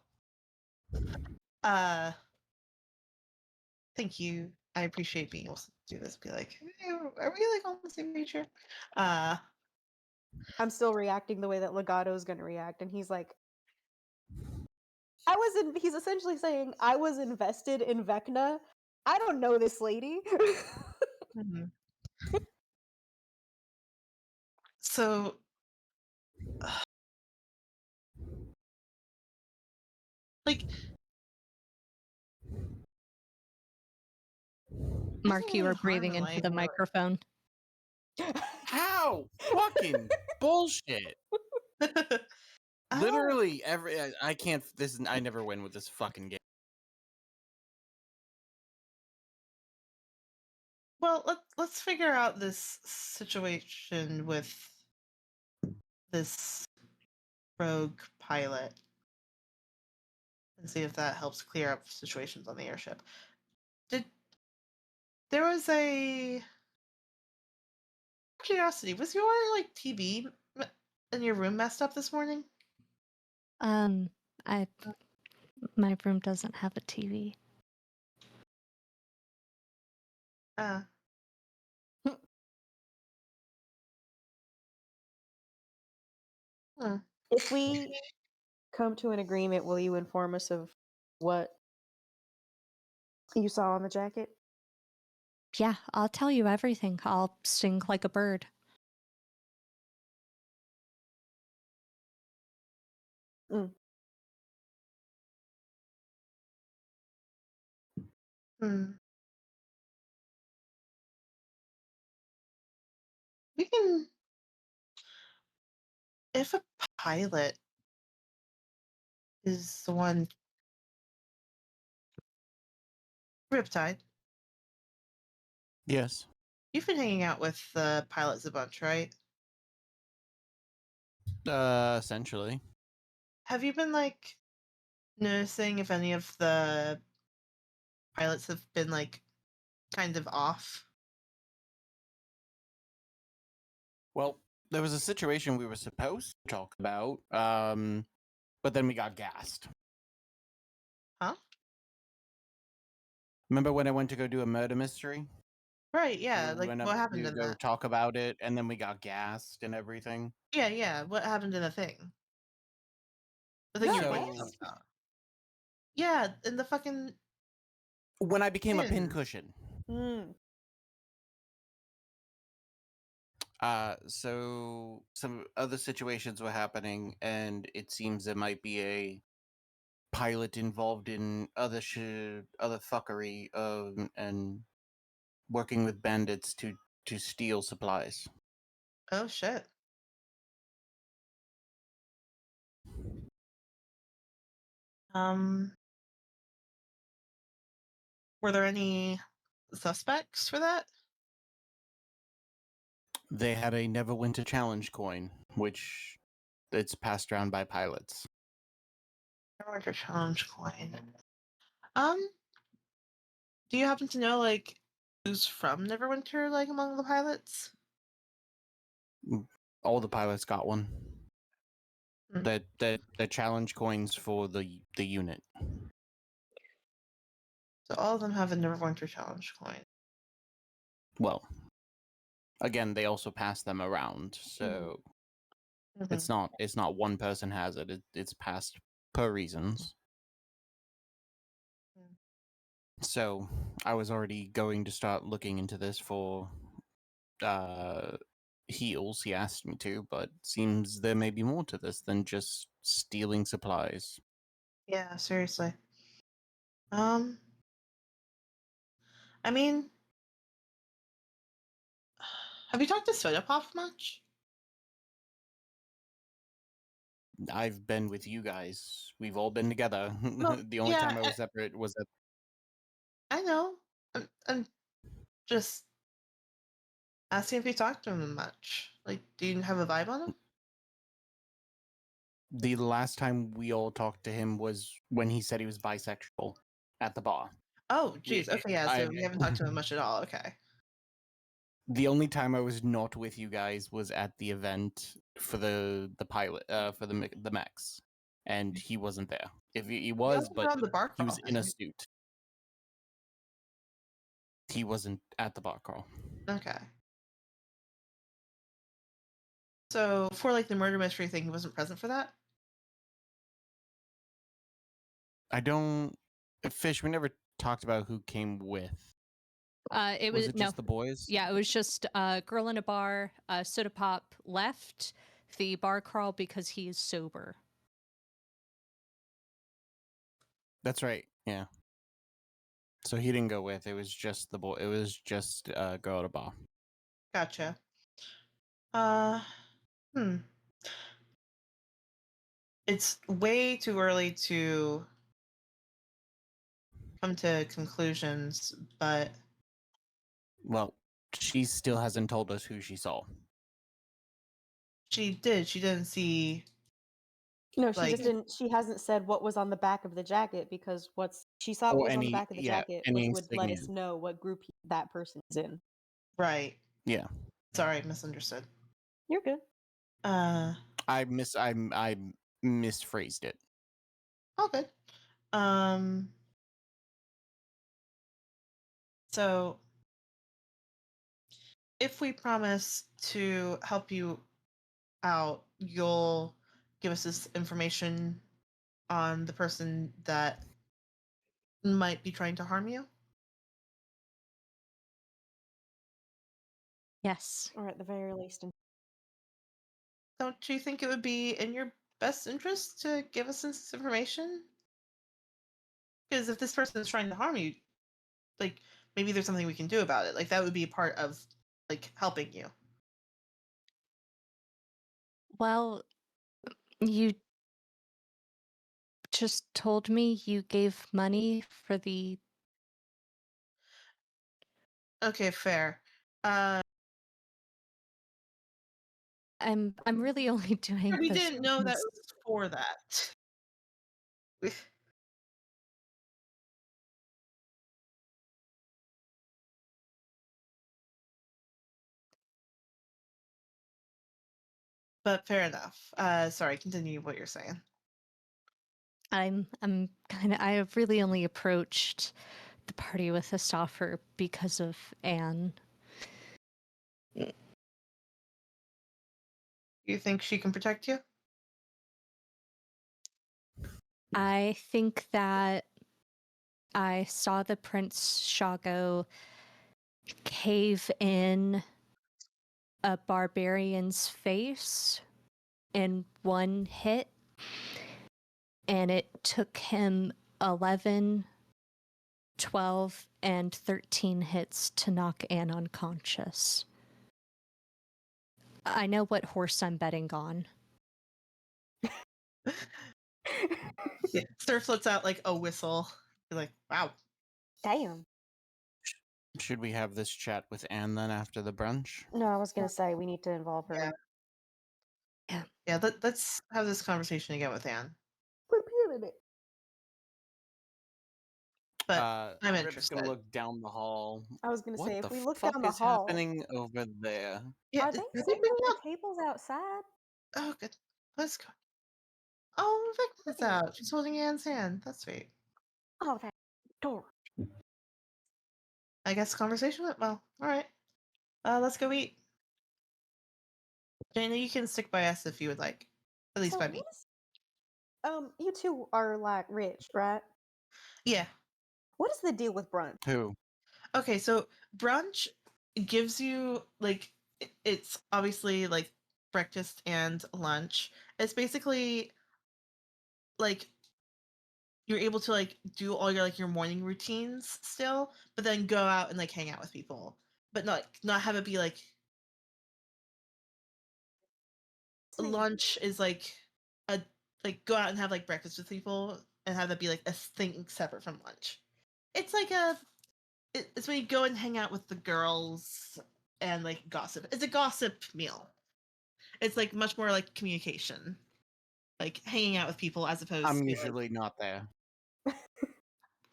Uh, thank you. I appreciate being able to do this. Be like, hey, are we like on the same page here?
I'm still reacting the way that Legato is going to react, and he's like, he's essentially saying, I was invested in Vecna. I don't know this lady.
mhm. So, like,
Mark,
doesn't
you
really
are
harm
breathing
in
into
life,
the
or
microphone.
How? Fucking bullshit.
I don't-
Literally every I can't this is I never win with this fucking game.
Well, let's figure out this situation with this rogue pilot and see if that helps clear up situations on the airship. Did there was a curiosity? Was your like TV in your room messed up this morning?
I my room doesn't have a TV.
Uh, huh.
If we come to an agreement, will you inform us of what You saw on the jacket?
Yeah, I'll tell you everything. I'll sing like a bird.
Mm.
Hmm. We can, if a pilot is the one. Riptide,
Yes.
you've been hanging out with the pilots a bunch, right?
Essentially.
Have you been like noticing if any of the pilots have been like kind of off?
Well, there was a situation we were supposed to talk about, but then we got gassed.
Huh?
Remember when I went to go do a murder mystery?
Right, yeah.
We
Like
went up
what happened
to
in
go
that?
talk about it, and then we got gassed and everything.
Yeah, yeah. What happened in the thing? The thing
Yeah,
you were
So-
going to talk about. Yeah, in the fucking
When I became a
Pin.
pincushion,
Mm.
so some other situations were happening, and it seems there might be a pilot involved in other fuckery, and working with bandits to steal supplies.
Oh shit. Um, were there any suspects for that?
They had a Neverwinter challenge coin, which it's passed around by pilots.
Neverwinter challenge coin. Um, do you happen to know like who's from Neverwinter, like among the pilots?
All the pilots got one.
Hmm.
The challenge coins for the unit.
So all of them have a Neverwinter challenge coin.
Well, again, they also pass them around, so
Mhm.
it's not one person has it. It's passed per reasons.
Mm.
So I was already going to start looking into this for heals. He asked me to, but seems there may be more to this than just stealing supplies.
Yeah, seriously. Um, I mean, have you talked to Soda Pop much?
I've been with you guys. We've all been together.
Well,
The only
yeah,
time I was separate was at
I know. I'm just asking if you talked to him much. Like, do you have a vibe on him?
the last time we all talked to him was when he said he was bisexual at the bar.
Oh,
Yeah,
geez. Okay, yeah.
I-
So we haven't talked to him much at all. Okay.
The only time I was not with you guys was at the event for the pilot for the mechs, and he wasn't there. If he
We
was,
also
but
found the bar
he was
crawl
in a
thing.
suit. He wasn't at the bar crawl.
Okay. So for like the murder mystery thing, he wasn't present for that.
I don't. Fish. We never talked about who came with.
It
Was
was
it
no.
just the boys?
Yeah, it was just a girl in a bar. Soda Pop left the bar crawl because he is sober.
That's right. Yeah. So he didn't go with. It was just the boy. It was just girl at a bar.
Gotcha. Uh, hmm. It's way too early to come to conclusions, but
Well, she still hasn't told us who she saw.
she did. She didn't see.
No, she
Like-
just didn't. She hasn't said what was on the back of the jacket because what's she saw
Or
what was on the
any-
back of the
yeah,
jacket
any
would let us
insignia.
know what group that person is in.
Right.
Yeah.
Sorry, misunderstood.
You're good.
I misphrased it.
All good. So if we promise to help you out, you'll give us this information on the person that might be trying to harm you?
Yes.
Or at the very least,
Don't you think it would be in your best interest to give us this information? Because if this person is trying to harm you, like maybe there's something we can do about it. Like that would be part of like helping you.
Well, you just told me you gave money for the.
Okay, fair.
I'm really only doing
We
this
didn't know that
because-
was for that. But fair enough. Sorry, continue what you're saying.
I'm kind of I have really only approached the party with this offer because of Anne.
You think she can protect you?
I think that I saw the Prince Shago cave in a barbarian's face in one hit, and it took him 11, 12, and 13 hits to knock Anne unconscious. I know what horse I'm betting on.
Yeah. Surf lets out like a whistle. You're like, wow.
damn.
Should we have this chat with Anne then after the brunch?
No, I was gonna say we need to involve her.
Yeah, let's have this conversation again with Anne.
Repeated it.
But I'm
Rip's
interested.
gonna look down the hall.
I was gonna
What
say
the
if we look
fuck
down the
is
hall,
happening over there?
Yeah,
are they
are they
setting
bringing
up
up?
their tables outside?
Oh, good. Let's go. Oh, Victor's out. She's holding Anne's hand. That's sweet.
Oh, that door.
I guess conversation went well. All right. Let's go eat. Jana, you can stick by us if you would like. At least
So
by me.
what is, you two are like rich, right?
Yeah.
What is the deal with brunch?
Who?
Okay, so brunch gives you like it's obviously like breakfast and lunch. It's basically like you're able to like do all your like your morning routines still, but then go out and like hang out with people. But not have it be like
Same.
lunch is like a like go out and have like breakfast with people and have that be like a thing separate from lunch. It's like it's when you go and hang out with the girls and like gossip. It's a gossip meal. It's like much more like communication, like hanging out with people as opposed
I'm
to like,
usually not there.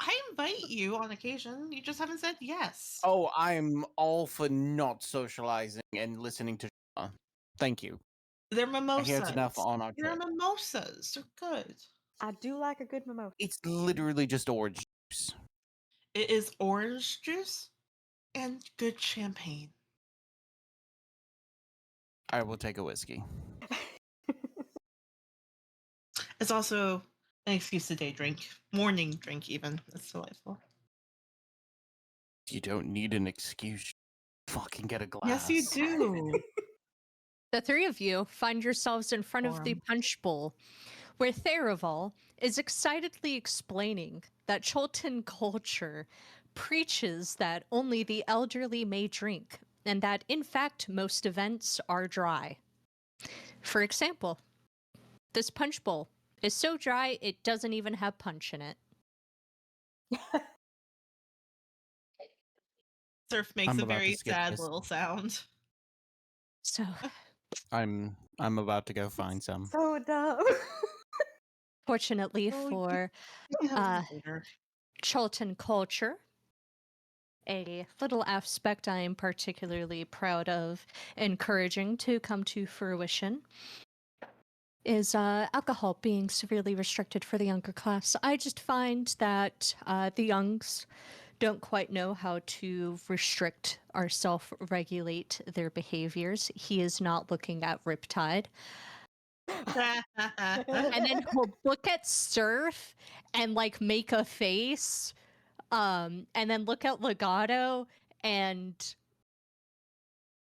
I invite you on occasion. You just haven't said yes.
Oh, I'm all for not socializing and listening to. Thank you.
They're
I
mimosas.
hear it's enough on our
They're
trip.
mimosas. They're good.
I do like a good mimosa.
It's literally just orange juice.
It is orange juice and good champagne.
I will take a whiskey.
It's also an excuse to day drink, morning drink even. It's delightful.
You don't need an excuse. Fucking get a glass.
Yes, you do.
The three of you find yourselves in front of the
Forum.
punch bowl, where Theraval is excitedly explaining that Cholton culture preaches that only the elderly may drink, and that in fact most events are dry. For example, this punch bowl is so dry it doesn't even have punch in it.
Surf makes
I'm
a
about to
very
skip
sad
this.
little sound.
So,
I'm about to go find some.
So dumb.
fortunately
Oh,
for
You can have it later.
Cholton culture, a little aspect I am particularly proud of encouraging to come to fruition is alcohol being severely restricted for the younger class. I just find that the youngs don't quite know how to restrict or self-regulate their behaviors. He is not looking at Riptide. And then he'll look at Surf and like make a face, and then look at Legato and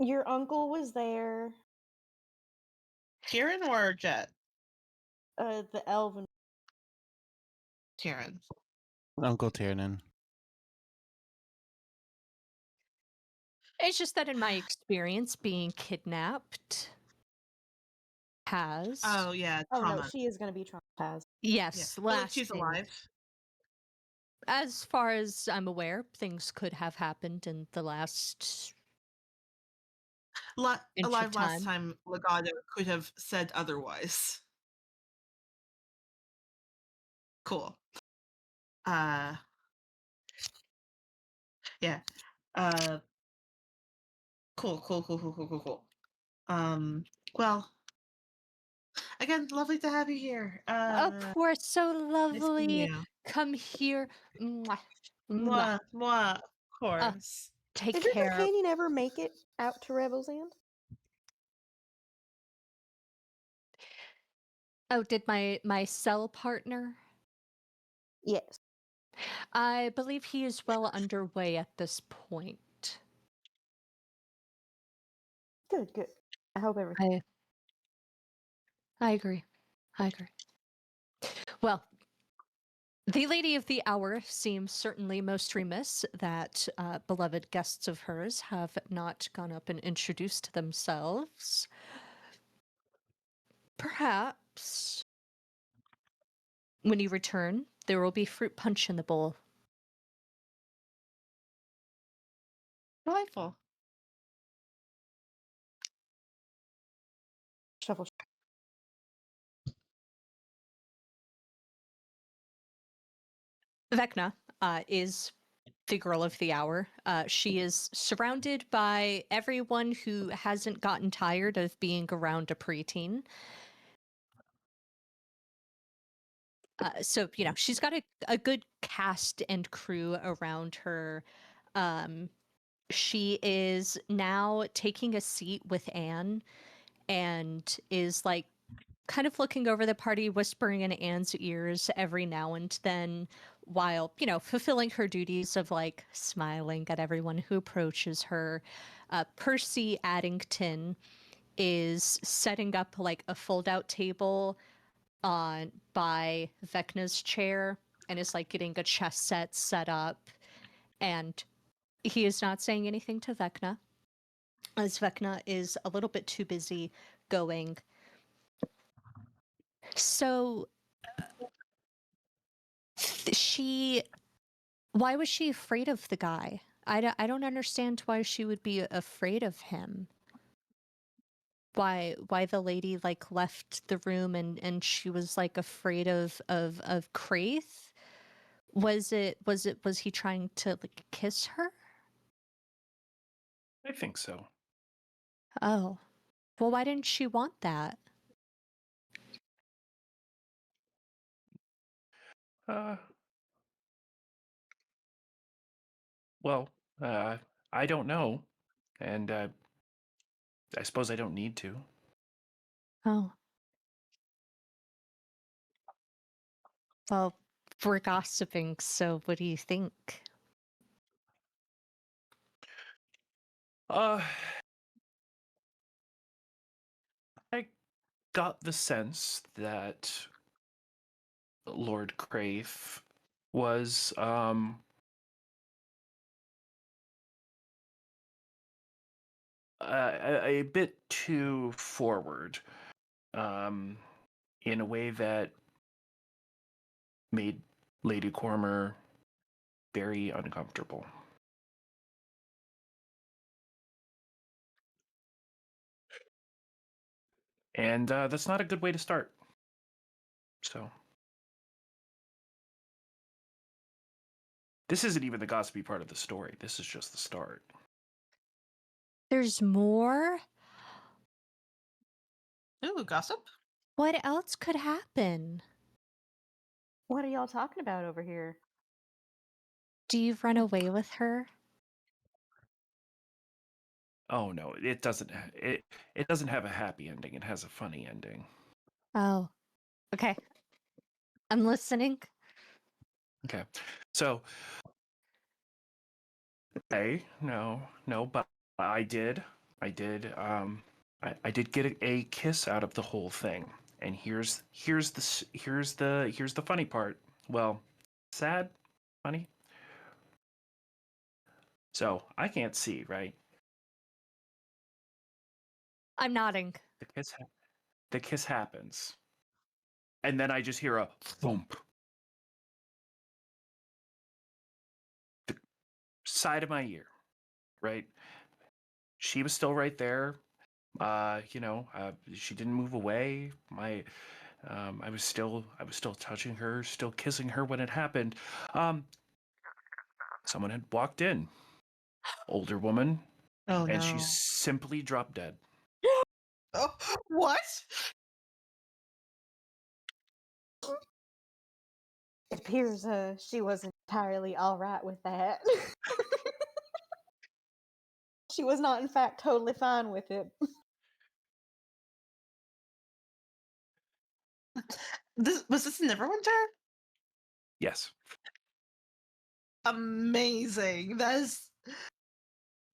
Your uncle was there.
Kieran or Jet?
The elven.
Kieran.
Uncle Tiernan.
It's just that in my experience, being kidnapped has
Oh yeah,
Oh no,
trauma.
she is going to be traumatized.
Yeah.
yes,
But, like, she's
lasting.
alive.
As far as I'm aware, things could have happened in the last inch of
Alive last
time.
time Legato could have said otherwise. Cool. Yeah. Cool. Well, again, lovely to have you here.
Of course, so
Nice meeting
lovely.
you.
Come here. Mwah, mwah.
Mwah, mwah, of course.
Take
Did your
care.
companion ever make it out to Revel's End?
Oh, did my cell partner?
Yes.
I believe he is well underway at this point.
Good, good. I hope everything.
I agree. I agree. Well, the lady of the hour seems certainly most remiss that beloved guests of hers have not gone up and introduced themselves. Perhaps when you return, there will be fruit punch in the bowl.
Delightful.
Shuffle.
Vecna is the girl of the hour. She is surrounded by everyone who hasn't gotten tired of being around a preteen. So, you know, she's got a good cast and crew around her. She is now taking a seat with Anne and is like kind of looking over the party, whispering in Anne's ears every now and then, while, you know, fulfilling her duties of like smiling at everyone who approaches her. Percy Addington is setting up like a fold out table on by Vecna's chair and is like getting a chess set up, and he is not saying anything to Vecna, as Vecna is a little bit too busy going. So why was she afraid of the guy? I don't understand why she would be afraid of him. Why the lady like left the room and she was like afraid of Kraith? Was he trying to like kiss her?
I think so.
Oh. Well, why didn't she want that?
Uh, well, I don't know, and I suppose I don't need to.
Oh. Well, we're gossiping, so what do you think?
Uh, I got the sense that Lord Crave was a bit too forward, um, in a way that made Lady Cormer very uncomfortable. And that's not a good way to start. So, this isn't even the gossipy part of the story. This is just the start.
There's more?
Ooh, gossip?
What else could happen?
What are y'all talking about over here?
Do you run away with her?
Oh no, it doesn't. It doesn't have a happy ending. It has a funny ending.
Oh. Okay. I'm listening.
Okay, so no, but I did. I did. I did get a kiss out of the whole thing, and here's the funny part. Well, sad, funny. So I can't see, right?
I'm nodding.
The kiss happens, and then I just hear a thump. The side of my ear, right? She was still right there. She didn't move away. I was still touching her, still kissing her when it happened. Um, Someone had walked in, older woman,
Oh
and she
no.
simply dropped dead.
Oh, what?
It appears she wasn't entirely all right with that. She was not, in fact, totally fine with it.
Was this Neverwinter?
Yes.
Amazing. That is.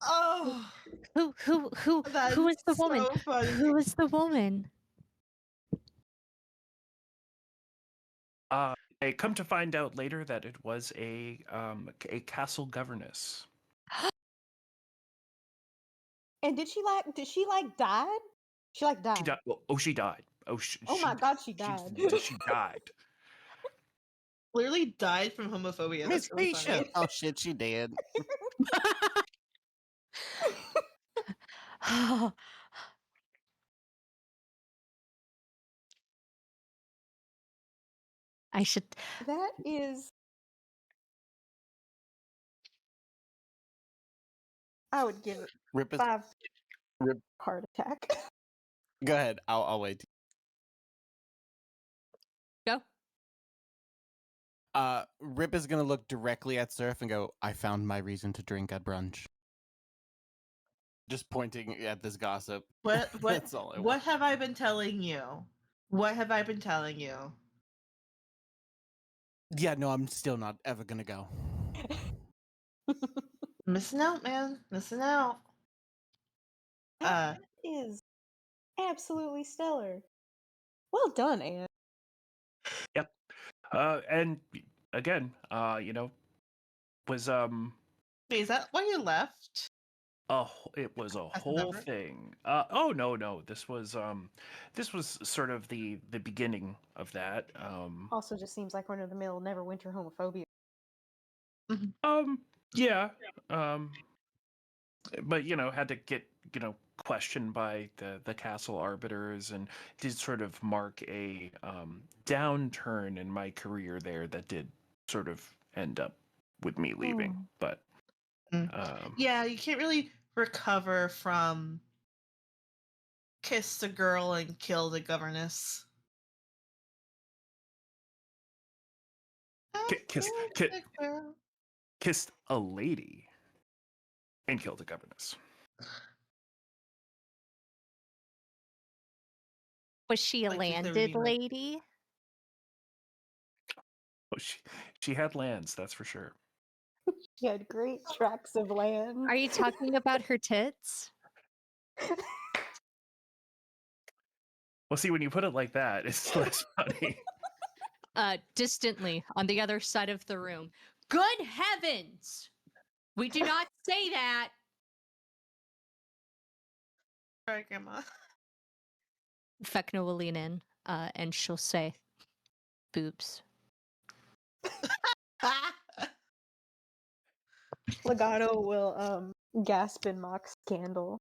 Oh, that
Who
is
is the woman?
so funny.
Who is the woman?
I come to find out later that it was a castle governess.
And did she died? She
She
died.
died. Oh, she died.
Oh my god, she died.
She died.
Clearly died from homophobia.
Miss
That's really
Risha.
funny.
Oh shit, she did.
I should.
That is. I would give it
Rip is
5
Rip.
heart attack.
Go ahead. I'll wait.
Go.
Rip is gonna look directly at Surf and go, "I found my reason to drink at brunch." Just pointing at this gossip.
What
That's all I
what
want.
have I been telling you? What have I been telling you?
Yeah, no, I'm still not ever gonna go.
Missing out, man. Missing out.
That is absolutely stellar. Well done, Anne.
Yep. And again, was
Wait, is that why you left?
it was a
As a
whole
member?
thing. Oh no, this was sort of the beginning of that.
Also, just seems like run of the mill Neverwinter homophobia.
Yeah. Um, but had to get questioned by the castle arbiters, and did sort of mark a downturn in my career there that did sort of end up with me leaving.
Mm.
But
Mm. Yeah, you can't really recover from kiss a girl and kill the governess.
ki- kiss, ki- kissed a lady and killed a governess.
Was she a
Like, is there
landed
any, like-
lady?
Oh, she had lands, that's for sure.
She had great tracts of land.
Are you talking about her tits?
Well, see, when you put it like that, it's less funny.
Distantly on the other side of the room. Good heavens! We do not say that.
Sorry, Grandma.
Fekna will lean in, and she'll say, "Boobs."
Legato will gasp in mock scandal.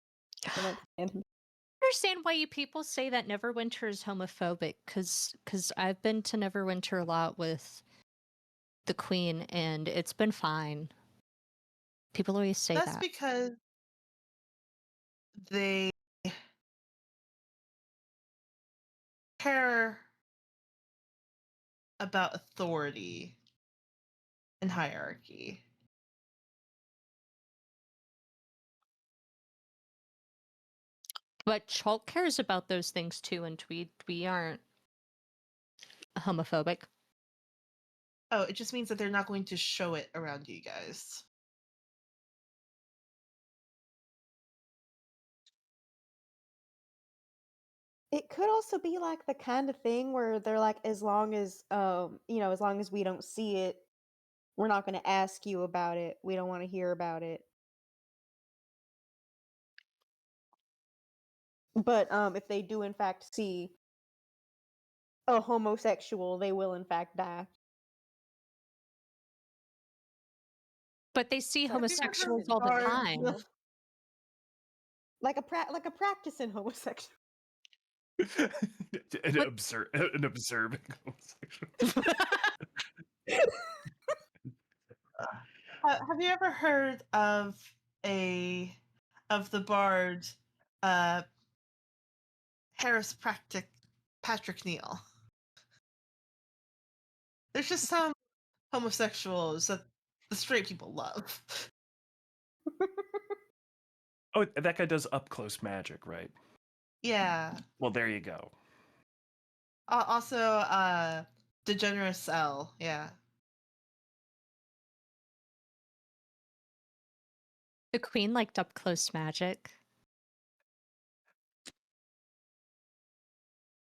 And
I understand why you people say that Neverwinter is homophobic, because I've been to Neverwinter a lot with the Queen, and it's been fine. People always say
That's
that.
because they care about authority and hierarchy.
But Chalk cares about those things too, and we aren't homophobic.
Oh, it just means that they're not going to show it around you guys.
It could also be like the kind of thing where they're like, as long as as long as we don't see it, we're not going to ask you about it. We don't want to hear about it. But if they do in fact see a homosexual, they will in fact die.
But they see
So have you ever heard
homosexuals
of
all the
Guard
time.
will-
like a practice in homosexual.
an observing homosexual.
Have you ever heard of the bard Harris Patrick Neal? There's just some homosexuals that the straight people love.
Oh, that guy does up close magic, right?
Yeah.
Well, there you go.
Also, Degenerous L. Yeah.
The queen liked up close magic.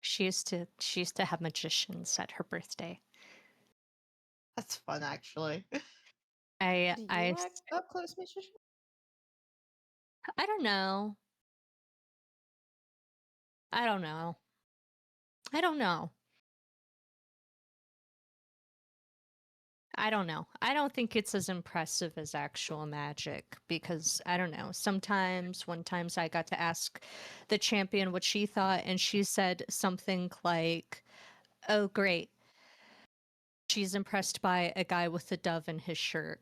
She used to have magicians at her birthday.
That's fun, actually.
I
Do you
I
like up close magician?
I don't know. I don't know. I don't know. I don't know. I don't think it's as impressive as actual magic because I don't know. One times I got to ask the champion what she thought, and she said something like, "Oh, great. She's impressed by a guy with a dove in his shirt."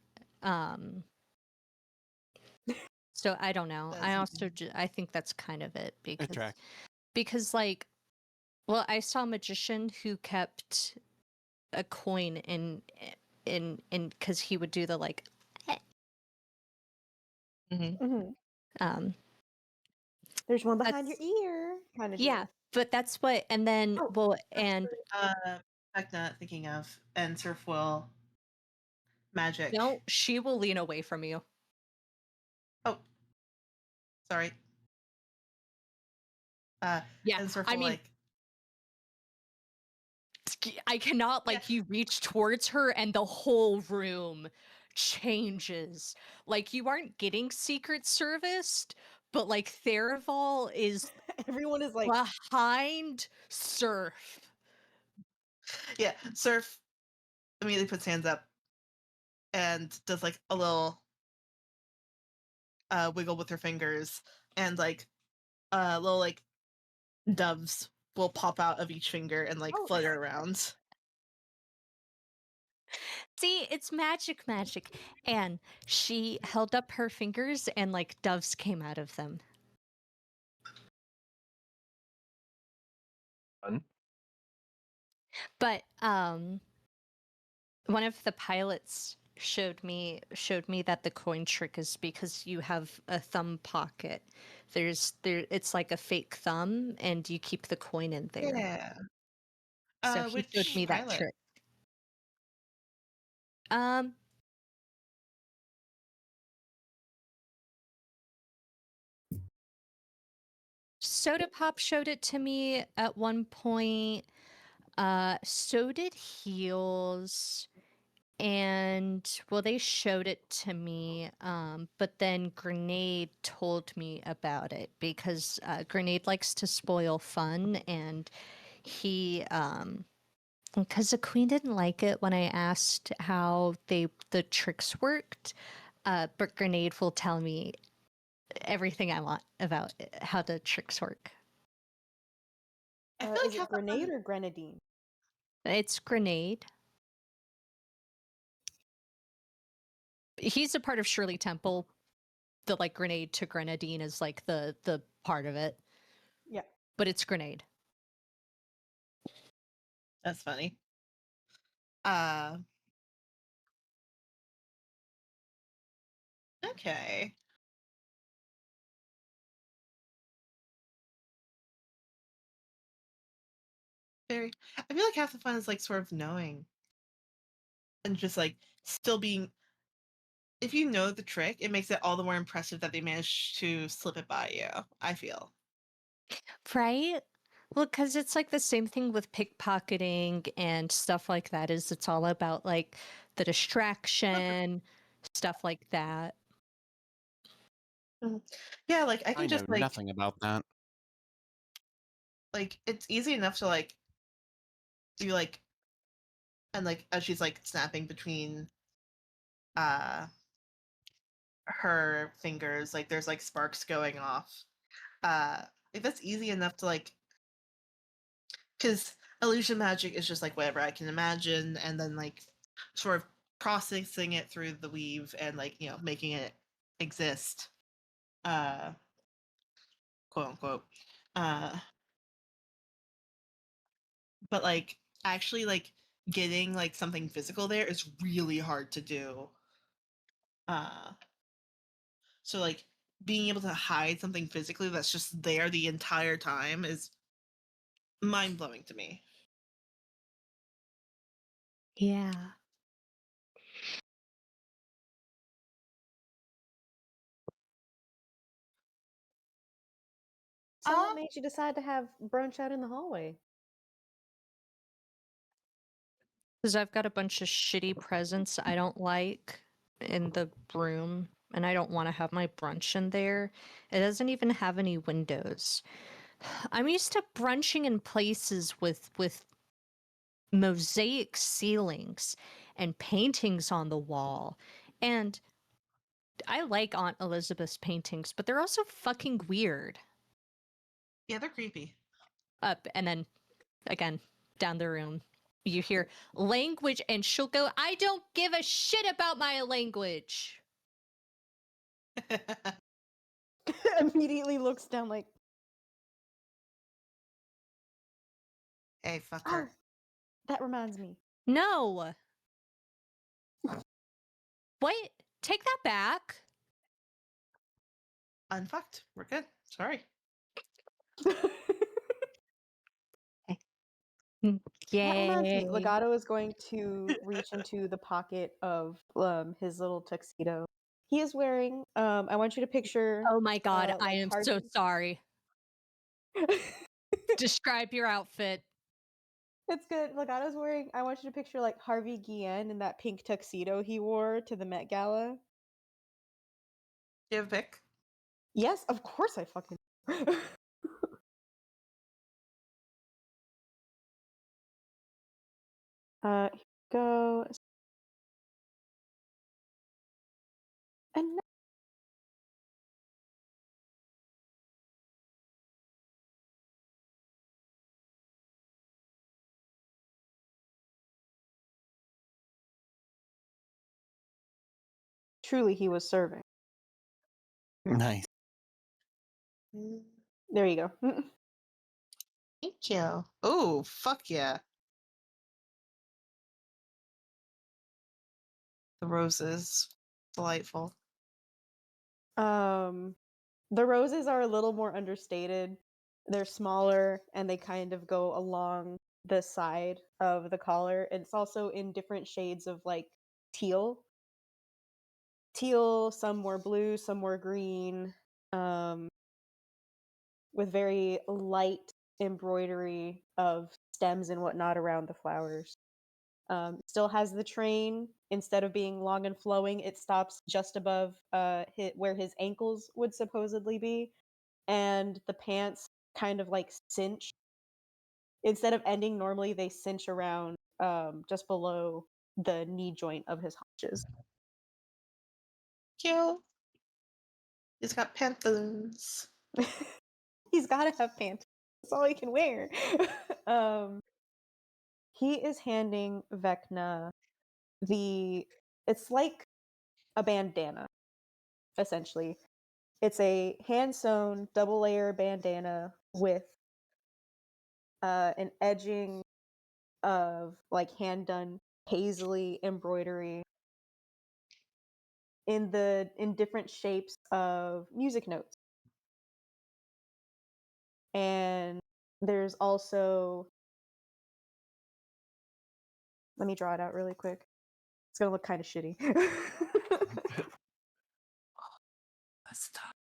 So I don't know. I also I think that's kind of it because like, well, I saw a magician who kept a coin in because he would do the like um
There's one behind your
that's
ear, kind of
yeah,
deal.
but that's what and then
Oh,
well
that's
and
Vecna thinking of, and Surf Will Magic.
no, she will lean away from you.
Oh, sorry.
Yeah,
And Surf
I
Will
mean, I cannot like you reach towards her and the whole room changes. Like you aren't getting secret serviced, but like Theraval is
Everyone is like,
behind Surf.
yeah, Surf immediately puts hands up and does like a little wiggle with her fingers, and like little like doves will pop out of each finger and like
Oh.
flutter around.
See, it's magic. And she held up her fingers and like doves came out of them.
Fun.
But one of the pilots showed me that the coin trick is because you have a thumb pocket. It's like a fake thumb and you keep the coin in there.
Yeah.
So he showed
Which
me that
pilot?
trick. Soda Pop showed it to me at one point. So did Heels. And well, they showed it to me, but then Grenade told me about it because Grenade likes to spoil fun, and he because the Queen didn't like it when I asked how the tricks worked, but Grenade will tell me everything I want about how the tricks work.
I feel
is
like
it grenade or grenadine?
It's Grenade. He's a part of Shirley Temple. The like grenade to grenadine is like the part of it.
Yeah.
But it's Grenade.
that's funny. Okay. Very. I feel like half the fun is like sort of knowing, and just like still being. If you know the trick, it makes it all the more impressive that they managed to slip it by you. I feel.
Right? Well, because it's like the same thing with pickpocketing and stuff like that. Is it's all about like the distraction, stuff like that.
Yeah, like I
I
can
know
just like
nothing about that.
it's easy enough to like do like and like as she's like snapping between uh her fingers, like there's like sparks going off. Like that's easy enough to like because illusion magic is just like whatever I can imagine and then like sort of processing it through the weave and like making it exist, uh quote unquote. uh but like actually like getting like something physical there is really hard to do. uh so like being able to hide something physically that's just there the entire time is mind-blowing to me.
Yeah.
So what made you decide to have brunch out in the hallway?
Because I've got a bunch of shitty presents I don't like in the room, and I don't want to have my brunch in there. It doesn't even have any windows. I'm used to brunching in places with mosaic ceilings and paintings on the wall. And I like Aunt Elizabeth's paintings, but they're also fucking weird.
Yeah, they're creepy.
Up and then again, down the room, you hear language, and she'll go, I don't give a shit about my language.
Immediately looks down like,
Hey, fuck
oh,
her.
that reminds me.
No. What? Take that back.
Unfucked. We're good. Sorry.
That reminds me,
Yay.
Legato is going to reach into the pocket of his little tuxedo. He is wearing, I want you to picture
Oh my god, I
like
am so
Harvey.
sorry. Describe your outfit.
It's good. Legato's wearing, I want you to picture like Harvey Guillen in that pink tuxedo he wore to the Met Gala.
Do you have a pick?
Yes, of course I fucking here we go. And truly he was serving.
Nice.
There you go.
Thank you. Oh, fuck yeah. The roses. Delightful.
The roses are a little more understated. They're smaller and they kind of go along the side of the collar. It's also in different shades of like teal. Teal, some more blue, some more green, with very light embroidery of stems and whatnot around the flowers. Still has the train. Instead of being long and flowing, it stops just above where his ankles would supposedly be, and the pants kind of like cinch. Instead of ending normally, they cinch around just below the knee joint of his haunches.
Cute. He's got pantaloons.
He's got to have pants. That's all he can wear. um, he is handing Vecna the. It's like a bandana, essentially. It's a hand sewn double layer bandana with an edging of like hand done paisley embroidery in different shapes of music notes. And there's also, let me draw it out really quick. It's gonna look kind of shitty.
That's tough.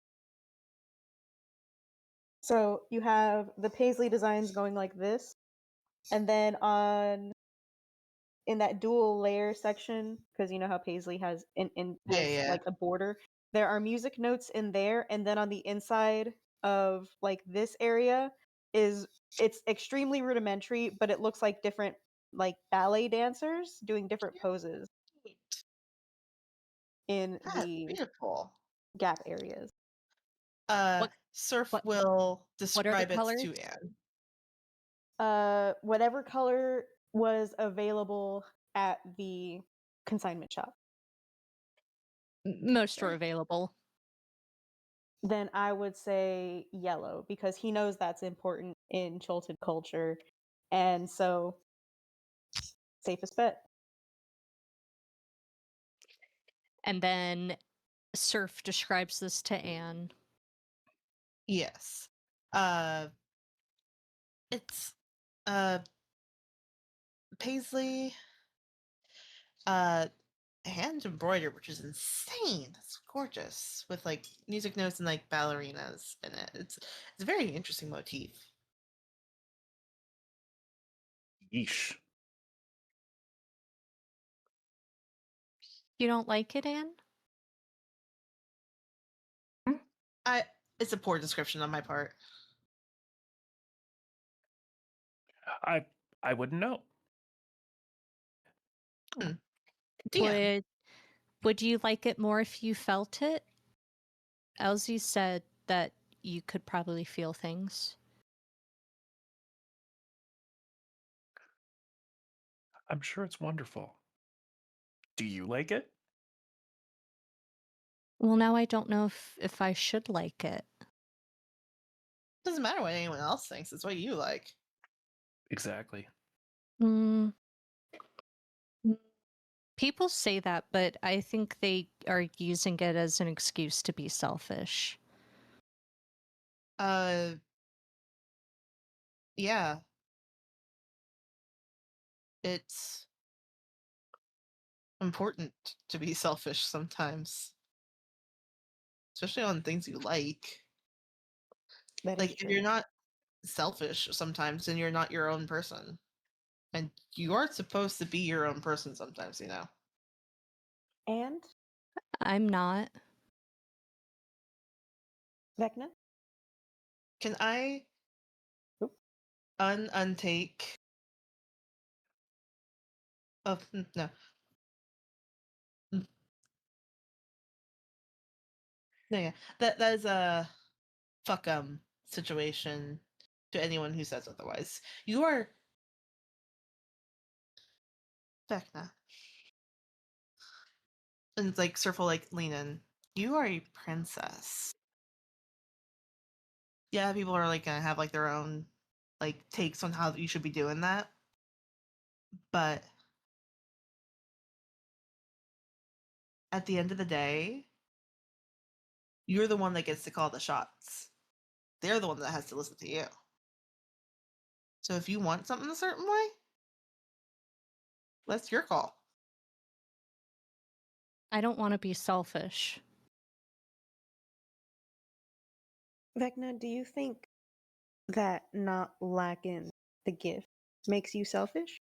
So you have the paisley designs going like this, and then in that dual layer section, because you know how paisley has
Yeah.
like a border, there are music notes in there, and then on the inside of like this area it's extremely rudimentary, but it looks like different like ballet dancers doing different poses in
That's
the
beautiful.
gap areas.
What
Surf
what
will
what are the
describe it
colors?
to Anne.
Whatever color was available at the consignment shop.
Most are available.
Then I would say yellow, because he knows that's important in Cholted culture. And so, safest bet.
And then Surf describes this to Anne.
Yes. It's paisley, hand embroidered, which is insane. That's gorgeous, with like music notes and like ballerinas in it. It's a very interesting motif.
Yeesh.
You don't like it, Anne?
It's a poor description on my part.
I wouldn't know.
DM.
Would you like it more if you felt it? Elsie said that you could probably feel things.
I'm sure it's wonderful. Do you like it?
Well, now I don't know if I should like it.
Doesn't matter what anyone else thinks. It's what you like.
Exactly.
Mm, people say that, but I think they are using it as an excuse to be selfish.
Yeah. It's important to be selfish sometimes, especially on things you like.
That is
Like, if
true.
you're not selfish sometimes, then you're not your own person. And you are supposed to be your own person sometimes, you know?
And
I'm not.
Vecna?
Can I
Oop.
untake? Oh, no. Mm, no, yeah. That is a fuck situation to anyone who says otherwise. You are Vecna. And it's like Surf will like lean in. You are a princess. Yeah, people are like gonna have like their own like takes on how you should be doing that. But at the end of the day, you're the one that gets to call the shots. They're the one that has to listen to you. So if you want something a certain way, that's your call.
I don't want to be selfish.
Vecna, do you think that not lacking the gift makes you selfish?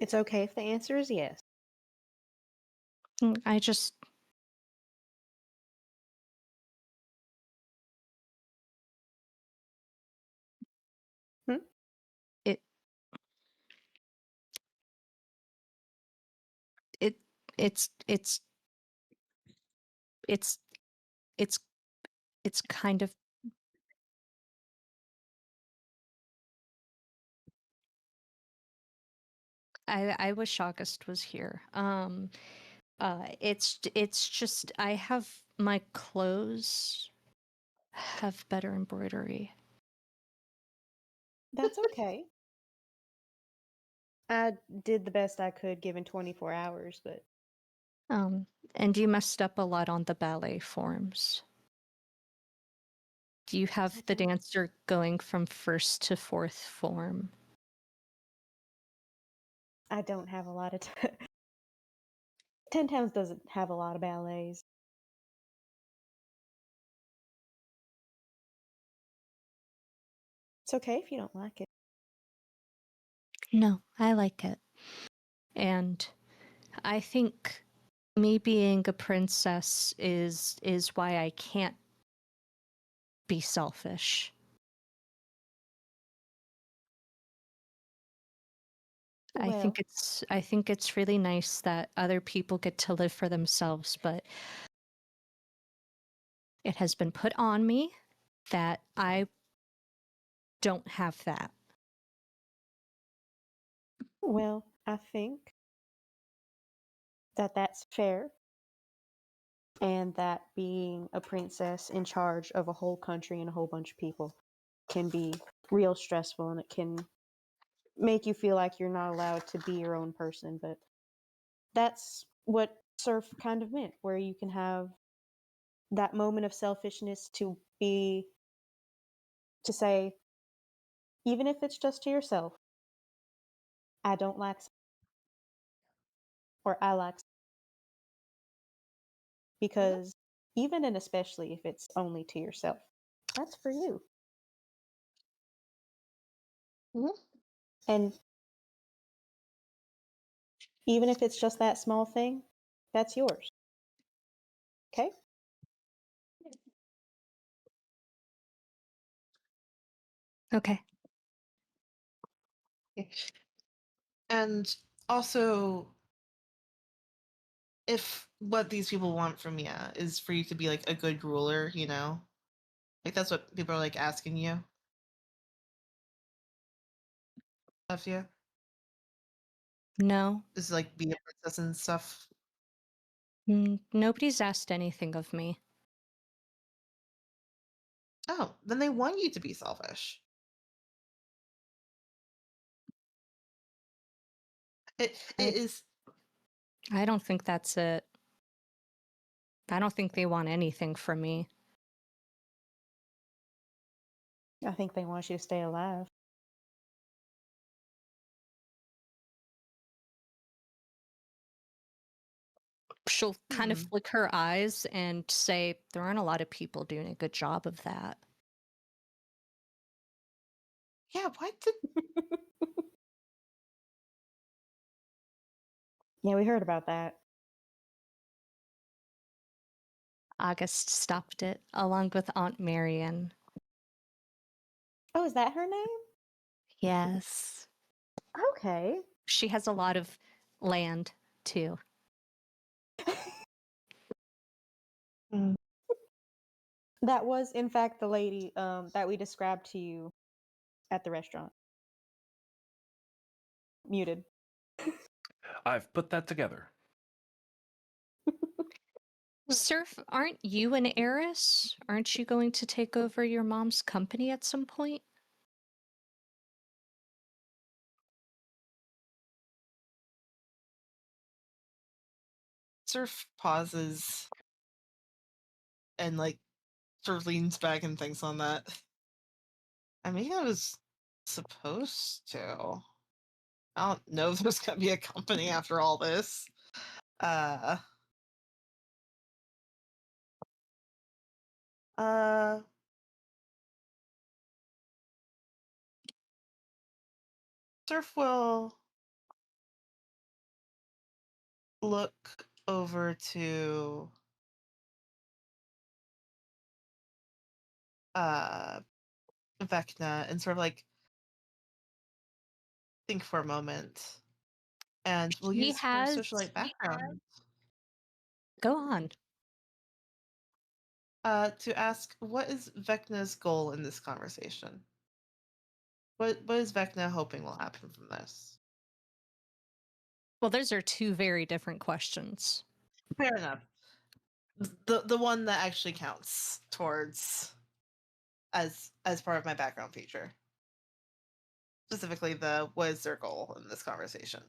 It's okay if the answer is yes.
I just.
Hmm?
It. It. It's. It's. It's. It's. It's kind of. I wish August was here. It's just I have my clothes have better embroidery.
That's okay. I did the best I could given 24 hours, but
And you messed up a lot on the ballet forms. Do you have
I
the
don't-
dancer going from first to fourth form?
I don't have a lot of. Ten Towns doesn't have a lot of ballets. It's okay if you don't like it.
No, I like it. And I think me being a princess is why I can't be selfish. I
Well,
think it's really nice that other people get to live for themselves, but it has been put on me that I don't have that.
well, I think that that's fair, and that being a princess in charge of a whole country and a whole bunch of people can be real stressful, and it can make you feel like you're not allowed to be your own person. But that's what surf kind of meant, where you can have that moment of selfishness to say, even if it's just to yourself, I don't like or I like, because even and especially if it's only to yourself, that's for you.
Mhm.
And even if it's just that small thing, that's yours. Okay?
Okay.
And also, if what these people want from you is for you to be like a good ruler, like that's what people are like asking you of you,
No,
is like be a princess and stuff.
nobody's asked anything of me.
Oh, then they want you to be selfish. It
I,
it is
I don't think that's it. I don't think they want anything from me.
I think they want you to stay alive.
She'll kind of
hmm.
flick her eyes and say, there aren't a lot of people doing a good job of that.
Yeah, why did
Yeah, we heard about that.
August stopped it, along with Aunt Marion.
Oh, is that her name?
Yes.
Okay.
She has a lot of land, too.
Mm.
That was, in fact, the lady that we described to you at the restaurant. Muted.
I've put that together.
Surf, aren't you an heiress? Aren't you going to take over your mom's company at some point?
Surf pauses and like sort of leans back and thinks on that. I mean, I was supposed to. I don't know if there's gonna be a company after all this. Uh uh Surf will look over to uh Vecna and sort of like think for a moment. And we'll
He
use her
has.
socialite background
Go on.
to ask what is Vecna's goal in this conversation? What is Vecna hoping will happen from this?
Well, those are two very different questions.
Fair enough. The one that actually counts towards as part of my background feature. Specifically the what is their goal in this conversation.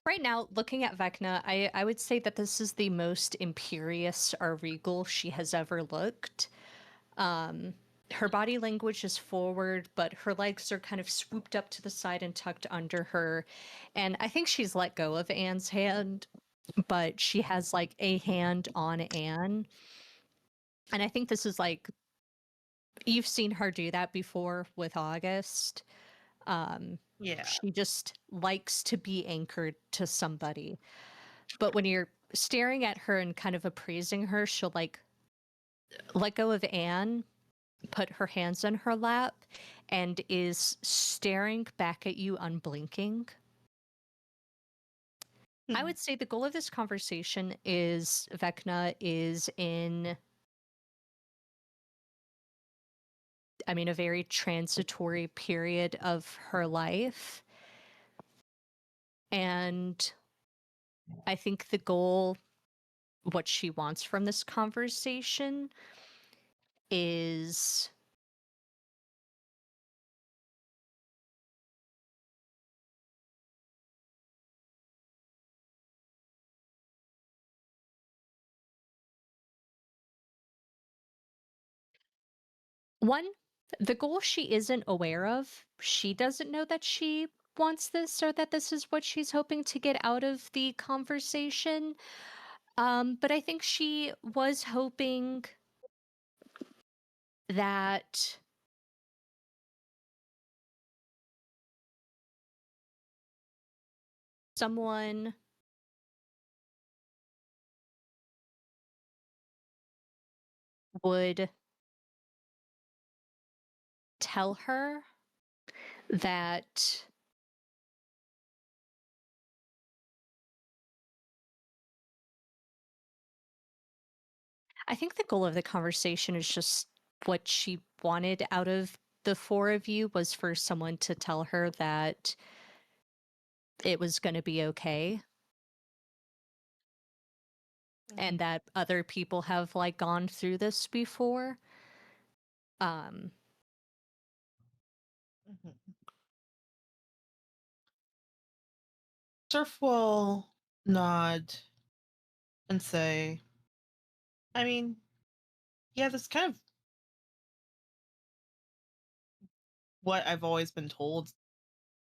Right now, looking at Vecna, I would say that this is the most imperious or regal she has ever looked. Her body language is forward, but her legs are kind of swooped up to the side and tucked under her. And I think she's let go of Anne's hand, but she has like a hand on Anne. And I think this is like, you've seen her do that before with August.
Yeah.
She just likes to be anchored to somebody. But when you're staring at her and kind of appraising her, she'll like let go of Anne, put her hands on her lap, and is staring back at you unblinking. I would say the goal of this conversation is Vecna is in, I mean, a very transitory period of her life. And I think the goal, what she wants from this conversation is one, the goal she isn't aware of. She doesn't know that she wants this or that this is what she's hoping to get out of the conversation. But I think she was hoping that someone would tell her that I think the goal of the conversation is just what she wanted out of the four of you was for someone to tell her that it was going to be okay and that other people have like gone through this before. Um
Mhm. Surf will nod and say, I mean, yeah, that's kind of what I've always been told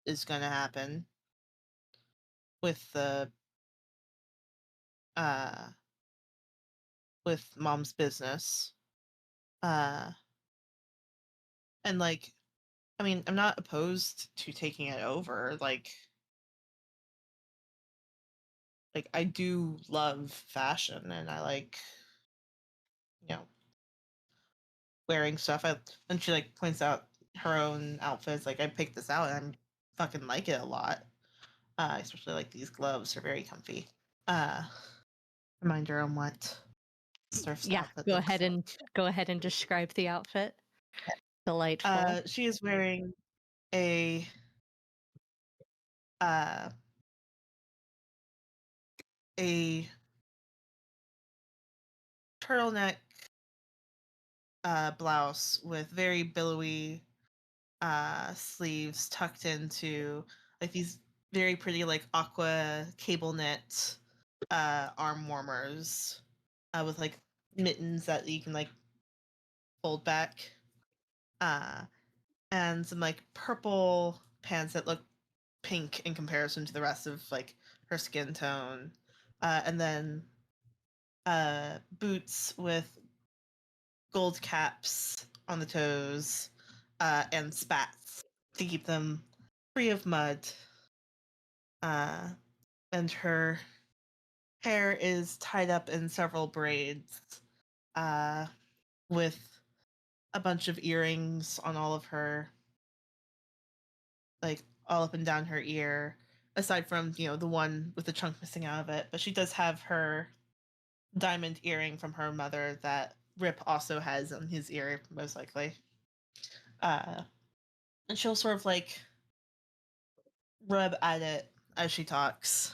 is going to happen with the uh with mom's business. Uh and like, I mean, I'm not opposed to taking it over. Like I do love fashion and I like, you know, wearing stuff. And she like points out her own outfits. Like I picked this out and I fucking like it a lot. Especially like these gloves are very comfy. Uh, Reminder on what Surf's
yeah,
outfit
go
looks
ahead
like.
and describe the outfit. Delightful.
She is wearing a uh a turtleneck blouse with very billowy sleeves tucked into like these very pretty like aqua cable knit arm warmers with like mittens that you can like fold back uh and some like purple pants that look pink in comparison to the rest of like her skin tone and then boots with gold caps on the toes and spats to keep them free of mud. Uh, and her hair is tied up in several braids uh, with a bunch of earrings on all of her, like all up and down her ear, aside from, you know, the one with the chunk missing out of it. But she does have her diamond earring from her mother that Rip also has on his ear, most likely. Uh, and she'll sort of like rub at it as she talks.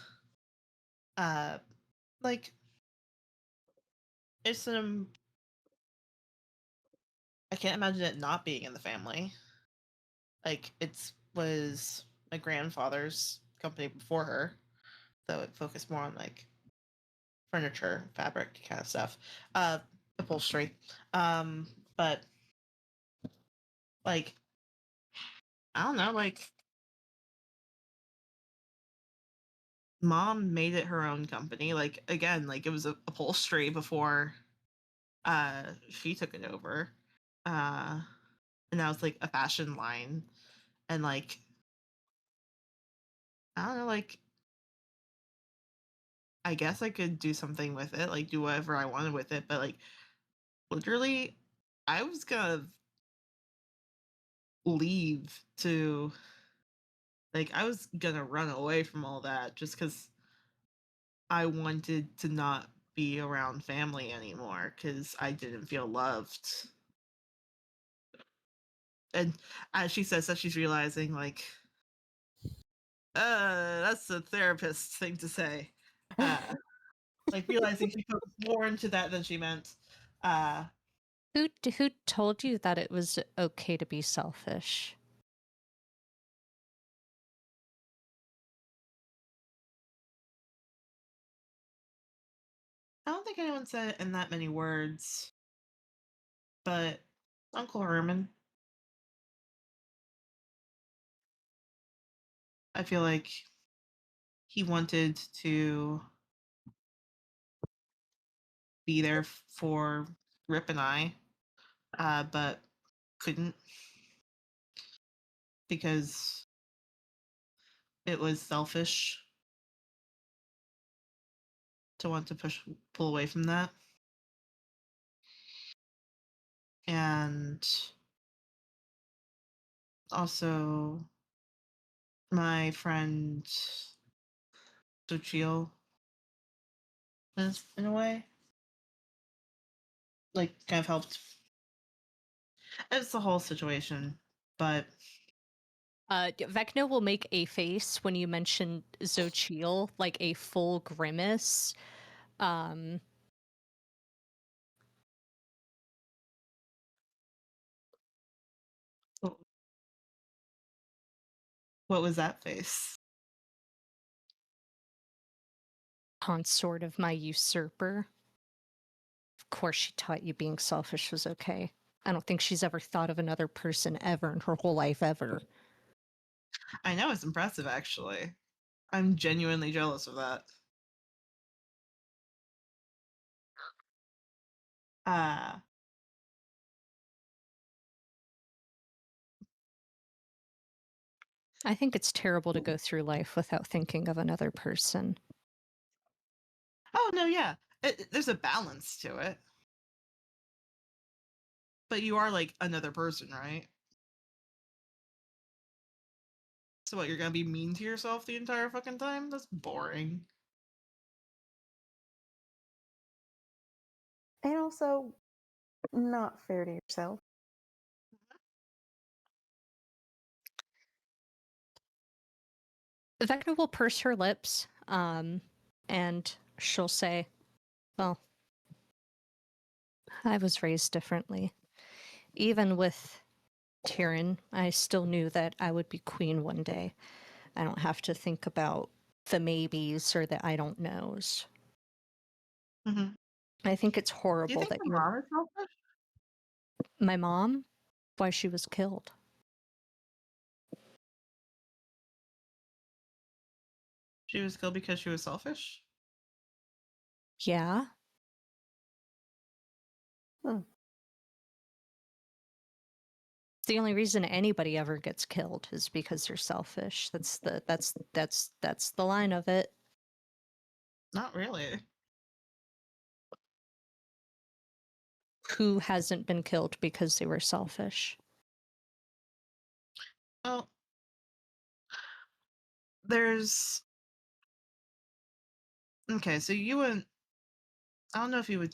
Uh, like it's I can't imagine it not being in the family. Like it's was my grandfather's company before her. though it focused more on like furniture, fabric kind of stuff, upholstery. But like, I don't know, like, mom made it her own company. Like, again, like it was upholstery before she took it over. And now it's like a fashion line. And like, I don't know, like, I guess I could do something with it, like do whatever I wanted with it, but like literally I was gonna leave to like I was gonna run away from all that just because I wanted to not be around family anymore because I didn't feel loved. And as she says that, she's realizing like, that's a therapist thing to say. Like realizing she put more into that than she meant.
Who told you that it was okay to be selfish?
I don't think anyone said it in that many words, but Uncle Herman. I feel like he wanted to be there for Rip and I, but couldn't because it was selfish to want to pull away from that. And also my friend Suchio is in a way. Like kind of helped. It's the whole situation. But
Vecna will make a face when you mention Xochitl, like a full grimace. Um,
what was that face?
Consort of my usurper. Of course, she taught you being selfish was okay. I don't think she's ever thought of another person ever in her whole life ever.
I know, it's impressive actually. I'm genuinely jealous of that. Uh
I think it's terrible to go through life without thinking of another person.
oh no, yeah. There's a balance to it. But you are like another person, right? So what, you're gonna be mean to yourself the entire fucking time? That's boring.
And also, not fair to yourself.
Vecna will purse her lips, and she'll say, well, I was raised differently. Even with Tyrion, I still knew that I would be queen one day. I don't have to think about the maybes or the I don't knows.
Mm-hmm.
I think it's
Do you
horrible
think
that
your mom is selfish?
my mom, why she was killed.
She was killed because she was selfish?
Yeah.
Hmm.
The only reason anybody ever gets killed is because they're selfish. That's the line of it.
Not really.
Who hasn't been killed because they were selfish?
Well, there's okay, so you wouldn't I don't know if you would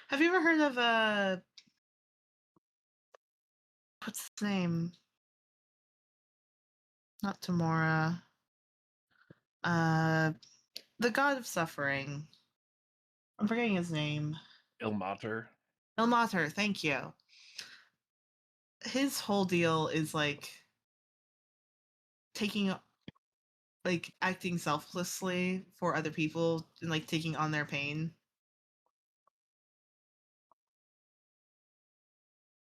have you ever heard of what's his name? Not Tamora. Uh the god of suffering. I'm forgetting his name.
Ilmater.
Ilmater, thank you. His whole deal is like taking like acting selflessly for other people and like taking on their pain.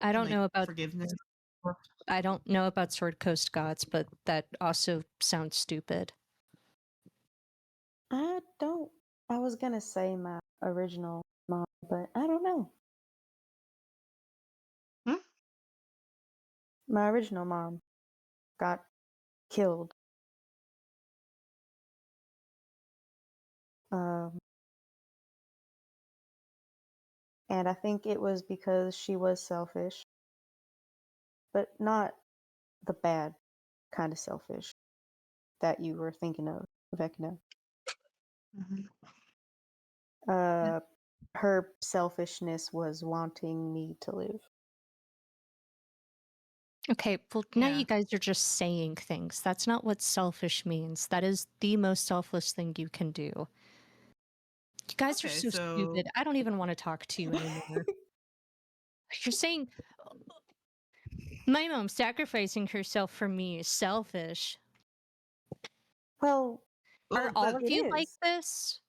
I
And,
don't
like,
know about
forgiveness.
Sword Coast Gods, but that also sounds stupid.
I don't. I was gonna say my original mom, but I don't know.
Hmm?
My original mom got killed. Um, and I think it was because she was selfish, but not the bad kind of selfish that you were thinking of, Vecna.
Mhm.
Her selfishness was wanting me to live.
Okay, well, now
Yeah.
you guys are just saying things. That's not what selfish means. That is the most selfless thing you can do. You guys are
Okay,
so
so
stupid. I don't even want to talk to you anymore. You're saying my mom sacrificing herself for me is selfish.
Well,
Are
well,
all of
it
you like
is
this?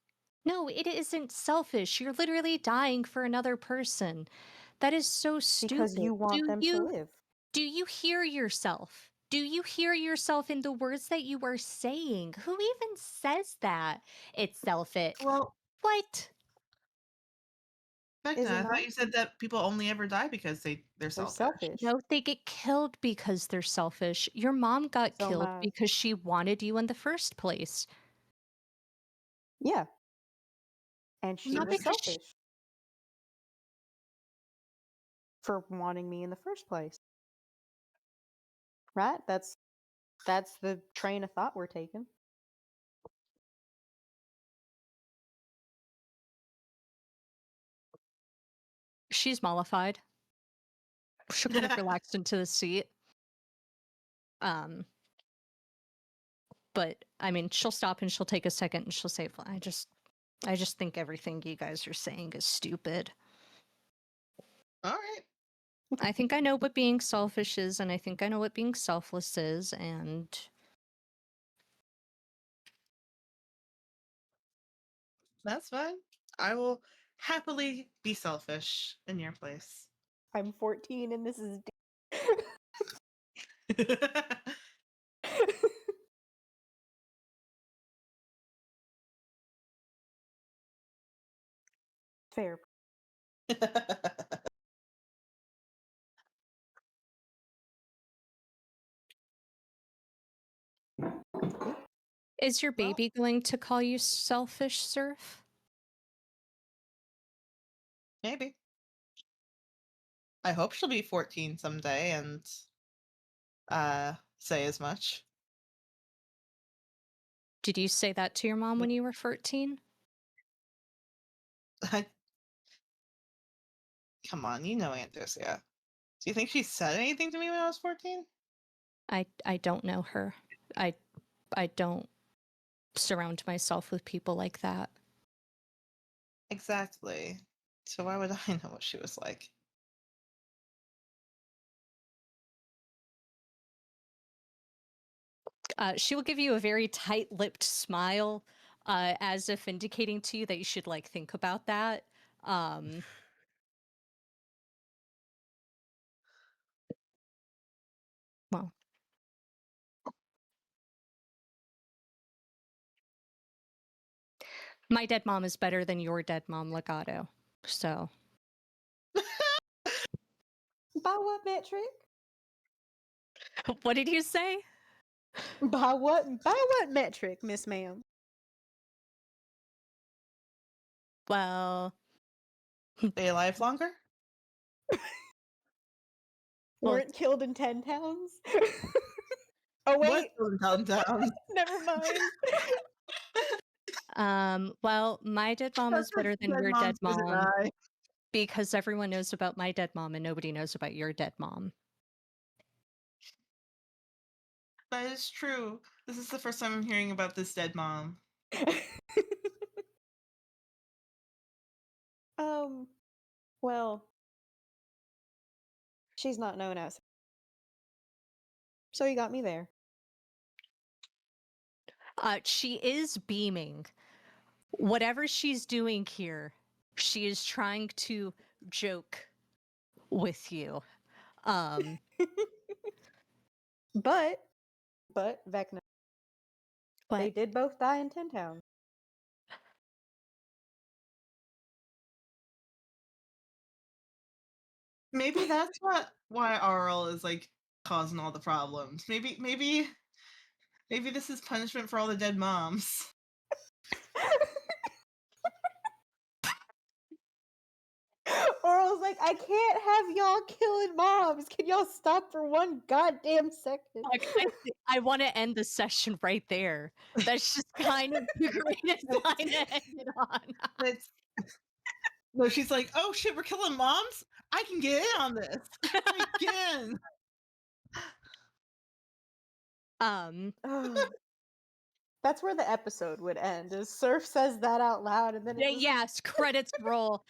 No, it isn't selfish. You're literally dying for another person. That is so
because
stupid.
you want them to live.
Do you hear yourself? Do you hear yourself in the words that you are saying? Who even says that? It's selfish.
well,
What?
Becca,
Is it
I thought
not?
you said that people only ever die because they're
They're
selfish.
selfish.
No, they get killed because they're selfish. Your mom got
So
killed
my
because she wanted you in the first place.
yeah, and she
Not
was
because
selfish for wanting me in the first place. Right? That's the train of thought we're taking.
she's mollified. She'll kind of relax into the seat. But I mean, she'll stop and she'll take a second and she'll say, "Well, I just think everything you guys are saying is stupid.
All right.
I think I know what being selfish is, and I think I know what being selfless is, and
That's fine. I will happily be selfish in your place.
I'm 14 and this is fair.
is your
Well,
baby going to call you selfish, Surf?
maybe. I hope she'll be 14 someday and say as much.
Did you say that to your mom when you were 14?
Come on, you know Antosia. Do you think she said anything to me when I was 14?
I don't know her. I I don't surround myself with people like that.
Exactly. So why would I know what she was like?
She will give you a very tight-lipped smile, as if indicating to you that you should like think about that. Um, well, my dead mom is better than your dead mom, Legato. So,
By what metric?
what did you say?
By what metric, Miss Ma'am?
Well,
Stay alive longer?
well,
Weren't killed in 10 pounds? Oh
What
wait,
down?
never mind.
well, my dead mom is better than
Dead
your dead
moms visit
mom
I.
because everyone knows about my dead mom and nobody knows about your dead mom.
That is true. This is the first time I'm hearing about this dead mom.
um, well, she's not known as. So you got me there.
She is beaming. Whatever she's doing here, she is trying to joke with you. Um,
But Vecna, they
what?
did both die in Tin Town.
Maybe that's why Arl is like causing all the problems. Maybe this is punishment for all the dead moms.
Oral's like, I can't have y'all killing moms. Can y'all stop for one goddamn second?
Like, I want to end the session right there. That's just kind of the greatest line to end it on.
It's no, she's like, oh shit, we're killing moms? I can get in on this. I can.
Oh. That's where the episode would end. Is Surf says that out loud, and then it just
yes, credits roll.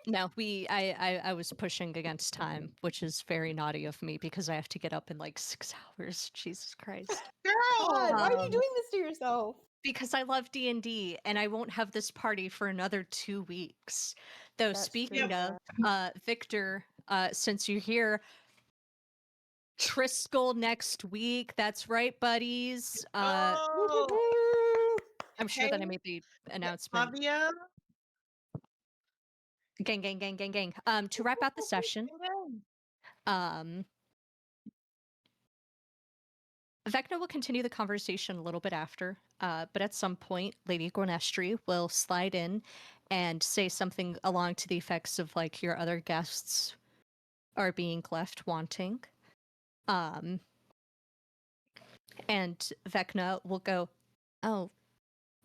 No, I was pushing against time, which is very naughty of me because I have to get up in like 6 hours. Jesus Christ.
Girl.
God, why are you
Um,
doing this to yourself?
Because I love D&D and I won't have this party for another 2 weeks. Though
That's
speaking
true,
of,
yeah.
Victor, since you're here, Triskel next week. That's right, buddies.
Oh,
I'm sure that I made the announcement.
Flavia.
Gang, gang, gang, gang, gang. To wrap out the session, Vecna will continue the conversation a little bit after, but at some point, Lady Gwenestry will slide in and say something along to the effects of like your other guests are being left wanting. And Vecna will go, oh,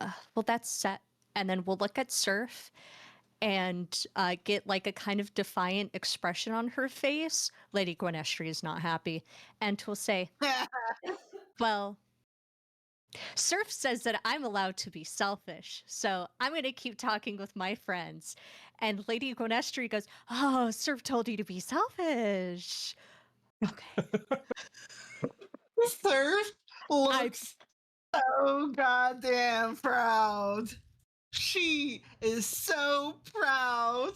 well, that's set. And then we'll look at Surf and get like a kind of defiant expression on her face. Lady Gwenestry is not happy. And will say, well, Surf says that I'm allowed to be selfish, so I'm going to keep talking with my friends. And Lady Gwenestry goes, oh, Surf told you to be selfish. Okay.
Surf looks so goddamn proud. She is so proud.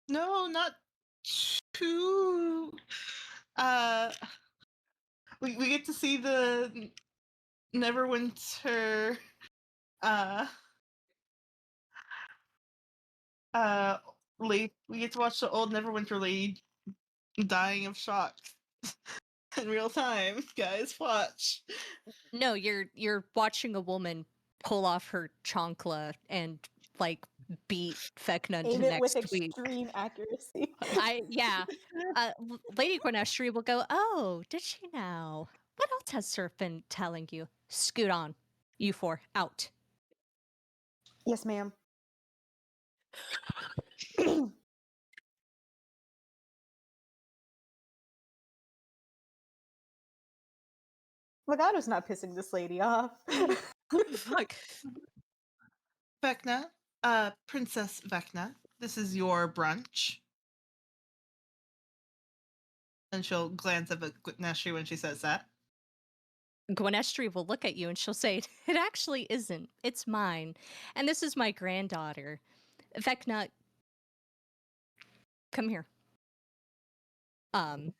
No, not too. We get to see the Neverwinter. Late. We get to watch the old Neverwinter lady dying of shock in real time. Guys, watch.
No, you're watching a woman pull off her chancla and like beat Fecna
Aim it with
next week.
extreme accuracy.
Lady Gwenestry will go, oh, did she now? What else has Surf been telling you? Scoot on. You four, out.
Yes, ma'am. Legato's not pissing this lady off.
Fuck.
Vecna, Princess Vecna, this is your brunch. And she'll glance up at Gwenestry when she says that.
Gwenestry will look at you and she'll say, it actually isn't. It's mine. And this is my granddaughter. Vecna, come here. The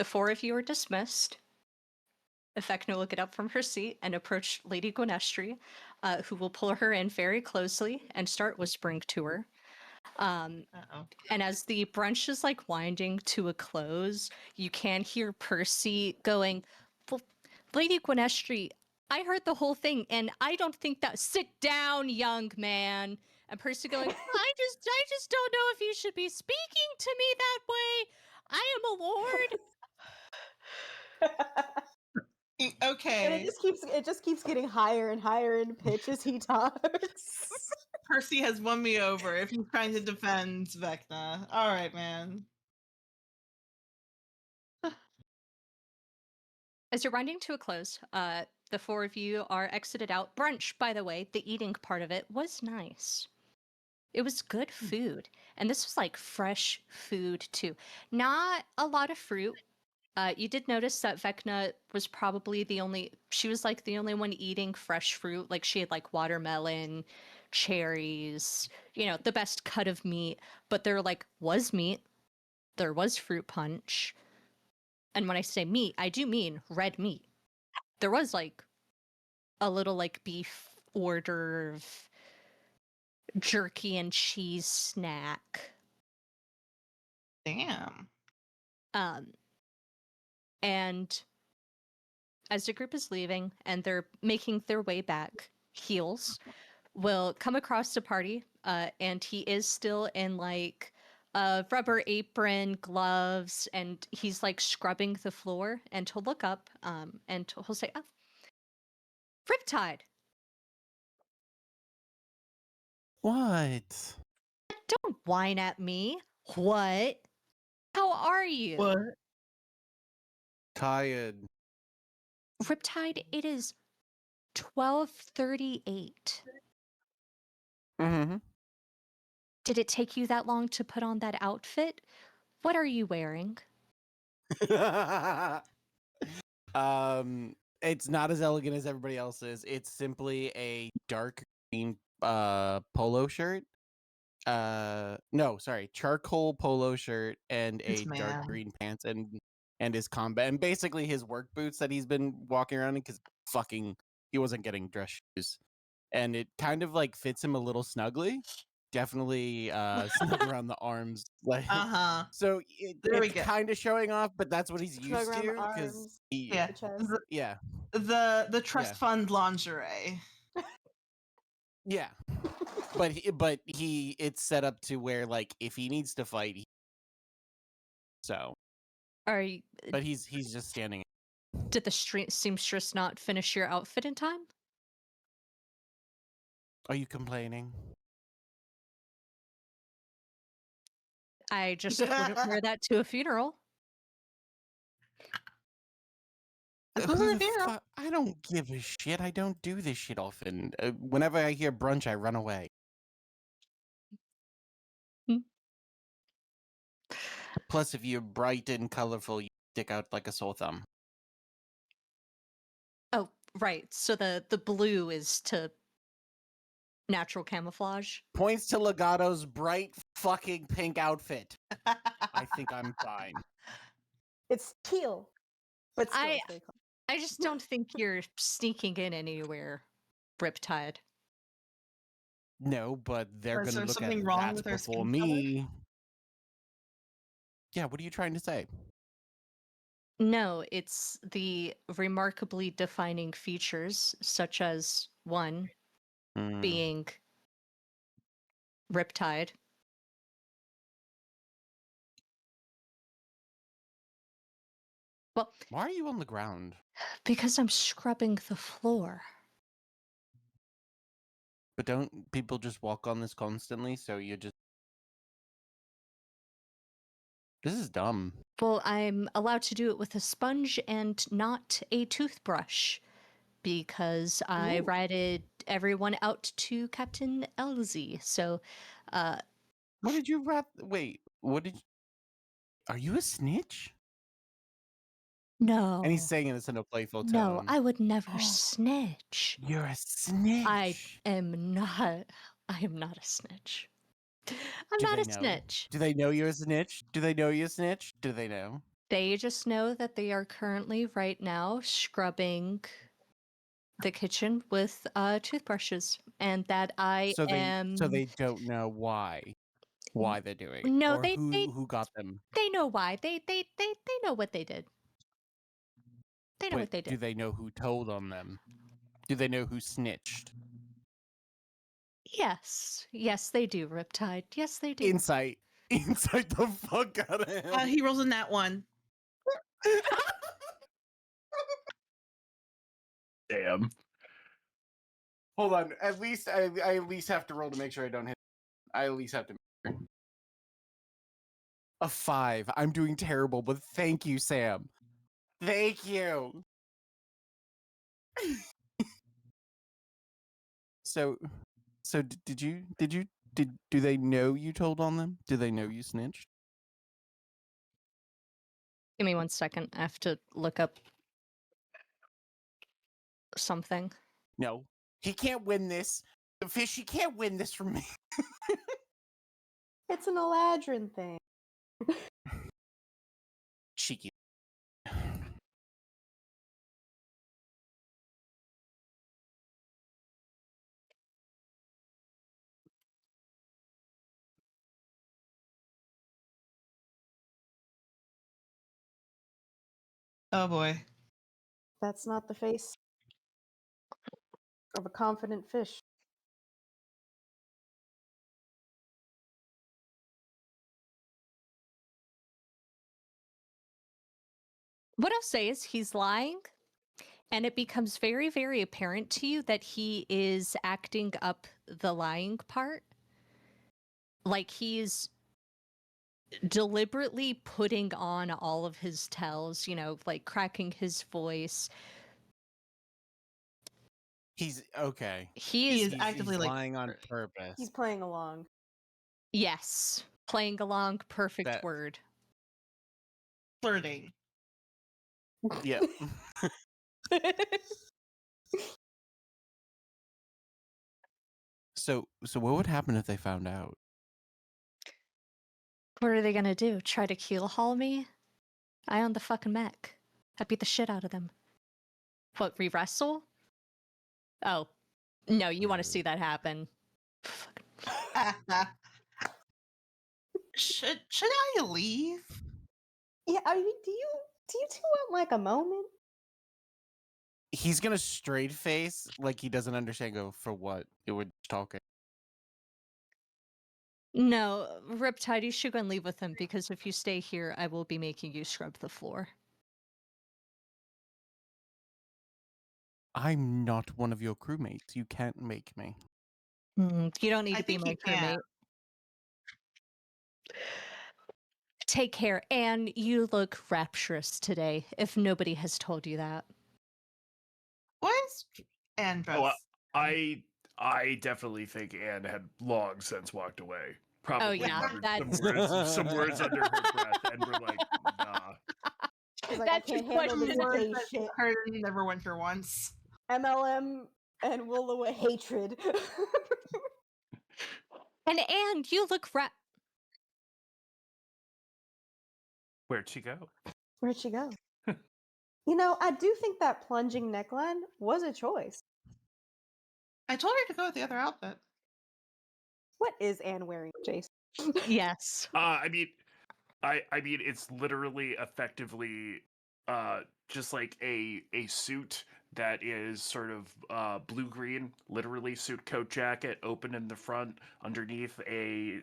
four of you are dismissed. Vecna will get up from her seat and approach Lady Gwenestry, who will pull her in very closely and start whispering to her.
Uh-oh.
And as the brunch is like winding to a close, you can hear Percy going, well, Lady Gwenestry, I heard the whole thing and I don't think that. Sit down, young man. And Percy going, I just don't know if you should be speaking to me that way. I am a lord.
Okay.
And it just keeps getting higher and higher in pitch as he talks.
Percy has won me over if he's trying to defend Vecna. All right, man.
As you're winding to a close, the four of you are exited out. Brunch, by the way, the eating part of it was nice. It was good food. And this was like fresh food too. Not a lot of fruit. You did notice that Vecna was probably she was like the only one eating fresh fruit. Like she had like watermelon, cherries, the best cut of meat. But there like was meat. There was fruit punch. And when I say meat, I do mean red meat. There was like a little like beef hors d'oeuvre, jerky and cheese snack.
Damn.
And as the group is leaving and they're making their way back, Heels will come across the party, and he is still in like a rubber apron, gloves, and he's like scrubbing the floor. And he'll look up, and he'll say, "Oh, Riptide,
What?
don't whine at me. What? How are you?"
What?
Tired.
Riptide, it is 12:38.
Mm-hmm.
Did it take you that long to put on that outfit? What are you wearing?
It's not as elegant as everybody else's. It's simply a dark green polo shirt. No, sorry, charcoal polo shirt and
This
a dark
man.
green pants and his combat and basically his work boots that he's been walking around in because he wasn't getting dress shoes. And it kind of like fits him a little snugly. Definitely snug around the arms. Like
Uh-huh.
so
There we
it's
go.
kind of showing off, but that's what he's
Snug
used
around the
to because
arms,
Yeah.
the chest.
yeah.
The trust
Yeah.
fund lingerie.
Yeah. But it's set up to where like if he needs to fight so
Are you,
but he's just standing.
did the seamstress not finish your outfit in time?
Are you complaining?
I just wouldn't wear that to a funeral.
This
Who
wasn't a
the
funeral.
fuck? I don't give a shit. I don't do this shit often. Whenever I hear brunch, I run away.
Hmm.
Plus, if you're bright and colorful, you stick out like a sore thumb.
Oh, right. So the blue is to natural camouflage.
Points to Legato's bright fucking pink outfit. I think I'm fine.
It's teal, but still
I
it's very close.
I just don't think you're sneaking in anywhere, Riptide.
No, but they're
Is
gonna
there
look at
something wrong
that's
with our
before
skin
me. Yeah, what are you trying to say?
No, it's the remarkably defining features, such as one
Hmm.
being Riptide. Well,
Why are you on the ground?
because I'm scrubbing the floor.
But don't people just walk on this constantly? So you just. This is dumb.
Well, I'm allowed to do it with a sponge and not a toothbrush because I
Ooh.
ratted everyone out to Captain Elzy. So,
What did you wrap? Wait, what did? Are you a snitch?
no.
And he's saying this in a playful
No,
tone.
I would never snitch.
You're a snitch.
I am not. I am not a snitch. I'm
Do
not
they
a
know?
snitch.
Do they know you're a snitch? Do they know you're a snitch? Do they know?
They just know that they are currently right now scrubbing the kitchen with toothbrushes, and that I
So
am.
they don't know why they're doing it,
No,
or who got them.
they know why. They know what they did. They know
But
what they
do
did.
they know who told on them? Do they know who snitched?
Yes, yes, they do, Riptide. Yes, they do.
Insight the fuck out of him.
He rolls in that one.
Damn.
Hold on. At least I at least have to roll to make sure I don't hit. I at least have to. A 5. I'm doing terrible, but thank you, Sam. Thank you. So did you Do they know you told on them? Do they know you snitched?
Give me 1 second. I have to look up something.
No. He can't win this. The fish, he can't win this from me.
It's an Eladrin thing.
Cheeky.
Oh boy.
That's not the face of a confident fish.
What I'll say is he's lying, and it becomes very, very apparent to you that he is acting up the lying part. Like he's deliberately putting on all of his tells, like cracking his voice.
He's okay.
He is,
He's actively
he's
like
lying on purpose.
He's playing along.
yes, playing along, perfect
That-
word.
flirting.
Yeah. So what would happen if they found out?
What are they gonna do? Try to keel haul me? I own the fucking mech. I beat the shit out of them. What, re-wrestle? Oh. No, you want to see that happen.
should I leave?
Yeah, I mean, do you two want like a moment?
He's gonna straight face like he doesn't understand. Go for what? It would talking.
No, Riptide, you should go and leave with him, because if you stay here, I will be making you scrub the floor.
I'm not one of your crewmates. You can't make me.
You don't need
I
to be
think
my
you can.
crewmate. Take care, and you look rapturous today, if nobody has told you that.
What is Andros?
Oh, I definitely think Anne had long since walked away. Probably
yeah,
muttered
that's-
some words under her breath, and we're like, nah.
She's like,
That's
I can't
what
handle
she
this
said.
gay shit.
Heard in Neverwinter once.
MLM and Willow hatred.
And you look
Where'd she go?
Where'd she go? I do think that plunging neckline was a choice.
I told her to go with the other outfit.
What is Anne wearing, Jason?
yes.
I mean, it's literally effectively just like a suit that is sort of blue green, literally suit coat jacket, open in the front, underneath a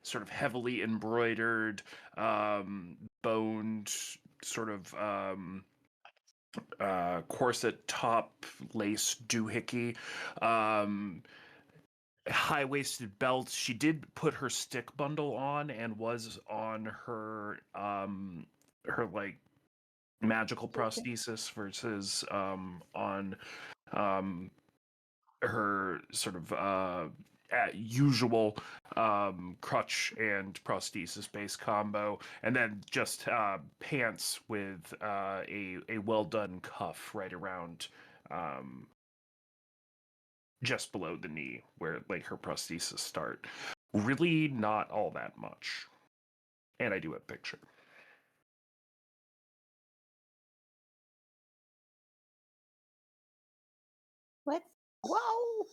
sort of heavily embroidered boned sort of corset top lace doohickey, high-waisted belt. She did put her stick bundle on and was on her her like magical prosthesis versus on her sort of usual crutch and prosthesis based combo, and then just pants with a well done cuff right around just below the knee where like her prosthesis start. Really not all that much. And I do have a picture.
What? Whoa!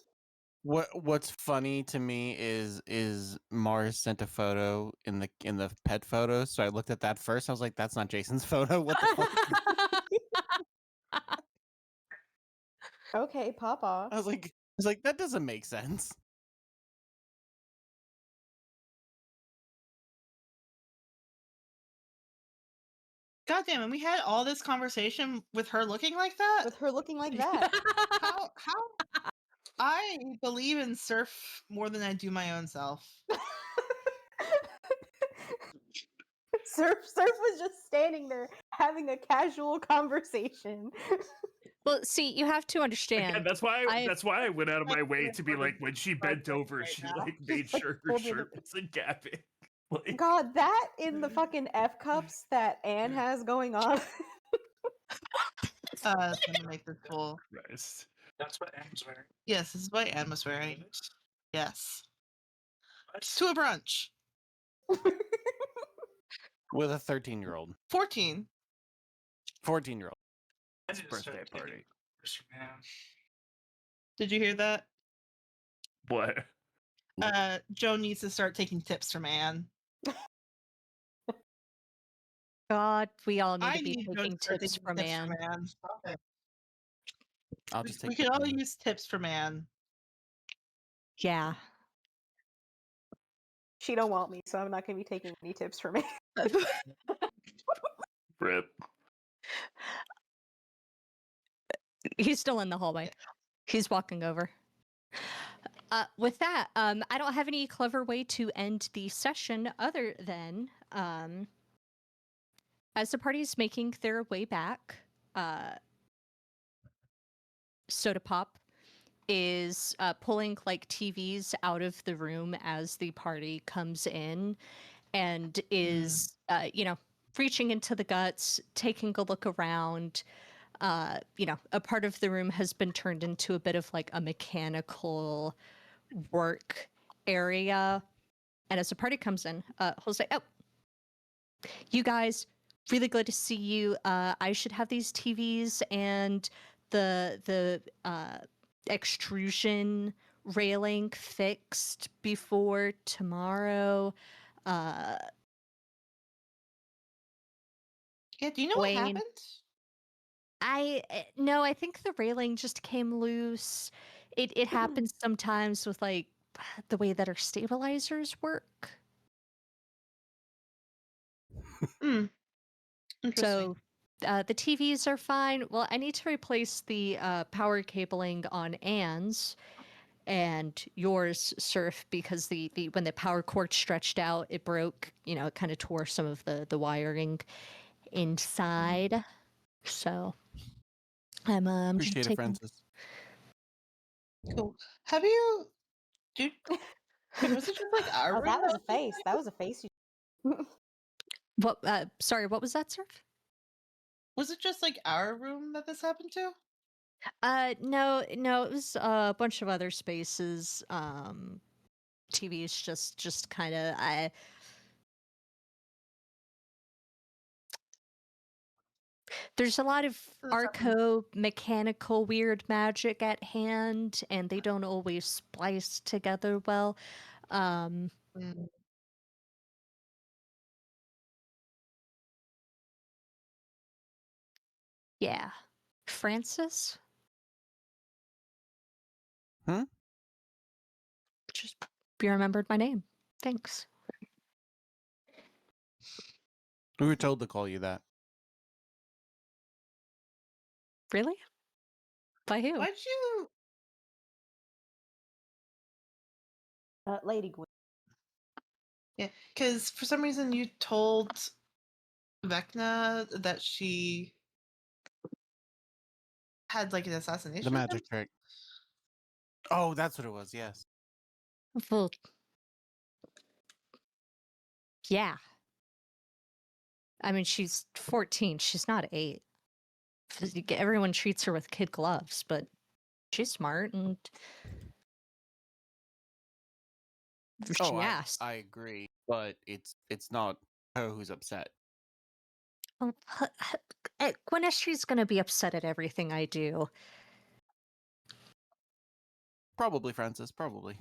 What's funny to me is Mars sent a photo in the pet photo, so I looked at that first. I was like, that's not Jason's photo. What the fuck?
Okay, pop off.
I was like, that doesn't make sense.
God damn it, we had all this conversation with her looking like that?
With her looking like that.
How I believe in Surf more than I do my own self.
Surf was just standing there having a casual conversation.
Well, see, you have to understand.
Again, that's why
I've-
I went out of my way
Like,
to be like, when she bent
right
over, she
now.
like made
Just, like,
sure her
pulled you to-
shirt wasn't gapping. Like,
God, that in the fucking F cups that Anne has going on.
I'm gonna make this full.
Christ.
That's what Anne's wearing.
Yes, this is what Anne was wearing.
This?
Yes.
What?
To a brunch.
With a 13-year-old,
14.
14-year-old.
I need to start
Birthday
taking
party.
orders from Anne.
Did you hear that?
What?
Joe needs to start taking tips from Anne.
God, we all need
I
to be
need Joe to
taking
start
tips
taking
from
tips
Anne.
from Anne.
I'll just
We
take
can
the
all
blame.
use tips from Anne.
Yeah.
She don't want me, so I'm not gonna be taking any tips from me.
Rip.
He's still in the hallway. He's walking over. With that, I don't have any clever way to end the session other than as the party's making their way back, Soda Pop is pulling like TVs out of the room as the party comes in and is, reaching into the guts, taking a look around. A part of the room has been turned into a bit of like a mechanical work area. And as the party comes in, he'll say, "Oh, you guys, really glad to see you. I should have these TVs and the extrusion railing fixed before tomorrow. Uh,
Yeah, do you know what
Wayne.
happened?
No, I think the railing just came loose. It happens sometimes with like the way that our stabilizers work.
Hmm. Interesting.
So the TVs are fine. Well, I need to replace the power cabling on Anne's and yours, Surf, because the when the power cord stretched out, it broke. It kind of tore some of the wiring inside. So I'm just
Appreciate it,
taking.
Francis.
Cool. Have you... Dude, was it just like our
Oh,
room?
that was a
that was
face. That was a face.
What? Sorry, what was that, Surf?
Was it just like our room that this happened to?
No, it was a bunch of other spaces. TVs just kind of there's a lot of
That's happened.
arco mechanical weird magic at hand, and they don't always splice together well.
Mm.
Yeah. Francis?
Hmm?
Just you remembered my name. Thanks.
We were told to call you that.
Really? By who?
Why'd you...
Lady Gwen.
Yeah, because for some reason you told Vecna that she had like an assassination.
The
attempt?
magic trick. Oh, that's what it was. Yes.
Well, yeah. I mean, she's 14. She's not 8. Everyone treats her with kid gloves, but she's smart and she
Oh,
asked.
I agree, but it's not her who's upset.
Well, Gwynestre's gonna be upset at everything I do.
Probably, Francis. Probably.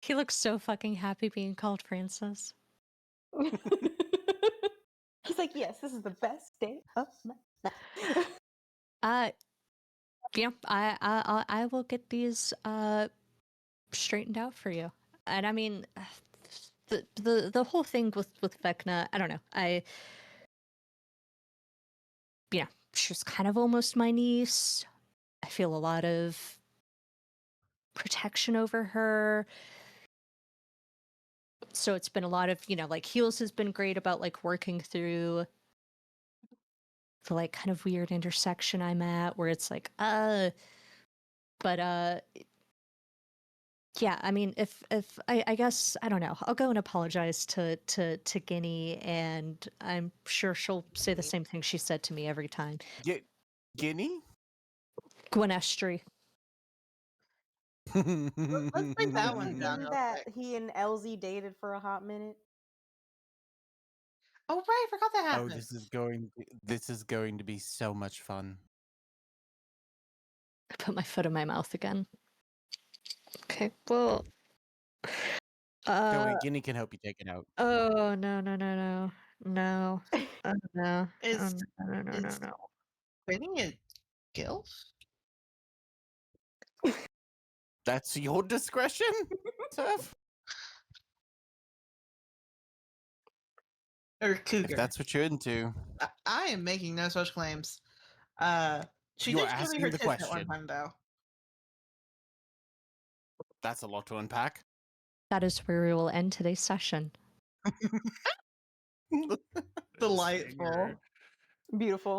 He looks so fucking happy being called Francis.
He's like, yes, this is the best day of my life.
I will get these straightened out for you. And I mean, the whole thing with Vecna, I don't know. She's kind of almost my niece. I feel a lot of protection over her. So it's been a lot of, like Heels has been great about like working through like kind of weird intersection I'm at where it's like, but yeah, I mean, if I guess I don't know, I'll go and apologize to Guinea, and I'm sure she'll say the same thing she said to me every time.
Guinea?
Gwenestry.
Let's break that one
Didn't
down real
that
quick.
he and LZ dated for a hot minute?
Oh right, I forgot that
Oh,
happened.
this is going to be so much fun.
I put my foot in my mouth again. Okay, well,
Don't worry, Guinea can help you take it out.
oh no, no, oh no,
Is
no.
quitting a guilt?
That's your discretion, Turf?
Or
If
cougar?
that's what you're into.
I am making no such claims. She
You're
did show me
asking
her
the
tits at one
question.
time though.
That's a lot to unpack.
That is where we will end today's session.
Delightful.
Singer.
Beautiful.